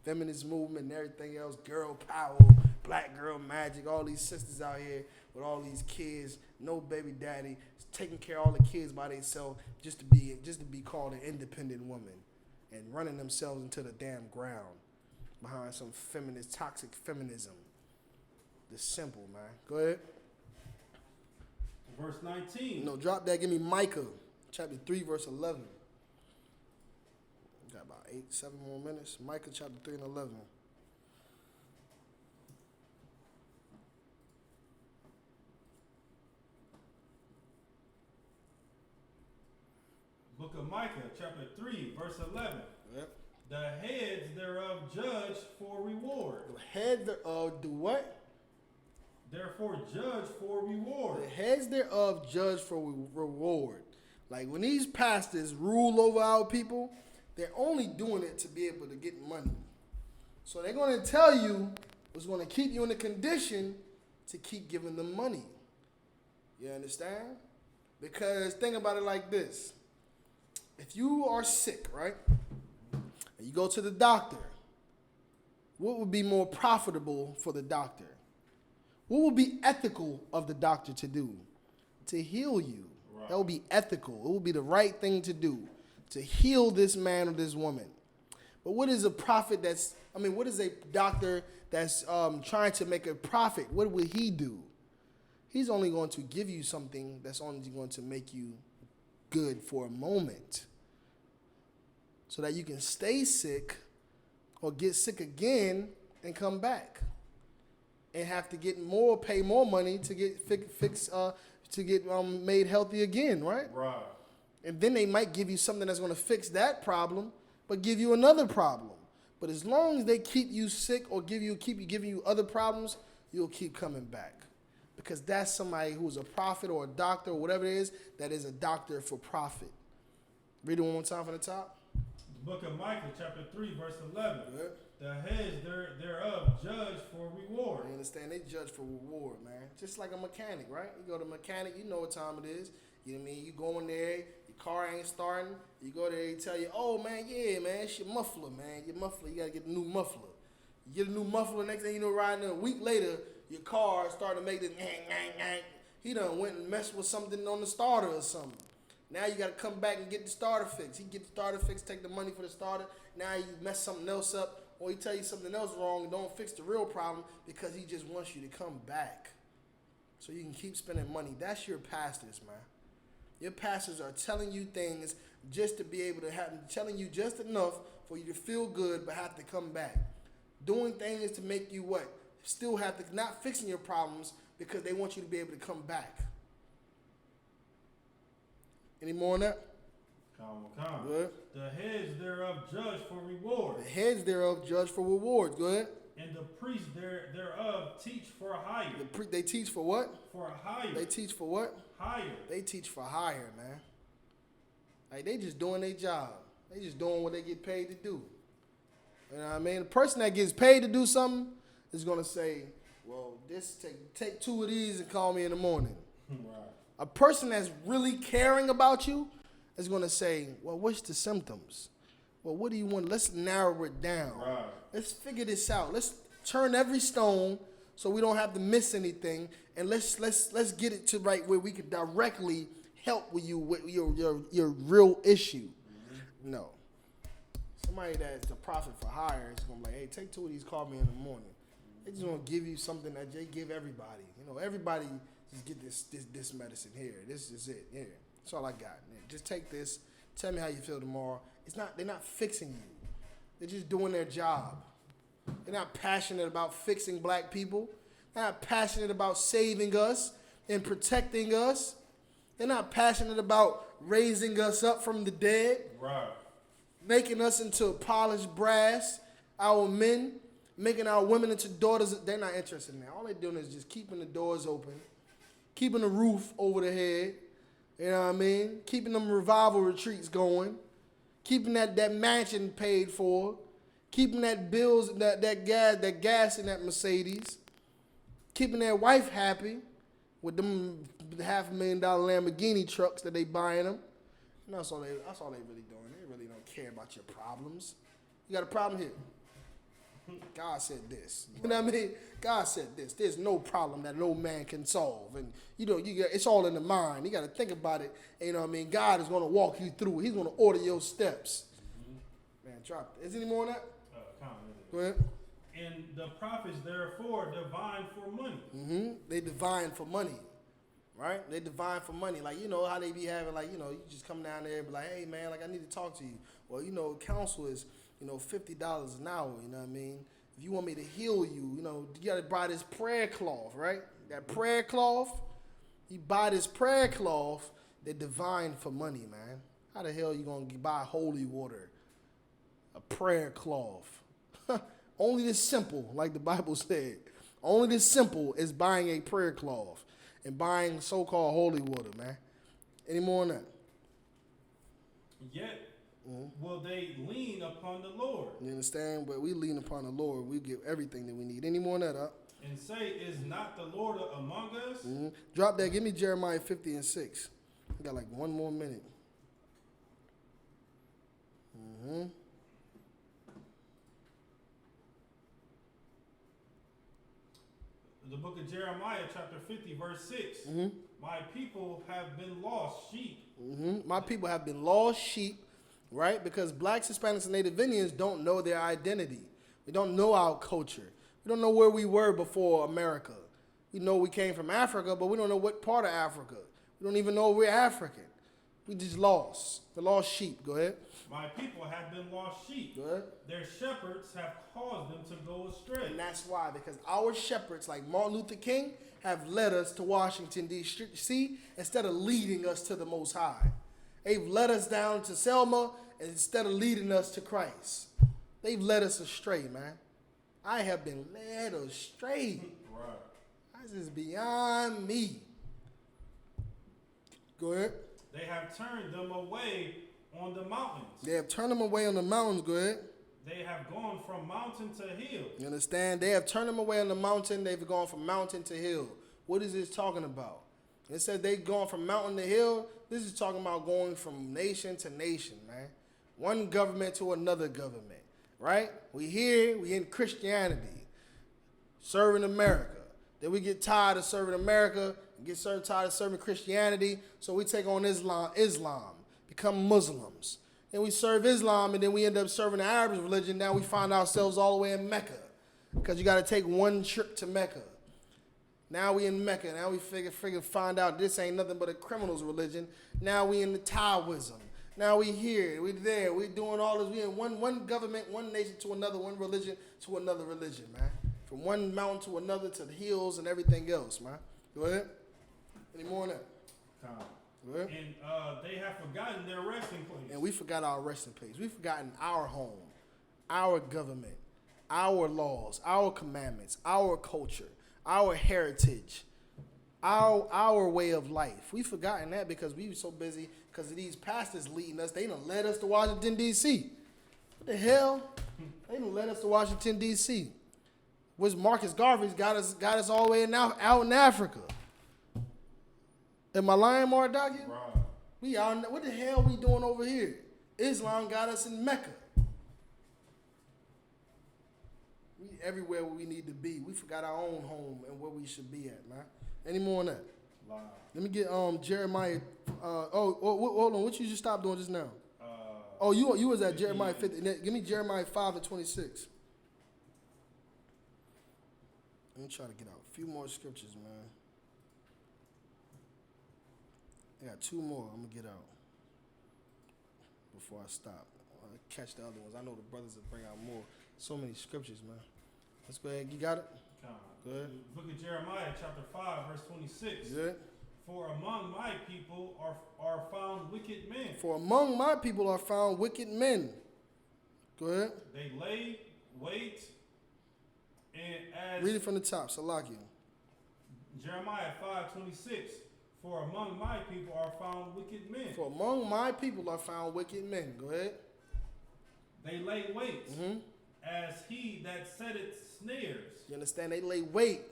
Feminist movement and everything else, girl power, black girl magic, all these sisters out here with all these kids, no baby daddy, taking care of all the kids by themselves just to be called an independent woman and running themselves into the damn ground behind some feminist, toxic feminism. The simple, man. Go ahead. Verse 19. No, drop that. Give me Micah, chapter 3, verse 11. Got about 7 more minutes. Micah chapter 3 and 11. Book of Micah, chapter 3, verse 11. Yep. The heads thereof judge for reward. The head thereof do what? Therefore judge for reward. The heads thereof judge for reward. Like when these pastors rule over our people, they're only doing it to be able to get money. So they're going to tell you what's going to keep you in a condition to keep giving them money. You understand? Because think about it like this. If you are sick, right, and you go to the doctor, what would be more profitable for the doctor? What would be ethical of the doctor to do? To heal you. Right. That would be ethical. It would be the right thing to do, to heal this man or this woman. But what is a what is a doctor that's trying to make a profit? What would he do? He's only going to give you something that's only going to make you good for a moment, so that you can stay sick or get sick again and come back and have to pay more money to get made healthy again, right? Right. And then they might give you something that's going to fix that problem, but give you another problem. But as long as they keep you sick or keep giving you other problems, you'll keep coming back. Because that's somebody who's a prophet or a doctor or whatever it is, that is a doctor for profit. Read it one more time from the top. The book of Micah, chapter 3, verse 11. Good. The heads thereof judge for reward. You understand? They judge for reward, man. Just like a mechanic, right? You go to a mechanic, you know what time it is. You know what I mean? You go in there, your car ain't starting. You go there, he tell you, oh, man, yeah, man, it's your muffler, man. Your muffler, you got to get a new muffler. You get a new muffler, next thing you know, riding a week later, your car started to make this, he done went and messed with something on the starter or something. Now you got to come back and get the starter fixed. He get the starter fixed, take the money for the starter. Now you mess something else up, or he tell you something else wrong and don't fix the real problem because he just wants you to come back so you can keep spending money. That's your pastors, man. Your pastors are telling you things just to be able to have, telling you just enough for you to feel good but have to come back. Doing things to make you what? Still have to, not fixing your problems because they want you to be able to come back. Any more on that? Come. Good. The heads thereof judge for reward. The heads thereof judge for reward. Good. And the priests thereof teach for hire. They teach for what? For hire. They teach for what? Hire. They teach for hire, man. Like, they just doing their job. They just doing what they get paid to do. You know what I mean? The person that gets paid to do something is going to say, well, take 2 of these and call me in the morning. Right. A person that's really caring about you is going to say, well, what's the symptoms? Well, what do you want? Let's narrow it down. Right. Let's figure this out. Let's turn every stone so we don't have to miss anything, and let's get it to right where we can directly help with you with your real issue. Mm-hmm. No. Somebody that's a prophet for hire is going to be like, hey, take 2 of these, call me in the morning. They're just going to give you something that they give everybody. You know, everybody just get this medicine here. This is it. Here. That's all I got. Just take this. Tell me how you feel tomorrow. They're not fixing you. They're just doing their job. They're not passionate about fixing black people. They're not passionate about saving us and protecting us. They're not passionate about raising us up from the dead. Right. Making us into polished brass, our men, making our women into daughters. They're not interested in that. All they're doing is just keeping the doors open, keeping the roof over the head, you know what I mean? Keeping them revival retreats going, keeping that mansion paid for, keeping that bills, that gas in that Mercedes, keeping their wife happy with them $500,000 Lamborghini trucks that they buying them. And that's all they really doing. They really don't care about your problems. You got a problem here. God said this. You know what I mean? God said this. There's no problem that no man can solve. And it's all in the mind. You got to think about it. And, you know what I mean? God is going to walk you through. He's going to order your steps. Mm-hmm. Man, drop it. Is there any more on that? Go ahead. And the prophets therefore divine for money. Mm-hmm. They divine for money. Right? They divine for money. Like, you know how they be having, like, you know, you just come down there and be like, hey, man, like, I need to talk to you. Well, you know, counsel is, you know, $50 an hour, you know what I mean? If you want me to heal you, you know, you got to buy this prayer cloth, right? That prayer cloth, you buy this prayer cloth, they're divine for money, man. How the hell you going to buy holy water? A prayer cloth. Only this simple, like the Bible said. Only this simple is buying a prayer cloth and buying so-called holy water, man. Any more on that? Yet will they lean upon the Lord. You understand? But we lean upon the Lord. We give everything that we need. Any more on that, up? And say, is not the Lord among us? Mm-hmm. Drop that. Give me Jeremiah 50 and 6. We got like 1 more minute. Mm-hmm. The book of Jeremiah, chapter 50, verse 6. Mm-hmm. My people have been lost sheep. Mm-hmm. My people have been lost sheep, right? Because blacks, Hispanics, and Native Indians don't know their identity. We don't know our culture. We don't know where we were before America. We know we came from Africa, but we don't know what part of Africa. We don't even know we're African. We just lost. The lost sheep. Go ahead. My people have been lost sheep. Go ahead. Their shepherds have caused them to go astray. And that's why, because our shepherds, like Martin Luther King, have led us to Washington, D.C. instead of leading us to the Most High. They've led us down to Selma instead of leading us to Christ. They've led us astray, man. I have been led astray. Right. This is beyond me. Go ahead. They have turned them away on the mountains. They have turned them away on the mountains. Go ahead. They have gone from mountain to hill. You understand? They have turned them away on the mountain. They've gone from mountain to hill. What is this talking about? It says they've gone from mountain to hill. This is talking about going from nation to nation, man. One government to another government, right? We here, we in Christianity, serving America. Then we get tired of serving America, and get tired of serving Christianity, so we take on Islam, become Muslims. Then we serve Islam, and then we end up serving the Arab religion. Now we find ourselves all the way in Mecca, because you got to take one trip to Mecca. Now we in Mecca. Now we find out this ain't nothing but a criminal's religion. Now we in the Taoism. Now we here. We there. We doing all this. We in one government, one nation to another, one religion to another religion, man. From one mountain to another to the hills and everything else, man. Go ahead. Any more on that? Go ahead. And they have forgotten their resting place. And we forgot our resting place. We've forgotten our home, our government, our laws, our commandments, our culture, our heritage, our way of life. We've forgotten that because we were so busy because of these pastors leading us. They done led us to Washington, D.C. What the hell? They done led us to Washington, D.C. Which Marcus Garvey's got us all the way out in Africa. Am I lying, Mardaki? Right. We out. What the hell we doing over here? Islam got us in Mecca. We everywhere where we need to be. We forgot our own home and where we should be at, man. Any more on that? Wow. Let me get Jeremiah. Hold on. What you just stopped doing just now? You was at Jeremiah 50. Give me Jeremiah 5:26. Let me try to get out a few more scriptures, man. I got two more I'm going to get out before I stop. I'll catch the other ones. I know the brothers will bring out more. So many scriptures, man. Let's go ahead. You got it? Go ahead. Look at Jeremiah chapter 5, verse 26. Good. For among my people are found wicked men. For among my people are found wicked men. Go ahead. They lay wait and as... Read it from the top. Salakia. Jeremiah 5:26. For among my people are found wicked men. For among my people are found wicked men. Go ahead. They lay wait as he that setteth snares. You understand? They lay wait,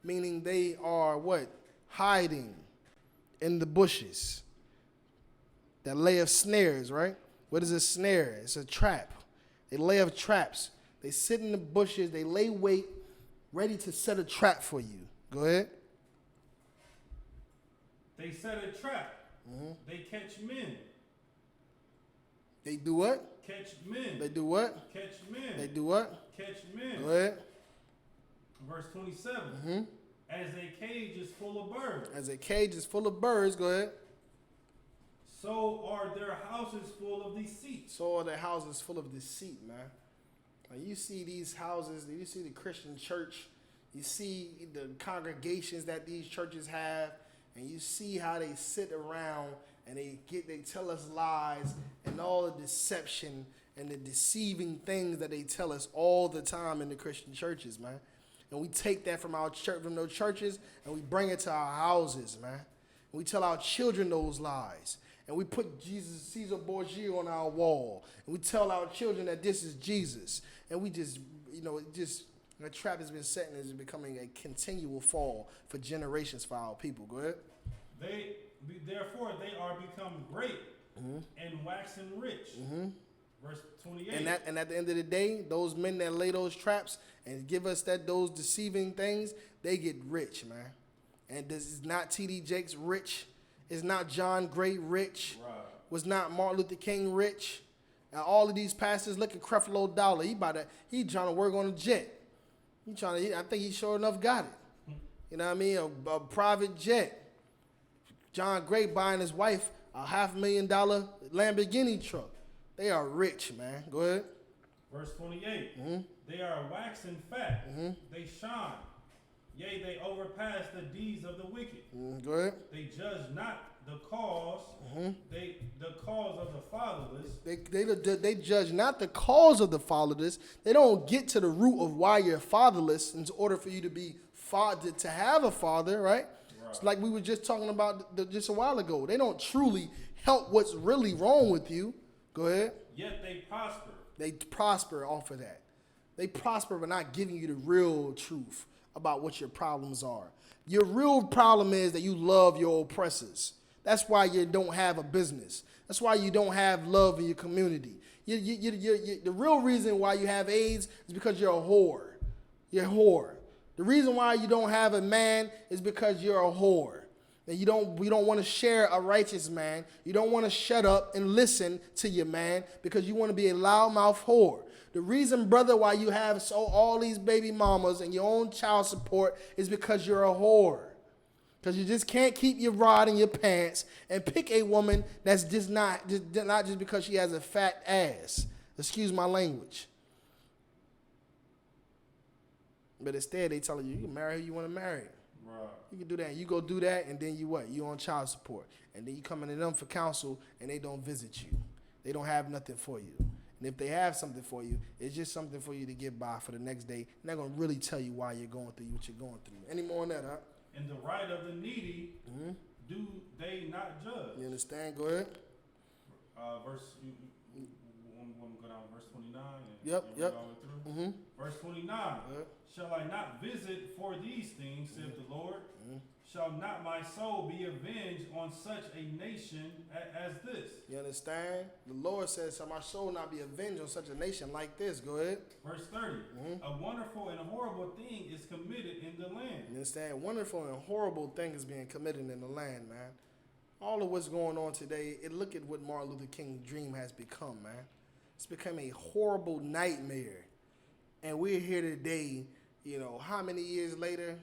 meaning they are what? Hiding in the bushes. That lay of snares, right? What is a snare? It's a trap. They lay of traps. They sit in the bushes. They lay wait, ready to set a trap for you. Go ahead. They set a trap. They catch men. They do what? Catch men. They do what? Catch men. They do what? Catch men. Go ahead. Verse 27. As a cage is full of birds. As a cage is full of birds, go ahead. So are their houses full of deceit. So are their houses full of deceit, man. Like you see these houses, you see the Christian church, you see the congregations that these churches have, and you see how they sit around and they tell us lies and all the deception and the deceiving things that they tell us all the time in the Christian churches, man. And we take that from our church, from those churches, and we bring it to our houses, man. And we tell our children those lies. And we put Caesar Borgia on our wall. And we tell our children that this is Jesus. And we just, the trap has been set and is becoming a continual fall for generations for our people. Go ahead. Therefore, they are become great and waxing rich. Verse 28. And at the end of the day, those men that lay those traps and give us those deceiving things, they get rich, man. And this is not T.D. Jakes rich. It's not John Gray rich. Right. Was not Martin Luther King rich. And all of these pastors, look at Creflo Dollar. He trying to work on a jet. I think he sure enough got it. You know what I mean? A private jet. John Gray buying his wife a $500,000 Lamborghini truck. They are rich, man. Go ahead. Verse 28. They are waxing fat. They shine. Yea, they overpass the deeds of the wicked. Go ahead. They judge not the cause. The cause of the fatherless. They judge not the cause of the fatherless. They don't get to the root of why you're fatherless in order for you to be to have a father, right? It's like we were just talking about just a while ago. They don't truly help what's really wrong with you. Go ahead. Yet they prosper. They prosper off of that. They prosper by not giving you the real truth about what your problems are. Your real problem is that you love your oppressors. That's why you don't have a business. That's why you don't have love in your community. The real reason why you have AIDS is because you're a whore. You're a whore. The reason why you don't have a man is because you're a whore. And you don't want to share a righteous man. You don't want to shut up and listen to your man because you want to be a loudmouth whore. The reason, brother, why you have all these baby mamas and your own child support is because you're a whore. Because you just can't keep your rod in your pants and pick a woman that's just not just because she has a fat ass. Excuse my language. But instead, they tell you can marry who you want to marry. Right. You can do that. You go do that, and then you what? You on child support. And then you come into them for counsel, and they don't visit you. They don't have nothing for you. And if they have something for you, it's just something for you to get by for the next day. They're not going to really tell you why you're going through what you're going through. Any more on that, huh? And the right of the needy do they not judge? You understand? Go ahead. I'm going to go down to verse 29. And Yep. All the way through. Verse 29. Shall I not visit for these things, saith the Lord? Shall not my soul be avenged on such a nation as this? You understand? The Lord says, shall my soul not be avenged on such a nation like this? Go ahead. Verse 30. A wonderful and horrible thing is committed in the land. You understand? Wonderful and horrible thing is being committed in the land, man. All of what's going on today, look at what Martin Luther King's dream has become, man. It's become a horrible nightmare. And we're here today, how many years later?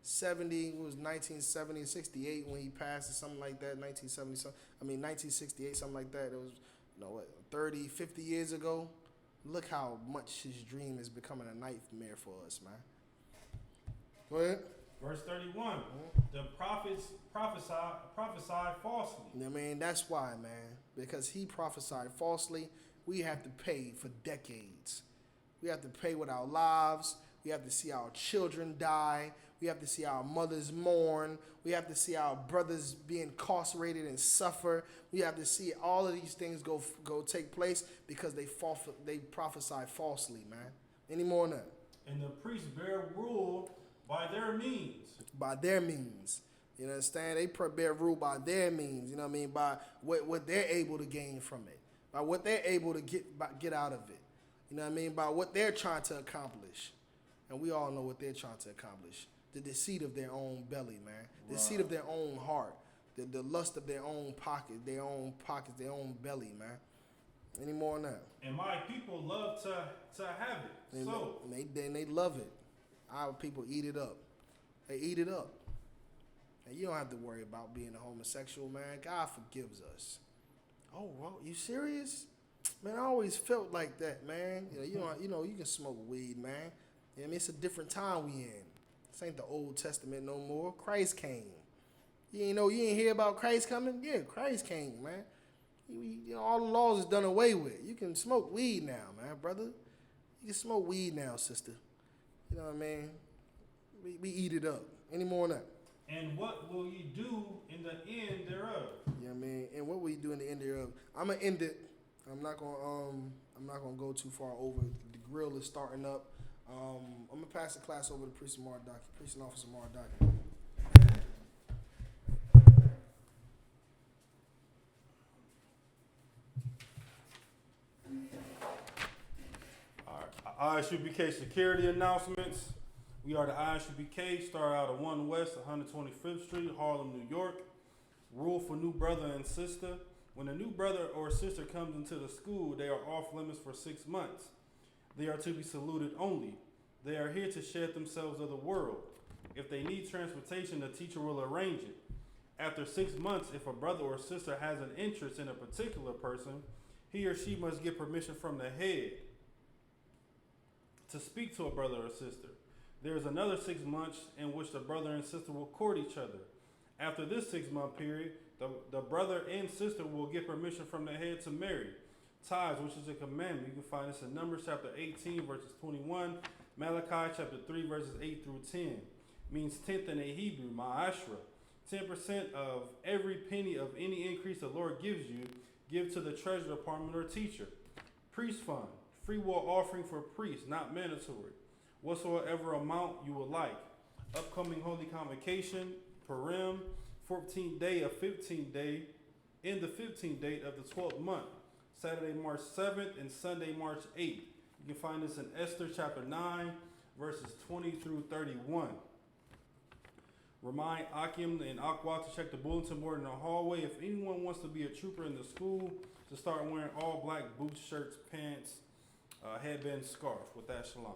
1970, 68 when he passed or something like that, 1968, something like that. It was, 30, 50 years ago. Look how much his dream is becoming a nightmare for us, man. Go ahead. Verse 31, the prophets prophesied falsely. That's why, man. Because he prophesied falsely, we have to pay for decades. We have to pay with our lives. We have to see our children die. We have to see our mothers mourn. We have to see our brothers be incarcerated and suffer. We have to see all of these things go take place because they prophesied falsely, man. Any more on that? And the priests bear rule by their means. By their means. You understand? They bear rule by their means. By what they're able to gain from it. By what they're able to get out of it. By what they're trying to accomplish. And we all know what they're trying to accomplish. The deceit of their own belly, man. The deceit of their own heart. The lust of their own pockets, their own belly, man. Any more on that? And my people love to have it. They love it. Our people eat it up. They eat it up. And you don't have to worry about being a homosexual, man. God forgives us. Oh, well, you serious? Man, I always felt like that, man. You can smoke weed, man. It's a different time we in. This ain't the Old Testament no more. Christ came. You ain't hear about Christ coming? Yeah, Christ came, man. All the laws is done away with. You can smoke weed now, man, brother. You can smoke weed now, sister. You know what I mean? We eat it up. Any more on that? And what will ye do in the end thereof? You know what I mean? And what will you do in the end thereof? I'm gonna end it. I'm not gonna go too far over. The grill is starting up. I'm gonna pass the class over to Precinct Officer Mardaki. All right, ISUPK security announcements. We are the ISUPK, start out at 1 West 125th Street, Harlem, New York. Rule for new brother and sister. When a new brother or sister comes into the school, they are off limits for 6 months. They are to be saluted only. They are here to shed themselves of the world. If they need transportation, the teacher will arrange it. After 6 months, if a brother or sister has an interest in a particular person, he or she must get permission from the head to speak to a brother or sister. There is another 6 months in which the brother and sister will court each other. After this 6 month period, The brother and sister will get permission from the head to marry. Tithes, which is a commandment. You can find this in Numbers chapter 18, verses 21. Malachi chapter 3, verses 8 through 10. Means tenth in a Hebrew, ma'ashra. 10% of every penny of any increase the Lord gives you, give to the treasury department or teacher. Priest fund, free will offering for priests, not mandatory. Whatsoever amount you would like. Upcoming holy convocation, Purim, 14th day of 15th day, in the 15th date of the 12th month, Saturday, March 7th and Sunday, March 8th. You can find this in Esther chapter 9, verses 20 through 31. Remind Akim and Aqua to check the bulletin board in the hallway. If anyone wants to be a trooper in the school, to start wearing all black boots, shirts, pants, headband, scarf. With that, shalom.